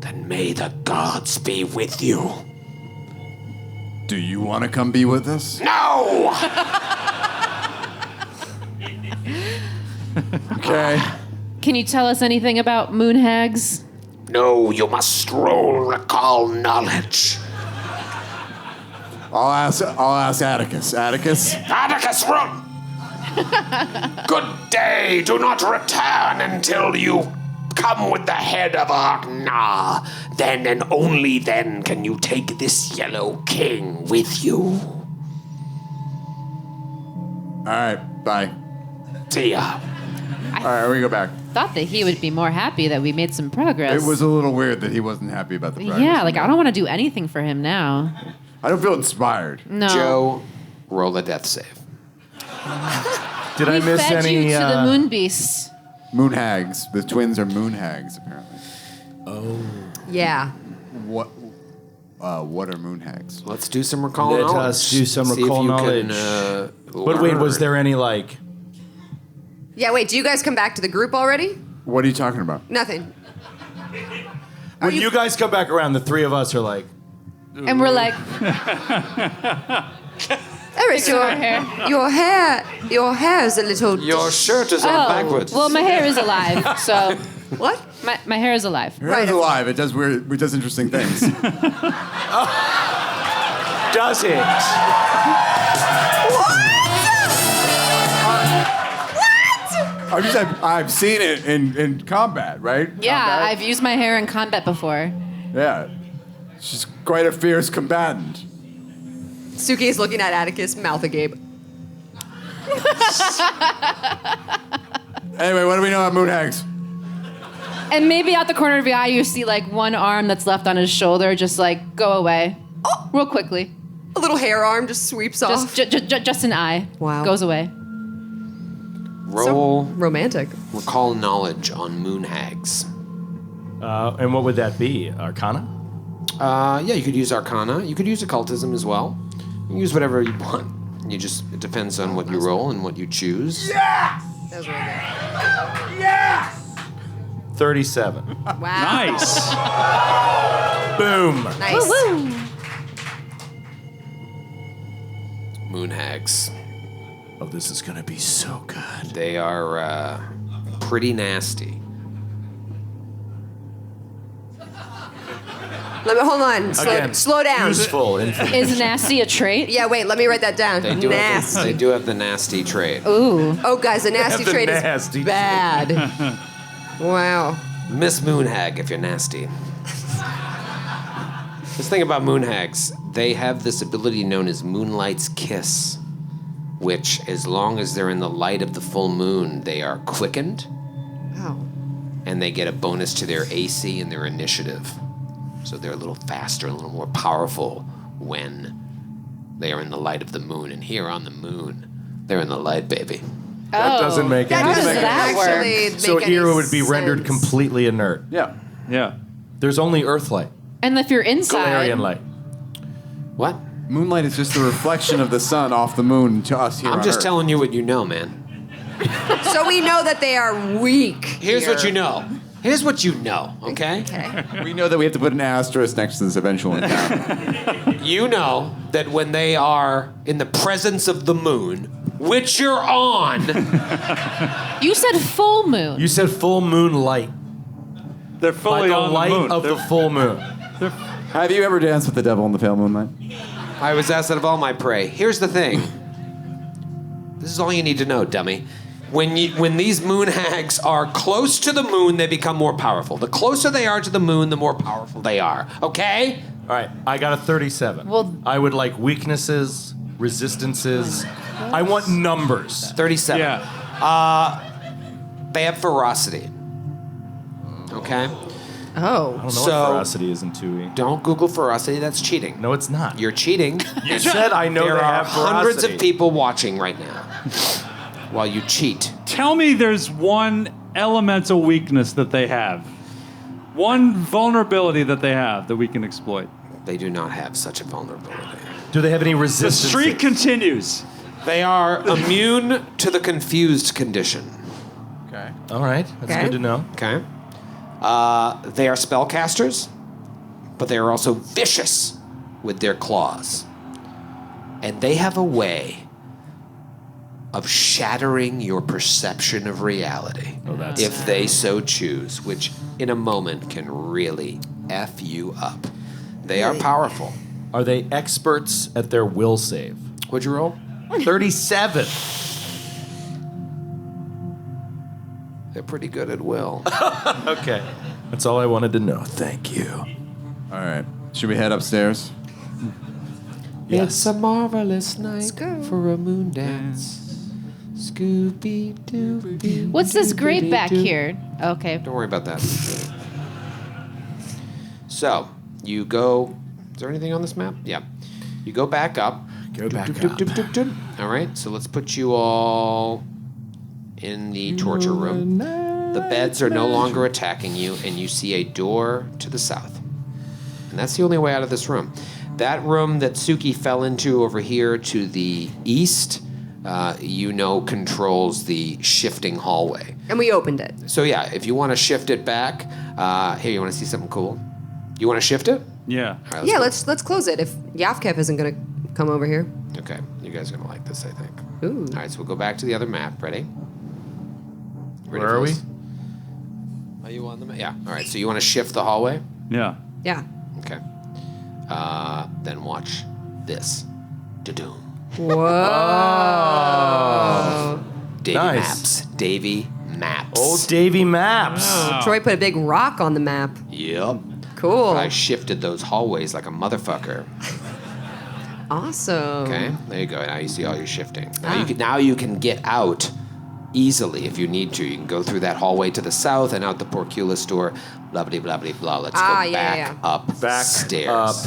then may the gods be with you. Do you want to come be with us? No! Okay. Can you tell us anything about moon hags? No, you must recall knowledge. I'll ask Atticus. Atticus? Atticus, run! Good day. Do not return until you come with the head of Arknar. Then and only then can you take this yellow king with you. All right, bye. See ya. All right, we go back. Thought that he would be more happy that we made some progress. It was a little weird that he wasn't happy about the progress. Yeah, like I don't want to do anything for him now. I don't feel inspired. No. Joe, roll a death save. Did I miss fed any? you to the moon beasts. Moon hags. The twins are moon hags, apparently. Yeah. What are moon hags? Let's do some recall Let knowledge. us do some See if recall you knowledge. Can, But wait, was there any like? Yeah, wait, do you guys come back to the group already? What are you talking about? Nothing. When you guys come back around, the three of us are like, And we're like, Eris, our hair. your hair is a little... Your shirt is on backwards. well, my hair is alive, so What? my hair is alive. Your hair's Right. alive. It does weird. It does interesting things. does it? I've seen it in combat, right? Yeah, Combat? I've used my hair in combat before. Yeah. She's quite a fierce combatant. Suki is looking at Atticus, mouth agape. Anyway, what do we know about moon hags? And maybe out the corner of your eye, you see like one arm that's left on his shoulder, just like go away, real quickly. A little hair arm just sweeps off. Just an eye. Wow. Goes away. Roll Romantic. recall knowledge on moon hags. And what would that be? Arcana? Yeah, you could use Arcana. You could use Occultism as well. You can use whatever you want. It depends on what you roll and what you choose. That was really good. 37. Wow. Nice. Boom. Nice. Moon hags. Oh, this is gonna be so good. They are pretty nasty. Hold on. Again, Slow down. Useful. Is nasty a trait? Yeah, wait, let me write that down. They do Nasty. They do have the nasty trait. Ooh. Oh, guys, a nasty The trait nasty is bad. Wow. Miss Moon Hag if you're nasty. This thing about moon hags, they have this ability known as Moonlight's Kiss, which, as long as they're in the light of the full moon, they are quickened, Wow. and they get a bonus to their AC and their initiative. So they're a little faster, a little more powerful when they are in the light of the moon. And here on the moon, they're in the light, baby. That doesn't make That any does doesn't that work? actually make So any Era would be rendered sense. completely inert. Yeah. Yeah. There's only Earth light, And if you're inside, Galarian light. What? Moonlight is just the reflection of the sun off the moon to us here I'm on just Earth. telling you what you know, man. So we know that they are weak. Here's here. what you know. Here's what you know, okay? Okay. We know that we have to put an asterisk next to this eventual encounter. You know that when they are in the presence of the moon, which you're on, you said full moon. You said full moon light. They're By fully the on light the moon. of the full moon. Have you ever danced with the devil in the pale moonlight? I was asked that of all my prey. Here's the thing. This is all you need to know, dummy. When these moon hags are close to the moon, they become more powerful. The closer they are to the moon, the more powerful they are. Okay? All right, I got a 37. Well- I would like weaknesses, resistances. I want numbers. 37. Yeah. They have ferocity. Okay? Oh. I don't know So- what ferocity is in 2E. Don't Google ferocity. That's cheating. No, it's not. You're cheating. You said I know There they are have ferocity. hundreds of people watching right now while you cheat. Tell me there's one elemental weakness that they have. One vulnerability that they have that we can exploit. They do not have such a vulnerability. Do they have any The resistance? streak continues. They are immune to the confused condition. Okay. All right, that's Okay. good to know. Okay? They are spellcasters, but they are also vicious with their claws. And they have a way of shattering your perception of reality if they so choose, which in a moment can really F you up. They are powerful. Are they experts at their will save? What'd you roll? 37. They're pretty good at will. Okay. That's all I wanted to know. Thank you. All right. Should we head upstairs? It's a marvelous night go. for a moon dance. Scooby-Doo. What's this grate back here? Okay. Don't worry about that. So, you go. Is there anything on this map? Yeah. You go back up. Go back up. All right, so let's put you all in the torture room. The beds are no longer attacking you, and you see a door to the south. And that's the only way out of this room. That room that Suki fell into over here to the east, controls the shifting hallway. And we opened it. So yeah, if you want to shift it back, here, you want to see something cool? You want to shift it? Yeah. All right, Yeah, go. let's close it if Yavkev isn't gonna come over here. Okay, you guys are going to like this, I think. Ooh. All right, so we'll go back to the other map. Ready? Ready Where for are we? this? Are you on the map? Yeah. All right, so you want to shift the hallway? Yeah. Yeah. Okay. Then watch this. Da-doom. Whoa. Davy Nice. Maps. Davy Maps. Old Davy Maps. Troy put a big rock on the map. Yep. Cool. I shifted those hallways like a motherfucker. Awesome. Okay, there you go. Now you see all your shifting. Now you can get out easily if you need to. You can go through that hallway to the south and out the Porculus door. Blah blah blah blah blah. Let's go back upstairs.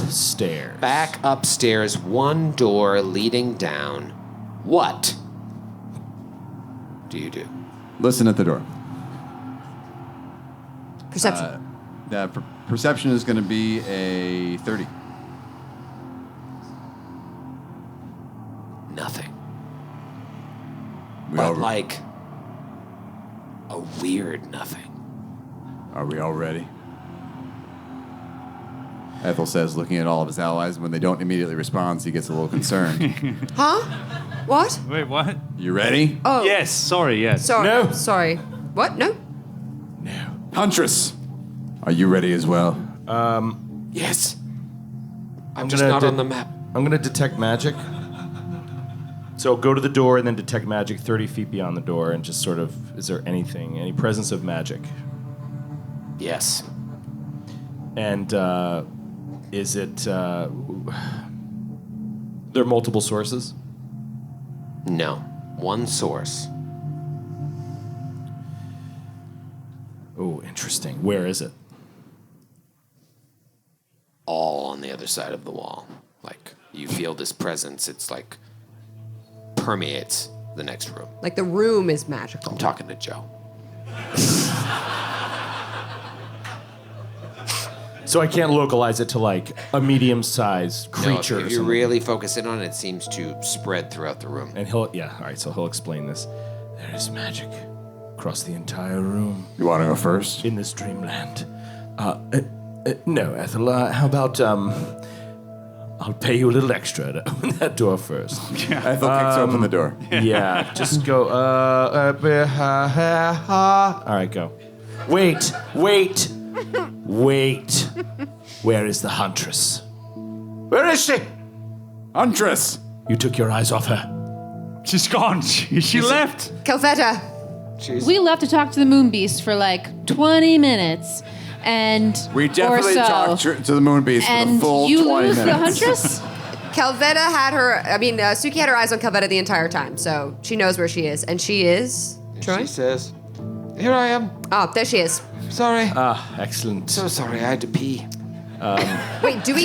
Back upstairs. One door leading down. What do you do? Listen at the door. Perception. Perception is going to be a 30. Nothing. We But all, like a weird nothing. are we all ready? Ethel says, looking at all of his allies. When they don't immediately respond, he gets a little concerned. Huh? What? Wait, what? You ready? Oh. Yes. Sorry. Yes. Sorry. No. Sorry. What? No? Huntress, are you ready as well? Yes. I'm just gonna not de- on the map. I'm going to detect magic. So go to the door and then detect magic 30 feet beyond the door and just sort of, is there anything, any presence of magic? Yes. And is it, there are multiple sources? No. One source. Oh, interesting. Where is it? All on the other side of the wall. Like, you feel this presence. It's like permeates the next room. Like the room is magical. I'm talking to Joe. So I can't localize it to like a medium-sized creature No, or if you something. really focus in on it, it seems to spread throughout the room. And he'll, yeah, all right, so he'll explain this. There is magic across the entire room You want to go first? in this dreamland. No, Ethel, how about, I'll pay you a little extra to open that door first. Ethel kicks open the door. Yeah, just go, all right, go. Wait. Where is the huntress? Where is she? Huntress! You took your eyes off her. She's gone. She left. Calvetta. Jeez. We left to talk to the moon beast for like 20 minutes. And We definitely or so. talked to the moon beast for the And full you 20 lose minutes. the huntress? Calvetta had Suki had her eyes on Calvetta the entire time, so she knows where she is. And she is... Troy? She says, "Here I am. Oh, there she is. Sorry. Excellent. So sorry. I had to pee." Wait, did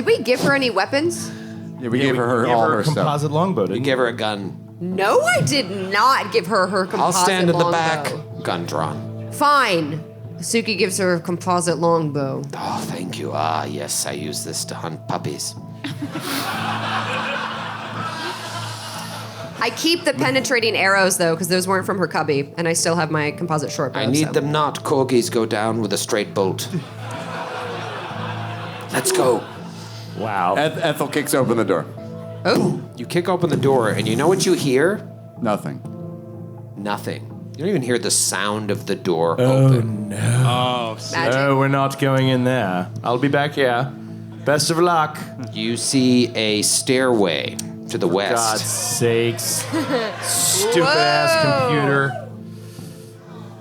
we give her any weapons? Yeah, we gave her all her stuff. composite longbow, You didn't gave her a gun. No, I did not give her her composite I'll stand in the longbow. back. Gun drawn. Fine. Suki gives her a composite longbow. Oh, thank you. Ah, yes. I use this to hunt puppies. I keep the penetrating arrows, though, because those weren't from her cubby, and I still have my composite short bow. I need so. them not. Corgis go down with a straight bolt. Let's go. Wow. Ethel kicks open the door. Oh, You kick open the door, and you know what you hear? Nothing. Nothing. You don't even hear the sound of the door open. Oh, magic. No, we're not going in there. I'll be back here. Best of luck. You see a stairway to the west. God's sakes. Stupid ass computer.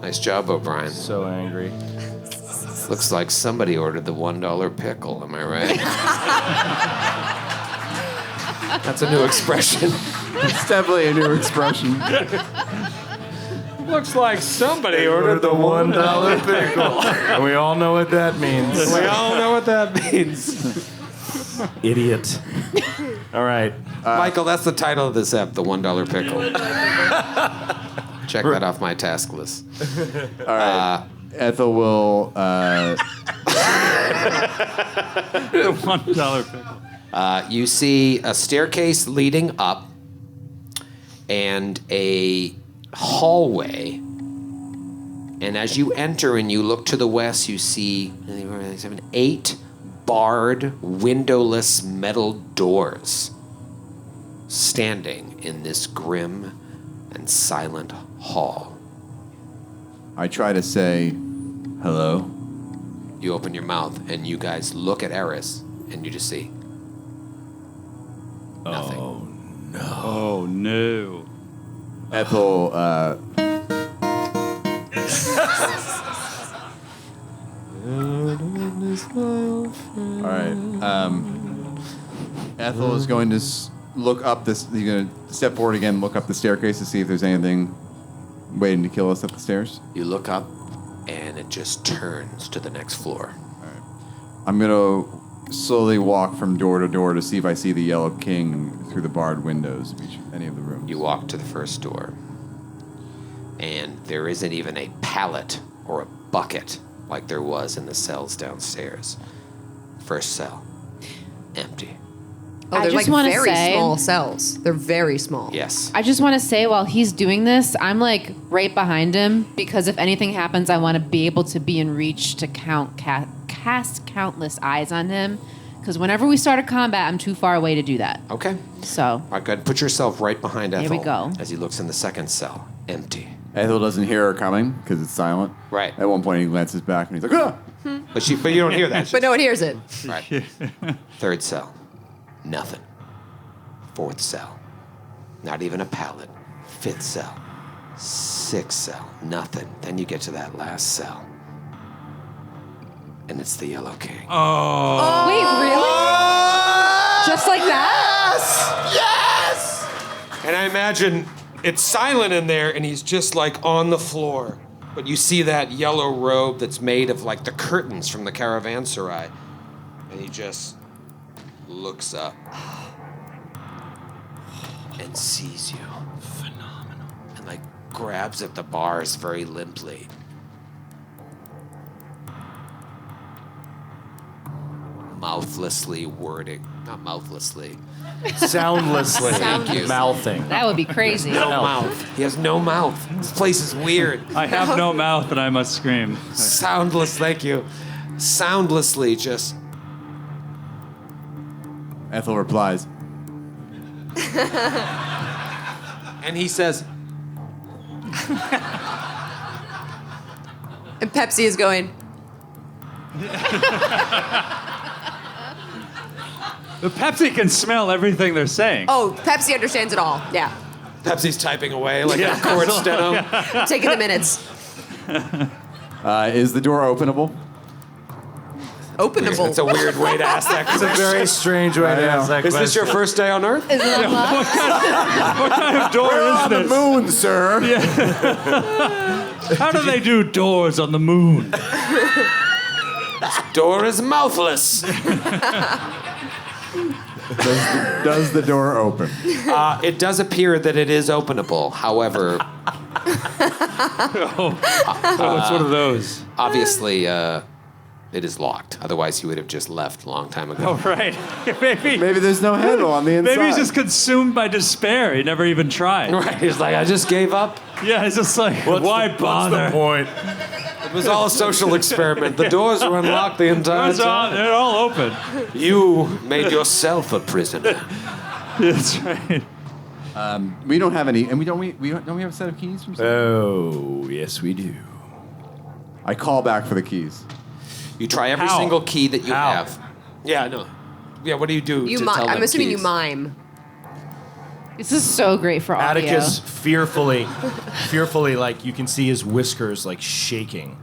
Nice job, O'Brien. So angry. Looks like somebody ordered the $1 pickle. Am I right? That's a new expression. It's definitely a new expression. looks like somebody Ordered the $1 pickle. And we all know what that means. We all know what that means. Idiot. All right. Michael, that's the title of this ep, the $1 pickle. Check that off my task list. All right. Ethel will. the $1 pickle. You see a staircase leading up and a hallway. And as you enter and you look to the west, you see 8 barred, windowless metal doors standing in this grim and silent hall. I try to say, hello. You open your mouth and you guys look at Eris and you just see nothing. Oh, no. Ethel. All right. Ethel is going to look up this. He's going to step forward again, look up the staircase to see if there's anything waiting to kill us up the stairs. You look up and it just turns to the next floor. I'm going to slowly walk from door to door to see if I see the Yellow King through the barred windows of any of the rooms. You walk to the first door, and there isn't even a pallet or a bucket like there was in the cells downstairs. First cell, empty. Oh, I they're just like wanna very say- small cells. They're very small. Yes. I just want to say while he's doing this, I'm like right behind him because if anything happens, I want to be able to be in reach to cast countless eyes on him. Because whenever we start a combat, I'm too far away to do that. Okay. So All right, go ahead. Put yourself right behind Ethel. Here we go. As he looks in the second cell, empty. Ethel doesn't hear her coming because it's silent. Right. At one point, he glances back and he's like, ah! But you don't hear that. But no one hears it. Right. Third cell, nothing. Fourth cell, not even a pallet. Fifth cell, sixth cell, nothing. Then you get to that last cell, and it's the Yellow King. wait, really? Just like that? Yes! And I imagine it's silent in there, and he's just like on the floor. But you see that yellow robe that's made of like the curtains from the caravanserai, and he just looks up and sees you. Phenomenal. And like grabs at the bars very limply. Mouthlessly wording. Not mouthlessly. Soundlessly. Thank you. Mouthing. That would be crazy. No mouth. He has no mouth. This place is weird. I have no mouth, but I must scream. Soundless, thank you. Soundlessly just. Ethel replies, And he says, And Pepsi is going, The Pepsi can smell everything they're saying. oh, Pepsi understands it all. Yeah. Perhaps he's typing away like a court steno. Taking the minutes. Is the door openable? Openable. It's a weird way to ask that It's a question. very strange way to ask that Is question. this your first day on Earth? Is it unlocked? What kind of door is On the this? moon, sir. How do they do doors on the moon? Door is mouthless. Does the door open? It does appear that it is openable. However, Oh, it's one of those. obviously, it is locked. Otherwise, he would have just left a long time ago. Oh, right. Maybe Maybe there's no handle on the inside. he's just consumed by despair. He never even tried. Right? He's like, I just gave up. Yeah, he's just like, why bother? What's the point? It was all a social experiment. The doors were unlocked the entire time. They're all open. You made yourself a prisoner. That's right. We don't have any, and we don't we have a set of keys from somewhere? Oh, yes, we do. I call back for the keys. You try every How? single key that you How? have. Yeah, no. Yeah, what do you do You to mi- tell them I'm assuming keys? you mime. This is so great for audio. Atticus fearfully, like you can see his whiskers like shaking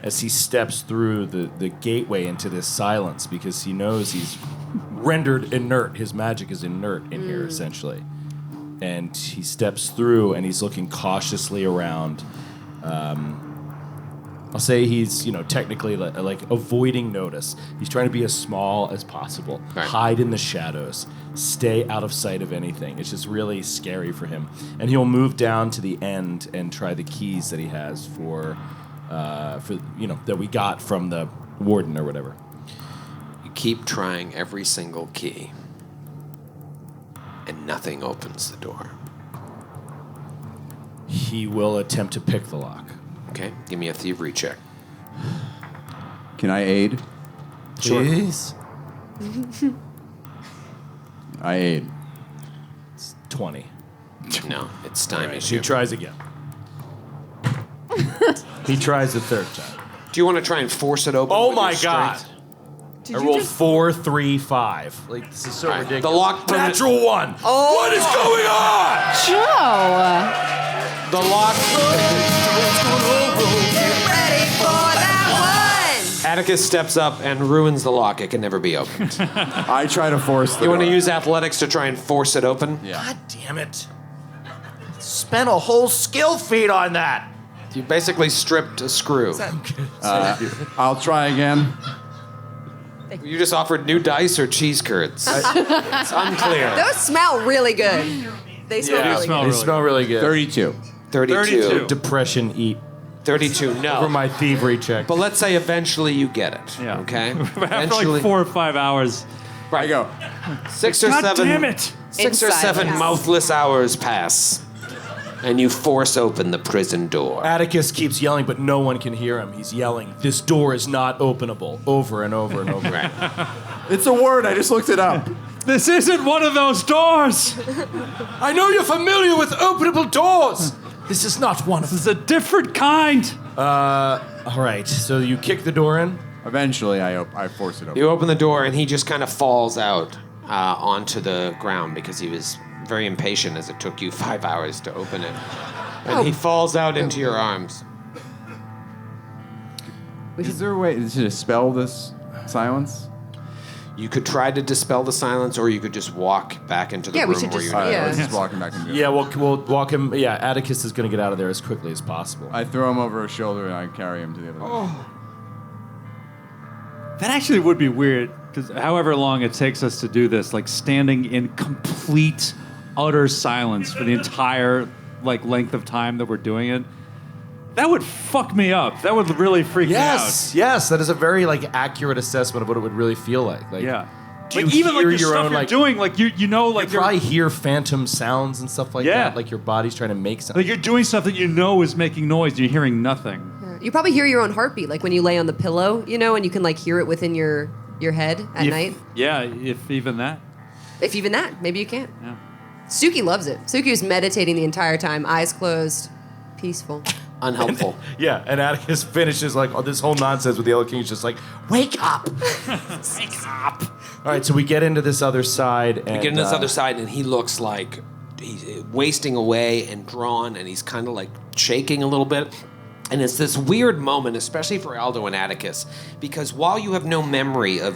as he steps through the gateway into this silence because he knows he's rendered inert. His magic is inert in here essentially, and he steps through and he's looking cautiously around. I'll say he's, technically like avoiding notice. He's trying to be as small as possible, Right. hide in the shadows, stay out of sight of anything. It's just really scary for him. And he'll move down to the end and try the keys that he has for that we got from the warden or whatever. You keep trying every single key, and nothing opens the door. He will attempt to pick the lock. Okay, give me a thievery check. Can I aid? Sure. Please? I aid. 20. No, it's time He issue. tries again. He tries the third time. Do you want to try and force it open? Oh with my your god! strength? I rolled 4, 3, 5. Like, this is so All right, ridiculous. the lock permit- Natural 1. Oh. What is going on? Joe! The lock. Get ready for that one. Atticus steps up and ruins the lock. It can never be opened. I try to force the You want to door. use athletics to try and force it open? Yeah. God damn it. Spent a whole skill feat on that. You basically stripped a screw. I'll try again. You just offered new dice or cheese curds. It's unclear. Those smell really good. They smell really smell good. They really smell really good. 32. 32. Depression eat. 32, For no. my thievery check. But let's say eventually you get it. Yeah. Okay? After like 4 or 5 hours. I go. 6 or God 7. damn it! 6 or In 7 silence. mouthless hours pass. And you force open the prison door. Atticus keeps yelling, but no one can hear him. He's yelling, "This door is not openable," over and over and over. Right. It's a word. I just looked it up. This isn't one of those doors! I know you're familiar with openable doors. This is not one of This is a different kind! All right, so you kick the door in. Eventually, I force it open. You open the door and he just kind of falls out onto the ground because he was very impatient as it took you 5 hours to open it. And he falls out into your arms. Is there a way to dispel this silence? You could try to dispel the silence, or you could just walk back into the Yeah, we room should where just- you're. All right, Yeah. let's just walk him back into it. Yeah, we'll walk him. Yeah, Atticus is going to get out of there as quickly as possible. I throw him over his shoulder and I carry him to the other side. That actually would be weird, because however long it takes us to do this, like standing in complete, utter silence for the entire length of time that we're doing it, that would fuck me up. That would really freak me out. Yes, that is a very accurate assessment of what it would really feel like. Yeah. Do you Even hear your your stuff own, you're doing, you know, you probably hear phantom sounds and stuff like Yeah. that. Like your body's trying to make something. you're doing stuff that you know is making noise and you're hearing nothing. You probably hear your own heartbeat, like when you lay on the pillow, and you can hear it within your head at night. Yeah, if even that. If even that, maybe you can. Yeah. Suki loves it. Suki was meditating the entire time, eyes closed, peaceful. Unhelpful. Yeah, and Atticus finishes this whole nonsense with the Yellow King. He's just like, "Wake up, wake up!" All right, so we get into this other side, and You get into this other side, and he looks like wasting away and drawn, and he's kind of like shaking a little bit. And it's this weird moment, especially for Aldo and Atticus, because while you have no memory of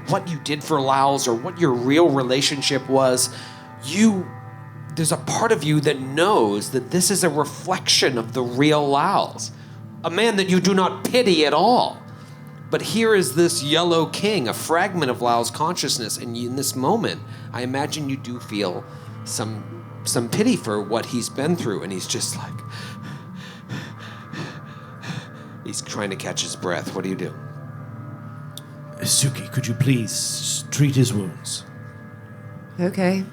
what you did for Laos or what your real relationship was, there's a part of you that knows that this is a reflection of the real Laos, a man that you do not pity at all. But here is this yellow king, a fragment of Lao's consciousness, and in this moment, I imagine you do feel some pity for what he's been through, and he's just like, he's trying to catch his breath. What do you do? Suki, could you please treat his wounds? Okay.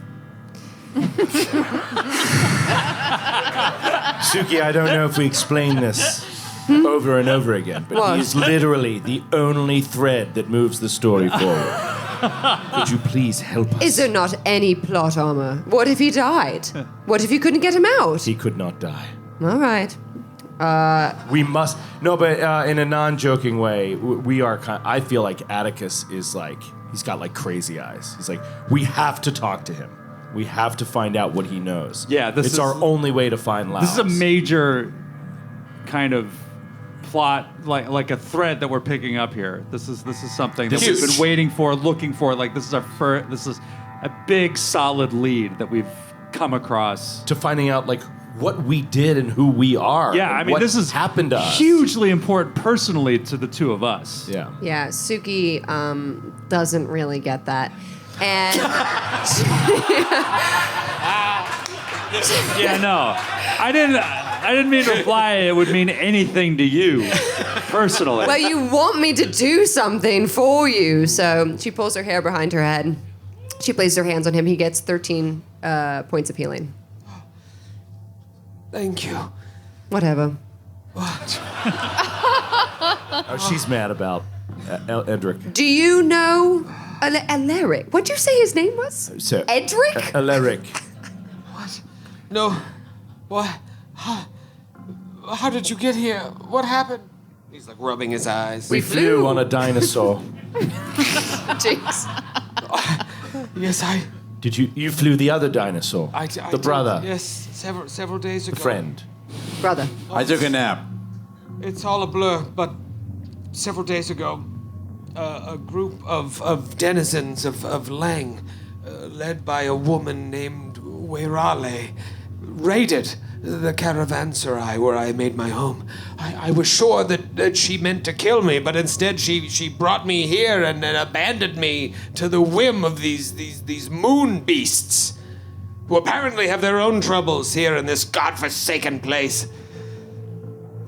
Suki, I don't know if we explain this over and over again, but What? he is literally the only thread that moves the story forward. Could you please help us? Is there not any plot armor? What if he died? What if you couldn't get him out? He could not die. All right. We must. No, but in a non-joking way, we are. I feel like Atticus is like, he's got like crazy eyes. He's like, we have to talk to him. We have to find out what he knows. Yeah, it's our only way to find Laos. This is a major kind of plot, like a thread that we're picking up here. This is something that we've been waiting for, looking for. Like this is this is a big solid lead that we've come across to finding out like what we did and who we are. Yeah, I mean, what this is happened to us. hugely important personally to the two of us. Yeah. Yeah, Suki doesn't really get that. And Yeah, no, I didn't mean to imply it would mean anything to you personally. well, you want me to do something for you. So she pulls her hair behind her head. She places her hands on him. He gets 13 points of healing. Thank you. Whatever. Oh, she's mad about Edric. Do you know Alaric? What'd you say his name was? So, Edric? Alaric. No. What? How did you get here? What happened? He's like rubbing his eyes. We flew on a dinosaur. Jinx. Yes, Did you flew the other dinosaur? I the did, brother. Yes, several days ago. The friend. Brother. I took a nap. It's all a blur, but several days ago, a group of denizens of Lang, led by a woman named Weirale, raided the caravanserai where I made my home. I was sure that she meant to kill me, but instead she brought me here and abandoned me to the whim of these moon beasts, who apparently have their own troubles here in this godforsaken place.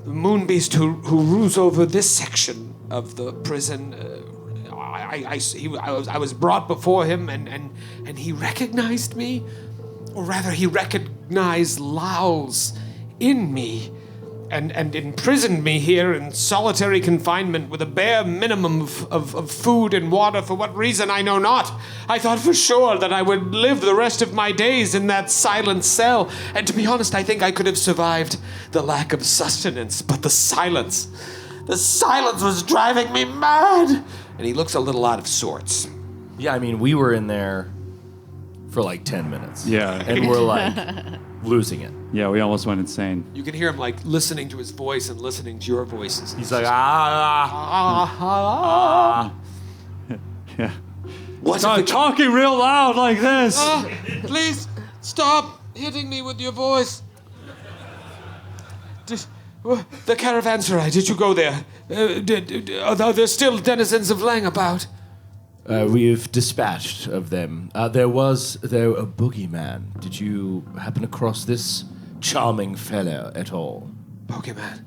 The moon beast who rules over this section of the prison, I was brought before him and he recognized me. Or rather, he recognized Laos in me and imprisoned me here in solitary confinement with a bare minimum of food and water. For what reason, I know not. I thought for sure that I would live the rest of my days in that silent cell. And to be honest, I think I could have survived the lack of sustenance. But the silence was driving me mad. And he looks a little out of sorts. Yeah, I mean, we were in there for like 10 minutes. Yeah. And we're like losing it. Yeah, we almost went insane. You can hear him like listening to his voice and listening to your voices. He's like, Yeah. What? Start talking real loud like this. Please stop hitting me with your voice. The caravanserai, did you go there? Are there still denizens of Lang about? We've dispatched of them. There was, though, a boogeyman. Did you happen across this charming fellow at all? Boogeyman.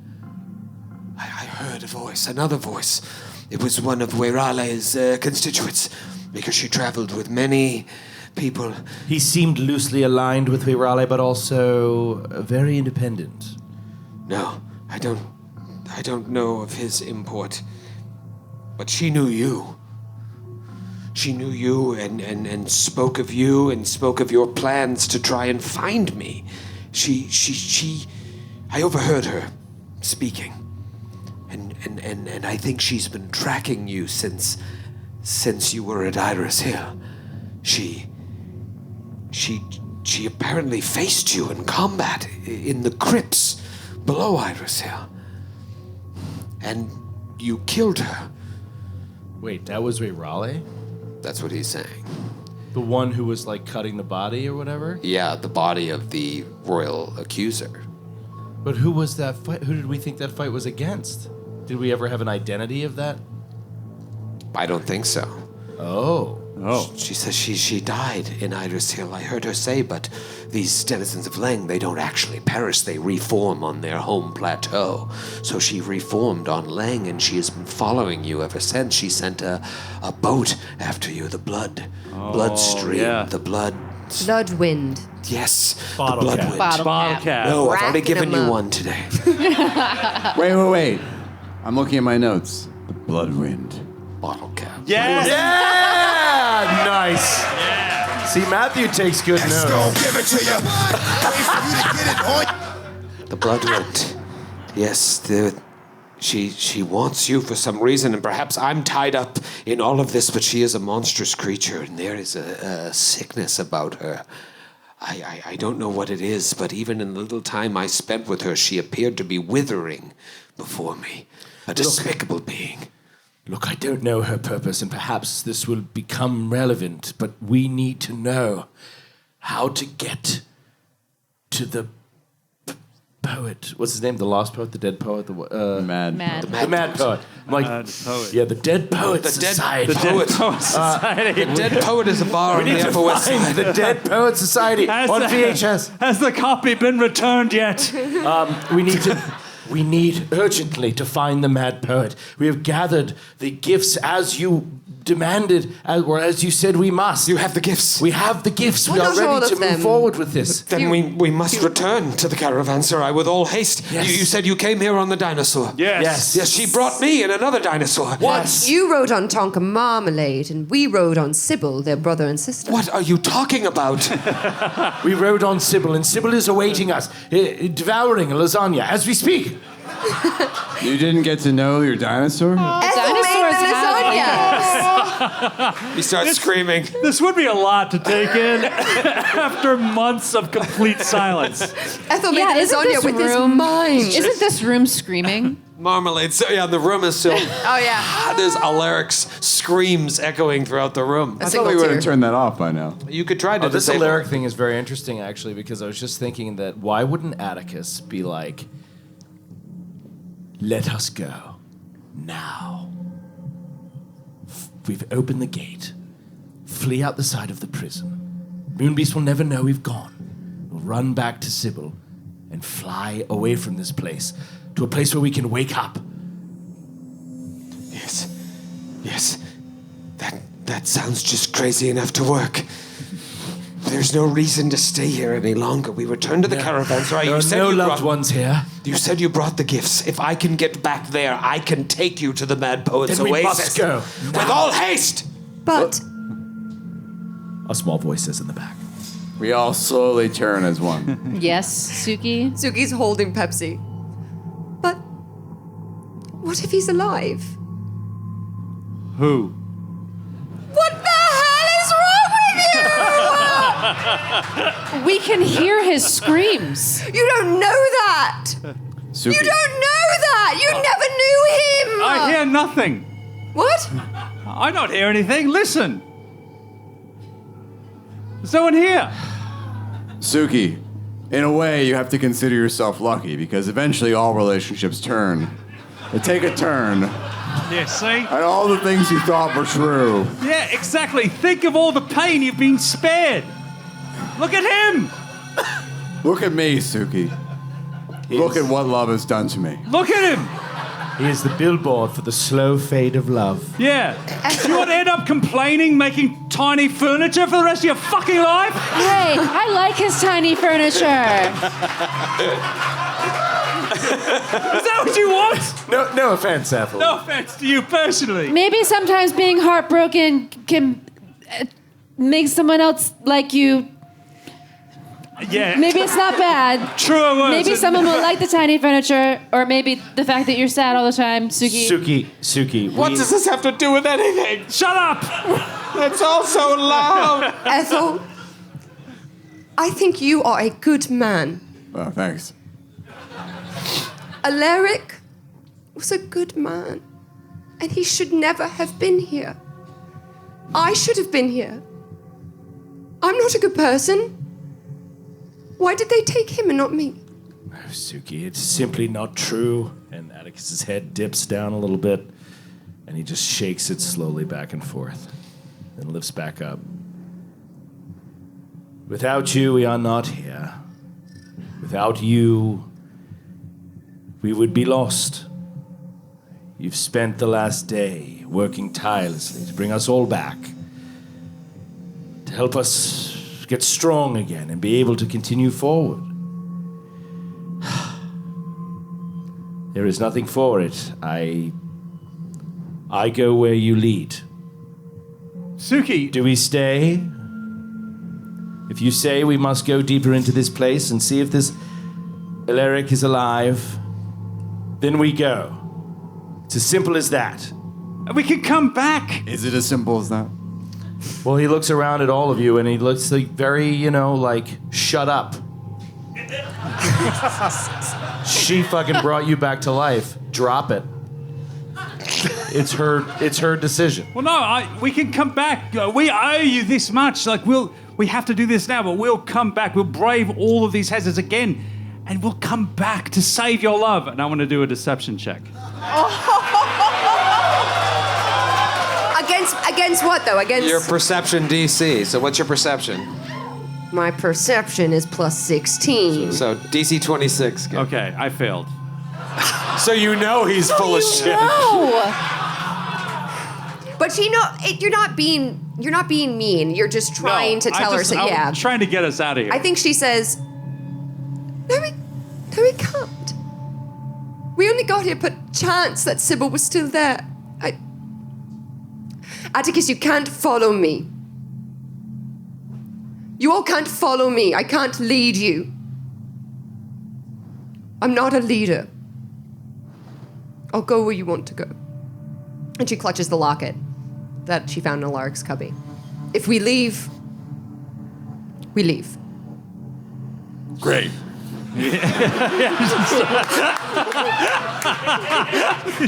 I heard a voice, another voice. It was one of Weirale's constituents, because she traveled with many people. He seemed loosely aligned with Weirale, but also very independent. No, I don't know of his import. But she knew you. She knew you and spoke of you and spoke of your plans to try and find me. I overheard her speaking. And I think she's been tracking you since you were at Iris Hill. She She apparently faced you in combat in the crypts below Iris Hill. And you killed her. Wait, that was Raleigh? That's what he's saying. The one who was like cutting the body or whatever? Yeah, the body of the royal accuser. But who was that fight? Who did we think that fight was against? Did we ever have an identity of that? I don't think so. Oh. She says she died in Iris Hill. I heard her say, but these denizens of Leng, they don't actually perish. They reform on their home plateau. So she reformed on Leng, and she has been following you ever since. She sent a boat after you, the bloodstream, yeah. the blood... Bloodwind. Yes, Bottle the blood cap. wind. Bottle cap. No, I've already given you Racking 'em up. one today. Wait. I'm looking at my notes. The Bloodwind. Bottle cap. Yes. Yeah! Nice. Yeah. See, Matthew takes good notes. Give it to you. Wait for you to get it on. The blood wind. Yes, she wants you for some reason, and perhaps I'm tied up in all of this, but she is a monstrous creature, and there is a sickness about her. I don't know what it is, but even in the little time I spent with her, she appeared to be withering before me. A despicable being. Look, I don't know her purpose, and perhaps this will become relevant, but we need to know how to get to the poet. What's his name? The lost poet? The dead poet? The Mad. The mad poet. I'm like, Mad poet. yeah, the Dead Poet The Dead Society. Poet. Society. The Dead Poet is a bar on We need the to Upper West find Side. the Dead Poet Society Has on the- VHS. Has the copy been returned yet? We need urgently to find the mad poet. We have gathered the gifts as you demanded, or as you said we must. You have the gifts. We have the gifts. We Well, are not all ready to of move them. forward with this. Then we must return to the caravanserai with all haste. Yes. You said you came here on the dinosaur. Yes. Yes, she brought me and another dinosaur. What? You rode on Tonka Marmalade, and we rode on Sybil, their brother and sister. What are you talking about? We rode on Sybil, and Sybil is awaiting us, devouring a lasagna as we speak. You didn't get to know your dinosaur? Ethel made Dinosaurs the have lasagna. He starts screaming. This would be a lot to take in after months of complete silence. Ethel made Yeah, the isn't lasagna this with his room? mind. Isn't this room screaming? Marmalade. So yeah, the room is still. Oh, yeah. There's Alaric's screams echoing throughout the room. A I thought single we would tear. have turned that off by now. You could try to Oh, this disable Alaric it. thing is very interesting, actually, because I was just thinking that why wouldn't Atticus be like, let us go now. We've opened the gate. Flee out the side of the prison. Moonbeast will never know we've gone. We'll run back to Sybil and fly away from this place to a place where we can wake up. Yes. That sounds just crazy enough to work. There's no reason to stay here any longer. We return to the caravanserai. There You are said no you loved brought, ones here. You said you brought the gifts. If I can get back there, I can take you to the Mad Poet's Then we oasis. must go. With all haste. But A small voice says in the back. We all slowly turn as one. Yes, Suki. Suki's holding Pepsi. But what if he's alive? Who? What the hell is wrong with you? We can hear his screams. You don't know that. Suki. You don't know that. You never knew him. I hear nothing. What? I don't hear anything. Listen. There's no one here. Suki, in a way, you have to consider yourself lucky because eventually all relationships turn. They take a turn, Yeah, see? and all the things you thought were true. Yeah, exactly. Think of all the pain you've been spared. Look at him. Look at me, Suki. Look at what love has done to me. Look at him. He is the billboard for the slow fade of love. Yeah. Do you want to end up complaining, making tiny furniture for the rest of your fucking life? Hey, I like his tiny furniture. Is that what you want? No offense, Ethel. No offense to you personally. Maybe sometimes being heartbroken can make someone else like you. Yeah. Maybe it's not bad. Truer words. Maybe someone will like the tiny furniture, or maybe the fact that you're sad all the time, Suki. Suki. What does this have to do with anything? Shut up. It's all so loud. Ethel, I think you are a good man. Oh, thanks. Alaric was a good man, and he should never have been here. I should have been here. I'm not a good person. Why did they take him and not me? Oh, Suki, it's simply not true. And Atticus's head dips down a little bit, and he just shakes it slowly back and forth, then lifts back up. Without you, we are not here. Without you, we would be lost. You've spent the last day working tirelessly to bring us all back, to help us get strong again and be able to continue forward. There is nothing for it. I go where you lead. Suki, Do we stay? If you say we must go deeper into this place and see if this Alaric is alive, then we go. It's as simple as that. we can come back. Is it as simple as that? Well, he looks around at all of you and he looks like very, shut up. She fucking brought you back to life. Drop it. It's her decision. Well, no, we can come back. We owe you this much. We have to do this now, but we'll come back. We'll brave all of these hazards again, and we'll come back to save your love. And I want to do a deception check. Against what, though? Against... Your perception DC. So what's your perception? My perception is plus 16. So DC 26. Good. Okay, I failed. So you know he's full of shit. No. But you're not being mean. You're just trying to tell her. I'm trying to get us out of here. I think she says, No, we can't. We only got here per chance that Sybil was still there. Atticus, you can't follow me. You all can't follow me. I can't lead you. I'm not a leader. I'll go where you want to go. And she clutches the locket that she found in Alaric's cubby. If we leave, we leave. Great.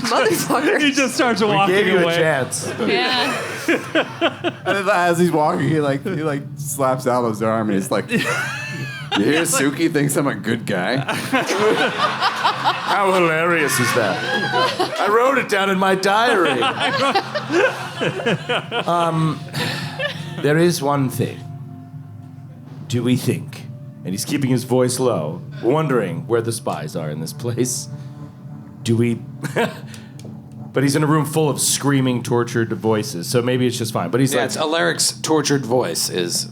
Motherfucker. He just starts We walking gave you away. a chance. Yeah. And then as he's walking, he slaps Aldo's arm and he's like, "You hear Suki thinks I'm a good guy." How hilarious is that? I wrote it down in my diary. There is one thing. Do we think? And he's keeping his voice low, wondering where the spies are in this place. Do we... But he's in a room full of screaming, tortured voices, so maybe it's just fine. But he's It's Alaric's tortured voice is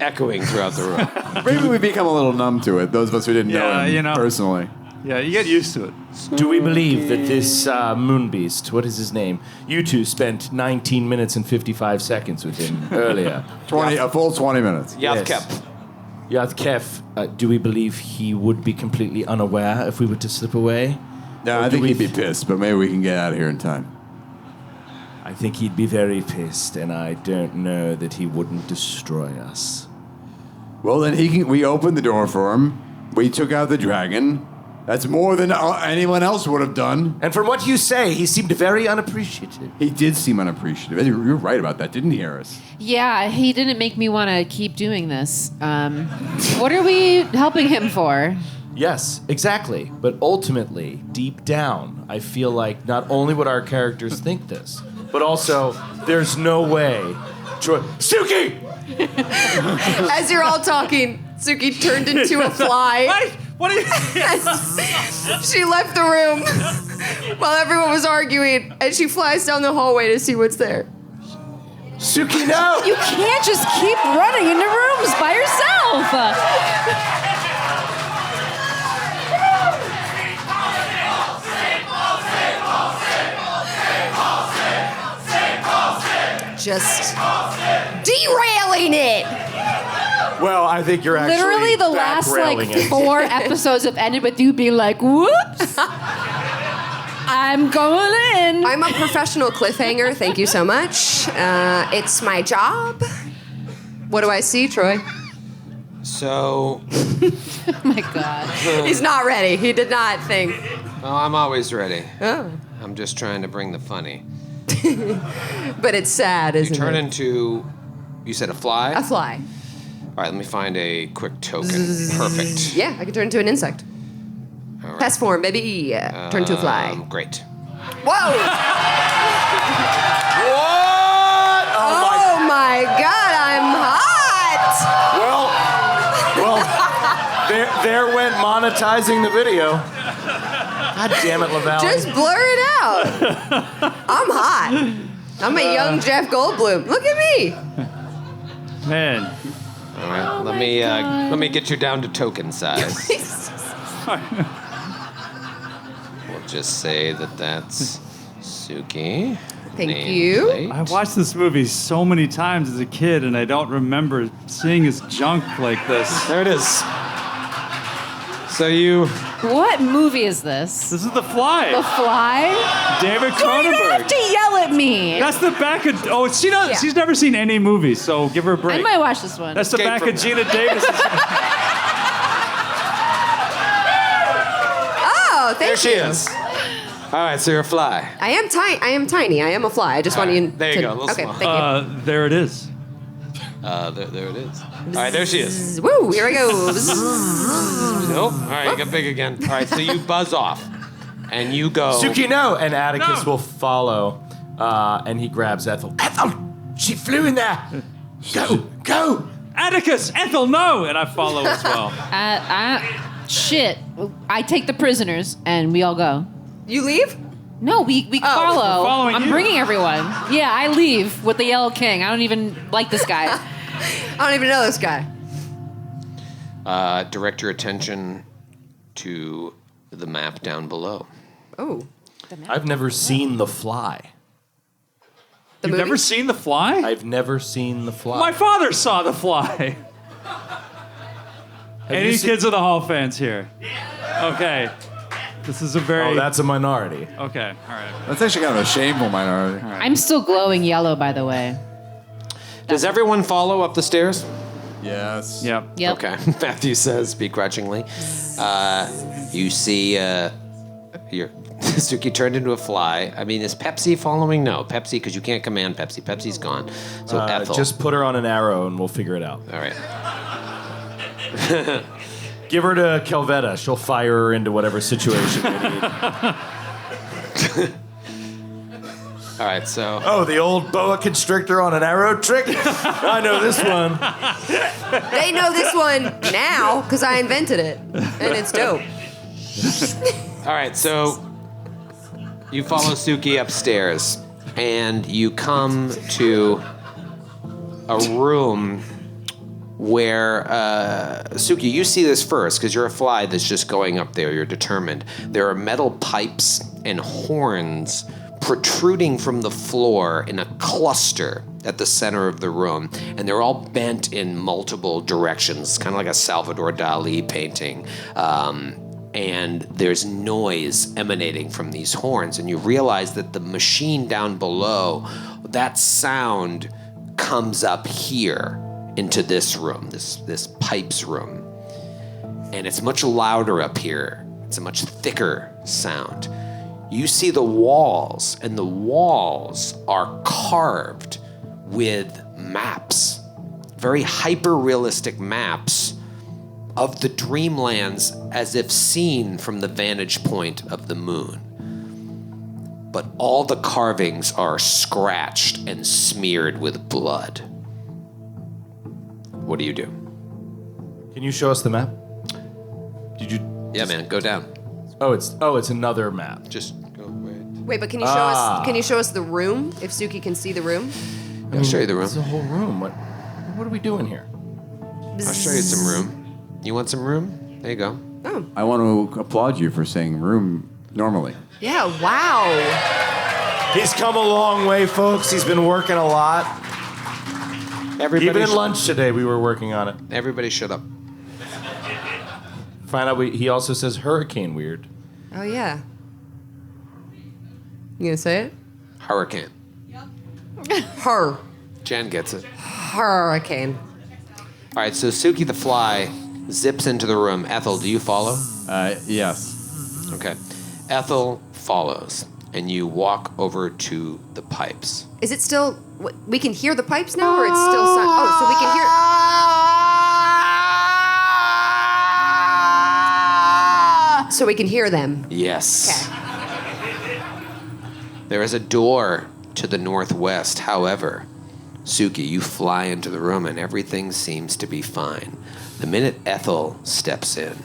echoing throughout the room. Maybe we become a little numb to it, those of us who didn't know him personally. Yeah, you get used to it. Do we believe that this moon beast, what is his name? You two spent 19 minutes and 55 seconds with him earlier. A full 20 minutes. Yathkep. Yathkef, do we believe he would be completely unaware if we were to slip away? No, I think he'd be pissed, but maybe we can get out of here in time. I think he'd be very pissed, and I don't know that he wouldn't destroy us. Well, then we opened the door for him. We took out the dragon. That's more than anyone else would have done. And from what you say, he seemed very unappreciative. He did seem unappreciative. You're right about that, didn't he, Harris? Yeah, he didn't make me want to keep doing this. What are we helping him for? Yes, exactly. But ultimately, deep down, I feel like not only would our characters think this, but also there's no way. Suki! As you're all talking, Suki turned into a fly. What are you... She left the room while everyone was arguing, and she flies down the hallway to see what's there. Suki, no! You can't just keep running into rooms by yourself. Just derailing it. Well, I think you're actually Literally the last back-railing it. 4 episodes have ended with you being like, whoops. I'm going in. I'm a professional cliffhanger. Thank you so much. It's my job. What do I see, Troy? So, Oh my god. He's not ready. He did not think. oh, I'm always ready. Oh. I'm just trying to bring the funny. But it's sad, You isn't turn it? into, you said a fly? A fly. All right, let me find a quick token. Perfect. Yeah, I can turn into an insect. All right. Pest form, baby. Turn to a fly. Great. Whoa! What? Oh my God, I'm hot! Well, there went monetizing the video. God damn it, Lavallee. Just blur it out. I'm hot. I'm a young Jeff Goldblum. Look at me. Man, All right, let me get you down to token size. We'll just say that that's Suki. Thank you. Nameplate. I watched this movie so many times as a kid, and I don't remember seeing his junk like this. There it is. So you. What movie is this? This is The Fly. The Fly? David You don't even have Cronenberg. to yell at me. That's the back of. Oh, Yeah. she's never seen any movies, so give her a break. I might watch this one. That's the Escape back from of Gina Davis. Oh, There thank she you. is. All right, so you're a fly. I am tiny. I am a fly. I just want you There you to. go, a little Okay, small. thank There it is. There it is. All right, there she is. you. Woo! Here I go. Nope. All right, you got big again. All right, so you buzz off, and you go. Suki, no. And Atticus No. will follow, and he grabs Ethel. Ethel! She flew in there! Go! Atticus, Ethel, no! And I follow as well. Shit. I take the prisoners and we all go. You leave? No, we follow. We're following I'm you. bringing everyone. Yeah, I leave with the Yellow King. I don't even like this guy. I don't even know this guy. Direct your attention to the map down below. Oh, I've never seen The Fly. the You've movie? never seen The Fly? I've never seen The Fly. My father saw The Fly. Any you seen- Kids of the Hall fans here? Okay. This is a very... Oh, that's a minority. Okay, all right. That's actually kind of a shameful minority. I'm still glowing yellow, by the way. Does everyone follow up the stairs? Yes. Yep. Yep. Okay. Matthew says begrudgingly. You see your Suki turned into a fly. I mean, is Pepsi following? No, Pepsi, because you can't command Pepsi. Pepsi's gone. So Ethel. Just put her on an arrow and we'll figure it out. All right. Give her to Kelvetta. She'll fire her into whatever situation we need. All right, so. Oh, the old boa constrictor on an arrow trick? I know this one. They know this one now because I invented it, and it's dope. All right, so you follow Suki upstairs, and you come to a room where Suki, you see this first because you're a fly that's just going up there. You're determined. There are metal pipes and horns protruding from the floor in a cluster at the center of the room, and they're all bent in multiple directions, kind of like a Salvador Dali painting. And there's noise emanating from these horns, and you realize that the machine down below, that sound comes up here into this room, this pipes room. And it's much louder up here. It's a much thicker sound. You see the walls, and the walls are carved with maps, very hyper-realistic maps of the dreamlands as if seen from the vantage point of the moon. But all the carvings are scratched and smeared with blood. What do you do? Can you show us the map? Did you? Yeah, man, go down. Oh, it's another map. Just go right. Wait, but can you show us? Can you show us the room if Suki can see the room? I'll show you the room. It's a whole room. What are we doing here? I'll show you some room. You want some room? There you go. Oh, I want to applaud you for saying room normally. yeah! Wow. He's come a long way, folks. He's been working a lot. Everybody, Even at lunch today, we were working on it. everybody shut up. Find out he also says hurricane weird. Oh yeah. You gonna say it? Hurricane. Her. Jan gets it. Hurricane. All right, so Suki the fly zips into the room. Ethel, do you follow? Yes. Okay. Ethel follows, and you walk over to the pipes. Is it still? We can hear the pipes now, or it's still? Oh, so we can hear. So we can hear them. Yes. Okay. There is a door to the northwest. However, Suki, you fly into the room and everything seems to be fine. The minute Ethel steps in,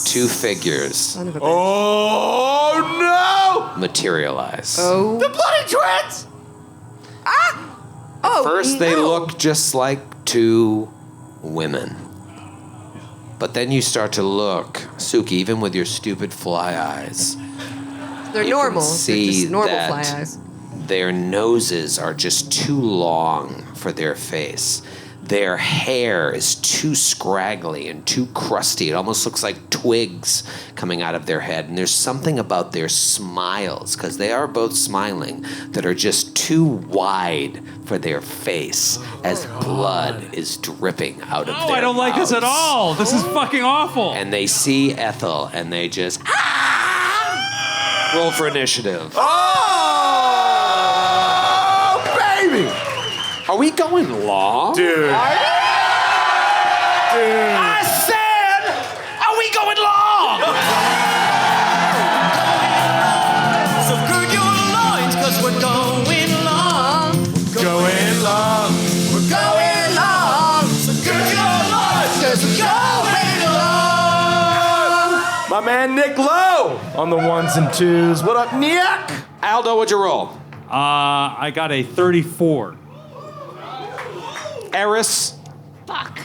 two figures Son of a bitch. Oh materialize. Oh. no! The bloody twins! Oh. First, they no. look just like two women. But then you start to look, Suki, even with your stupid fly eyes, They're you normal. can They're see just normal that fly eyes. their noses are just too long for their face. Their hair is too scraggly and too crusty. It almost looks like twigs coming out of their head. And there's something about their smiles, because they are both smiling, that are just too wide for their face as blood is dripping out of Oh, their I don't like this at mouths. all. This is fucking awful. And they see Ethel and they just roll for initiative. Oh, baby! Are we going long? Dude. I said, are we going long? So gird your loins, cause we're going long. Going long. We're going long. So gird your loins, cause we're going long. My man Nick Lowe on the ones and twos. What up, Nick? Aldo, what'd you roll? I got a 34. Eris? Fuck.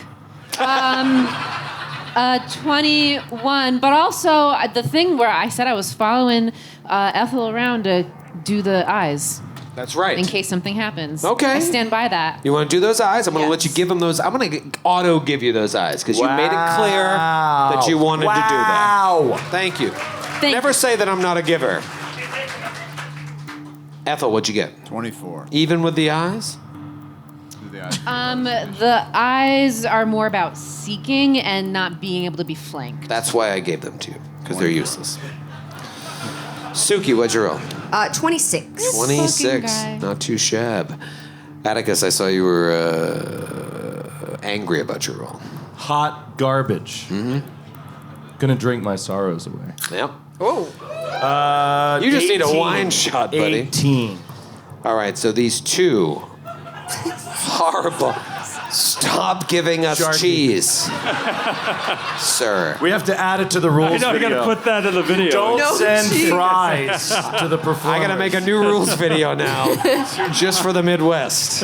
21. But also the thing where I said I was following Ethel around to do the eyes That's right. in case something happens. Okay. I stand by that. You want to do those eyes? I'm going to let you Yes. give them those. I'm going to auto give you those eyes because you made it clear that you wanted to do that. Wow. Thank you. Thank Never you. say that I'm not a giver. Ethel, what'd you get? 24. Even with the eyes? The eyes are more about seeking and not being able to be flanked. That's why I gave them to you, because they're useless. Suki, what'd you roll? 26. 26. guy. Not too shab. Atticus, I saw you were angry about your roll. Hot garbage. Mm-hmm. Gonna drink my sorrows away. Yep. Oh. You just need a 18. wine shot, buddy. 18. All right, so these two horrible. Stop giving us Sharky. cheese, sir. We have to add it to the rules I know, you video. gotta put that in the video. Don't No send cheese. fries to the performers. I gotta make a new rules video now, just for the Midwest.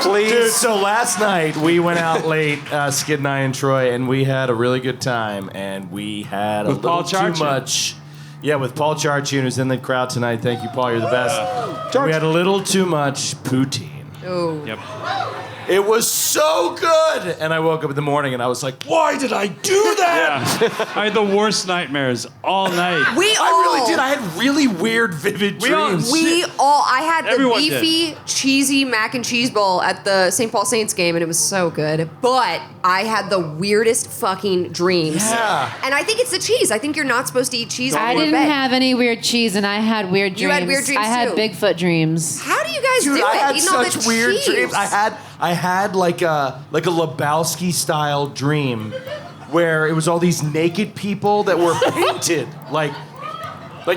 Please. Dude, so last night we went out late, Skid and I and Troy, and we had a really good time, and we had With a little Paul too Charchian. much. Yeah, with Paul Charchian, who's in the crowd tonight. Thank you, Paul. You're the best. We had a little too much poutine. Oh. Yep. It was so good, and I woke up in the morning and I was like, "Why did I do that?" Yeah. I had the worst nightmares all night. We all. I really did. I had really weird, vivid dreams. I had the Everyone beefy, cheesy mac and cheese bowl at the St. Paul Saints game, and it was so good. But I had the weirdest fucking dreams. Yeah. And I think it's the cheese. I think you're not supposed to eat cheese I before didn't bed. have any weird cheese, and I had weird dreams. You had weird dreams, I had too. Bigfoot dreams. How do you guys Dude, do I it? had Eating all such the weird cheese. dreams. I had like a Lebowski style dream where it was all these naked people that were painted like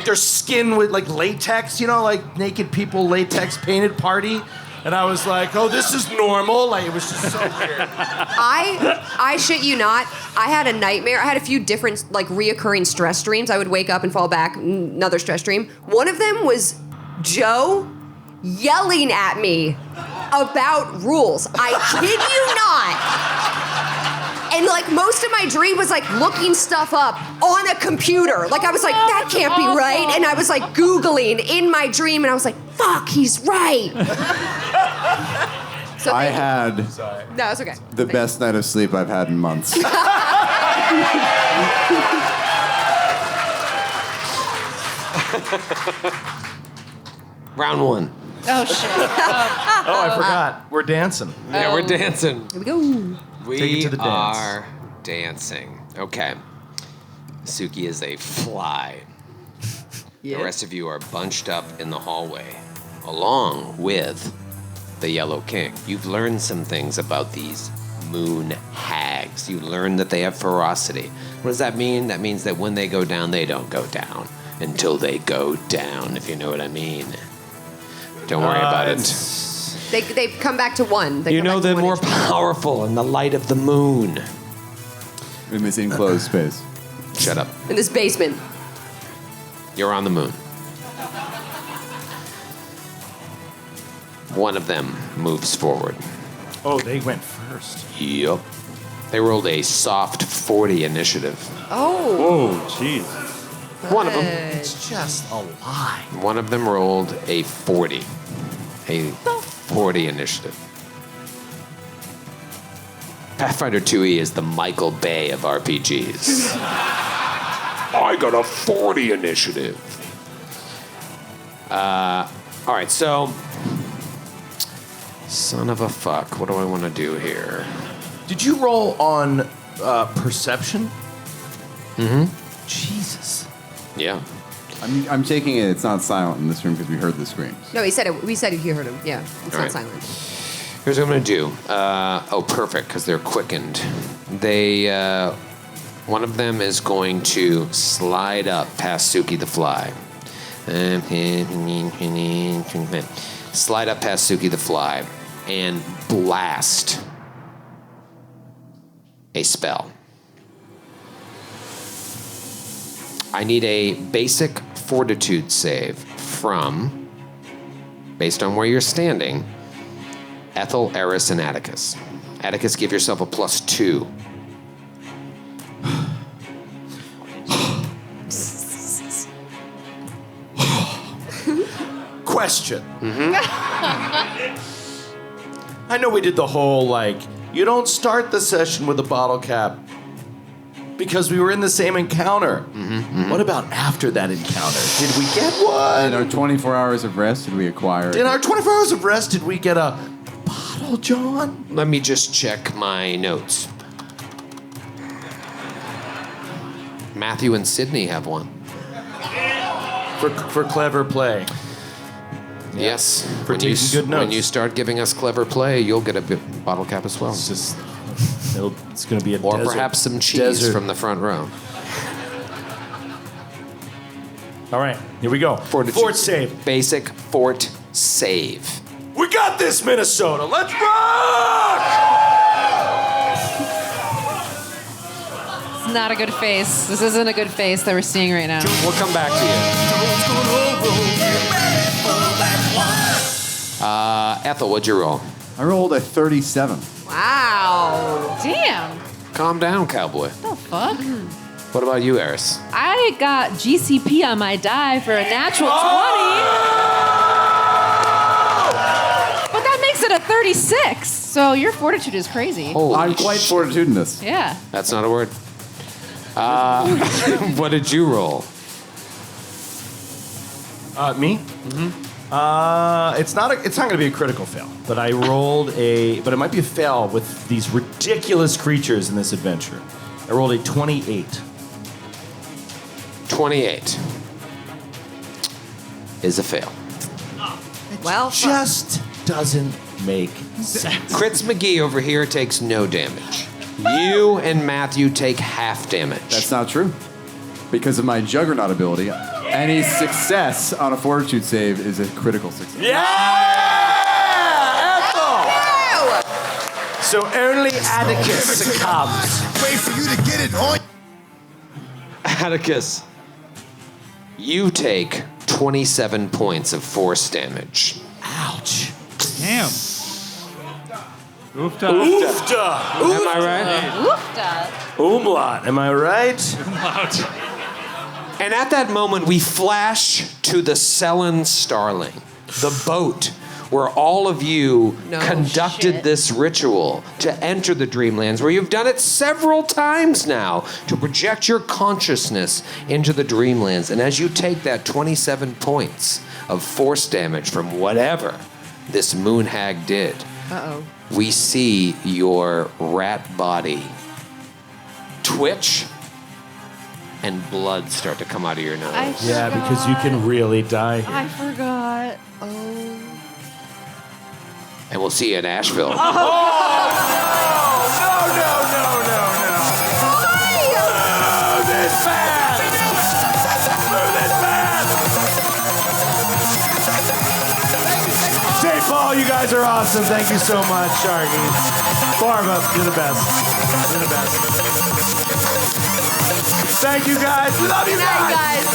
their skin with like latex, you know, like naked people latex painted party. And I was like, oh, this is normal. Like, it was just so weird. I shit you not. I had a nightmare. I had a few different, like, reoccurring stress dreams. I would wake up and fall back, another stress dream. One of them was Joe yelling at me about rules. I kid you not. And, like, most of my dream was, like, looking stuff up on a computer. Like, I was like, that can't be right. And I was, like, Googling in my dream, and I was like, fuck, he's right. So I had No, it's okay. the best night of sleep I've had in months. Round one. Oh shit. Oh, I forgot. We're dancing. Yeah, we're dancing. Here we go. We Take it to the dance. are dancing. Okay. Suki is a fly. The rest of you are bunched up in the hallway, along with the Yellow King. You've learned some things about these moon hags. You learned that they have ferocity. What does that mean? That means that when they go down, they don't go down until they go down, if you know what I mean. Don't worry about it. They come back to one. They You come know back to they're one more each time. powerful in the light of the moon. In this enclosed space. Shut up. In this basement. You're on the moon. One of them moves forward. Oh, they went first. Yup. They rolled a soft 40 initiative. Oh. Oh, jeez. One of them. It's just a lie. One of them rolled a 40. A 40 initiative. Pathfinder 2e is the Michael Bay of RPGs. I got a 40 initiative. All right, so... Son of a fuck. What do I want to do here? Did you roll on perception? Mm-hmm. Jesus. Yeah. I'm taking it. It's not silent in this room because we heard the screams. No, he said it. We said he heard him. Yeah, it's All not right. silent. Here's what I'm going to do. Perfect, because they're quickened. One of them is going to slide up past Suki the Fly. Slide up past Suki the Fly and blast a spell. I need a basic fortitude save from, based on where you're standing, Ethel, Eris, and Atticus. Atticus, give yourself a +2. Question. I know we did the whole, like, you don't start the session with a bottle cap because we were in the same encounter. What about after that encounter? Did we get one? In our 24 hours of rest, did we acquire? In our 24 hours of rest, did we get a bottle, John? Let me just check my notes. Matthew and Sydney have one. For clever play. Yes. For taking good notes. When you start giving us clever play, you'll get a bottle cap as well. It's just, it's going to be a Or desert. perhaps some cheese Desert. from the front row. All right, here we go. Fortitude. Fort save. Basic fort save. We got this, Minnesota. Let's rock! It's not a good face. This isn't a good face that we're seeing right now. We'll come back to you. Ethel, what'd you roll? I rolled a 37. Wow. Damn. Calm down, cowboy. What the fuck? What about you, Eris? I got GCP on my die for a natural 20. But that makes it a 36. So your fortitude is crazy. Holy I'm quite fortitudinous. Yeah. That's not a word. What did you roll? Me? It's not going to be a critical fail, but I rolled but it might be a fail with these ridiculous creatures in this adventure. I rolled a 28. 28 is a fail. Well, Just doesn't make sense. Crits McGee over here takes no damage. You and Matthew take half damage. That's not true. Because of my juggernaut ability, any success on a fortitude save is a critical success. Yeah! Ethel! So only Atticus succumbs. Wait for you to get it on. Atticus, you take 27 points of force damage. Ouch. Damn. Oofta. Oofta. Am I right? Oofta. Umlaut. Am I right? And at that moment, we flash to the Selen Starling, the boat where all of you No conducted shit. this ritual to enter the Dreamlands, where you've done it several times now to project your consciousness into the Dreamlands. And as you take that 27 points of force damage from whatever this moon hag did, we see your rat body twitch and blood start to come out of your nose. Yeah, because you can really die here. I forgot. And we'll see you in Asheville. No. Move this fast! Move this fast! St. Paul, you guys are awesome. Thank you so much, Sharky. Barba, you're the best. You're the best. Thank you guys. We love you guys.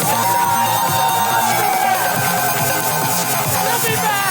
We'll be back.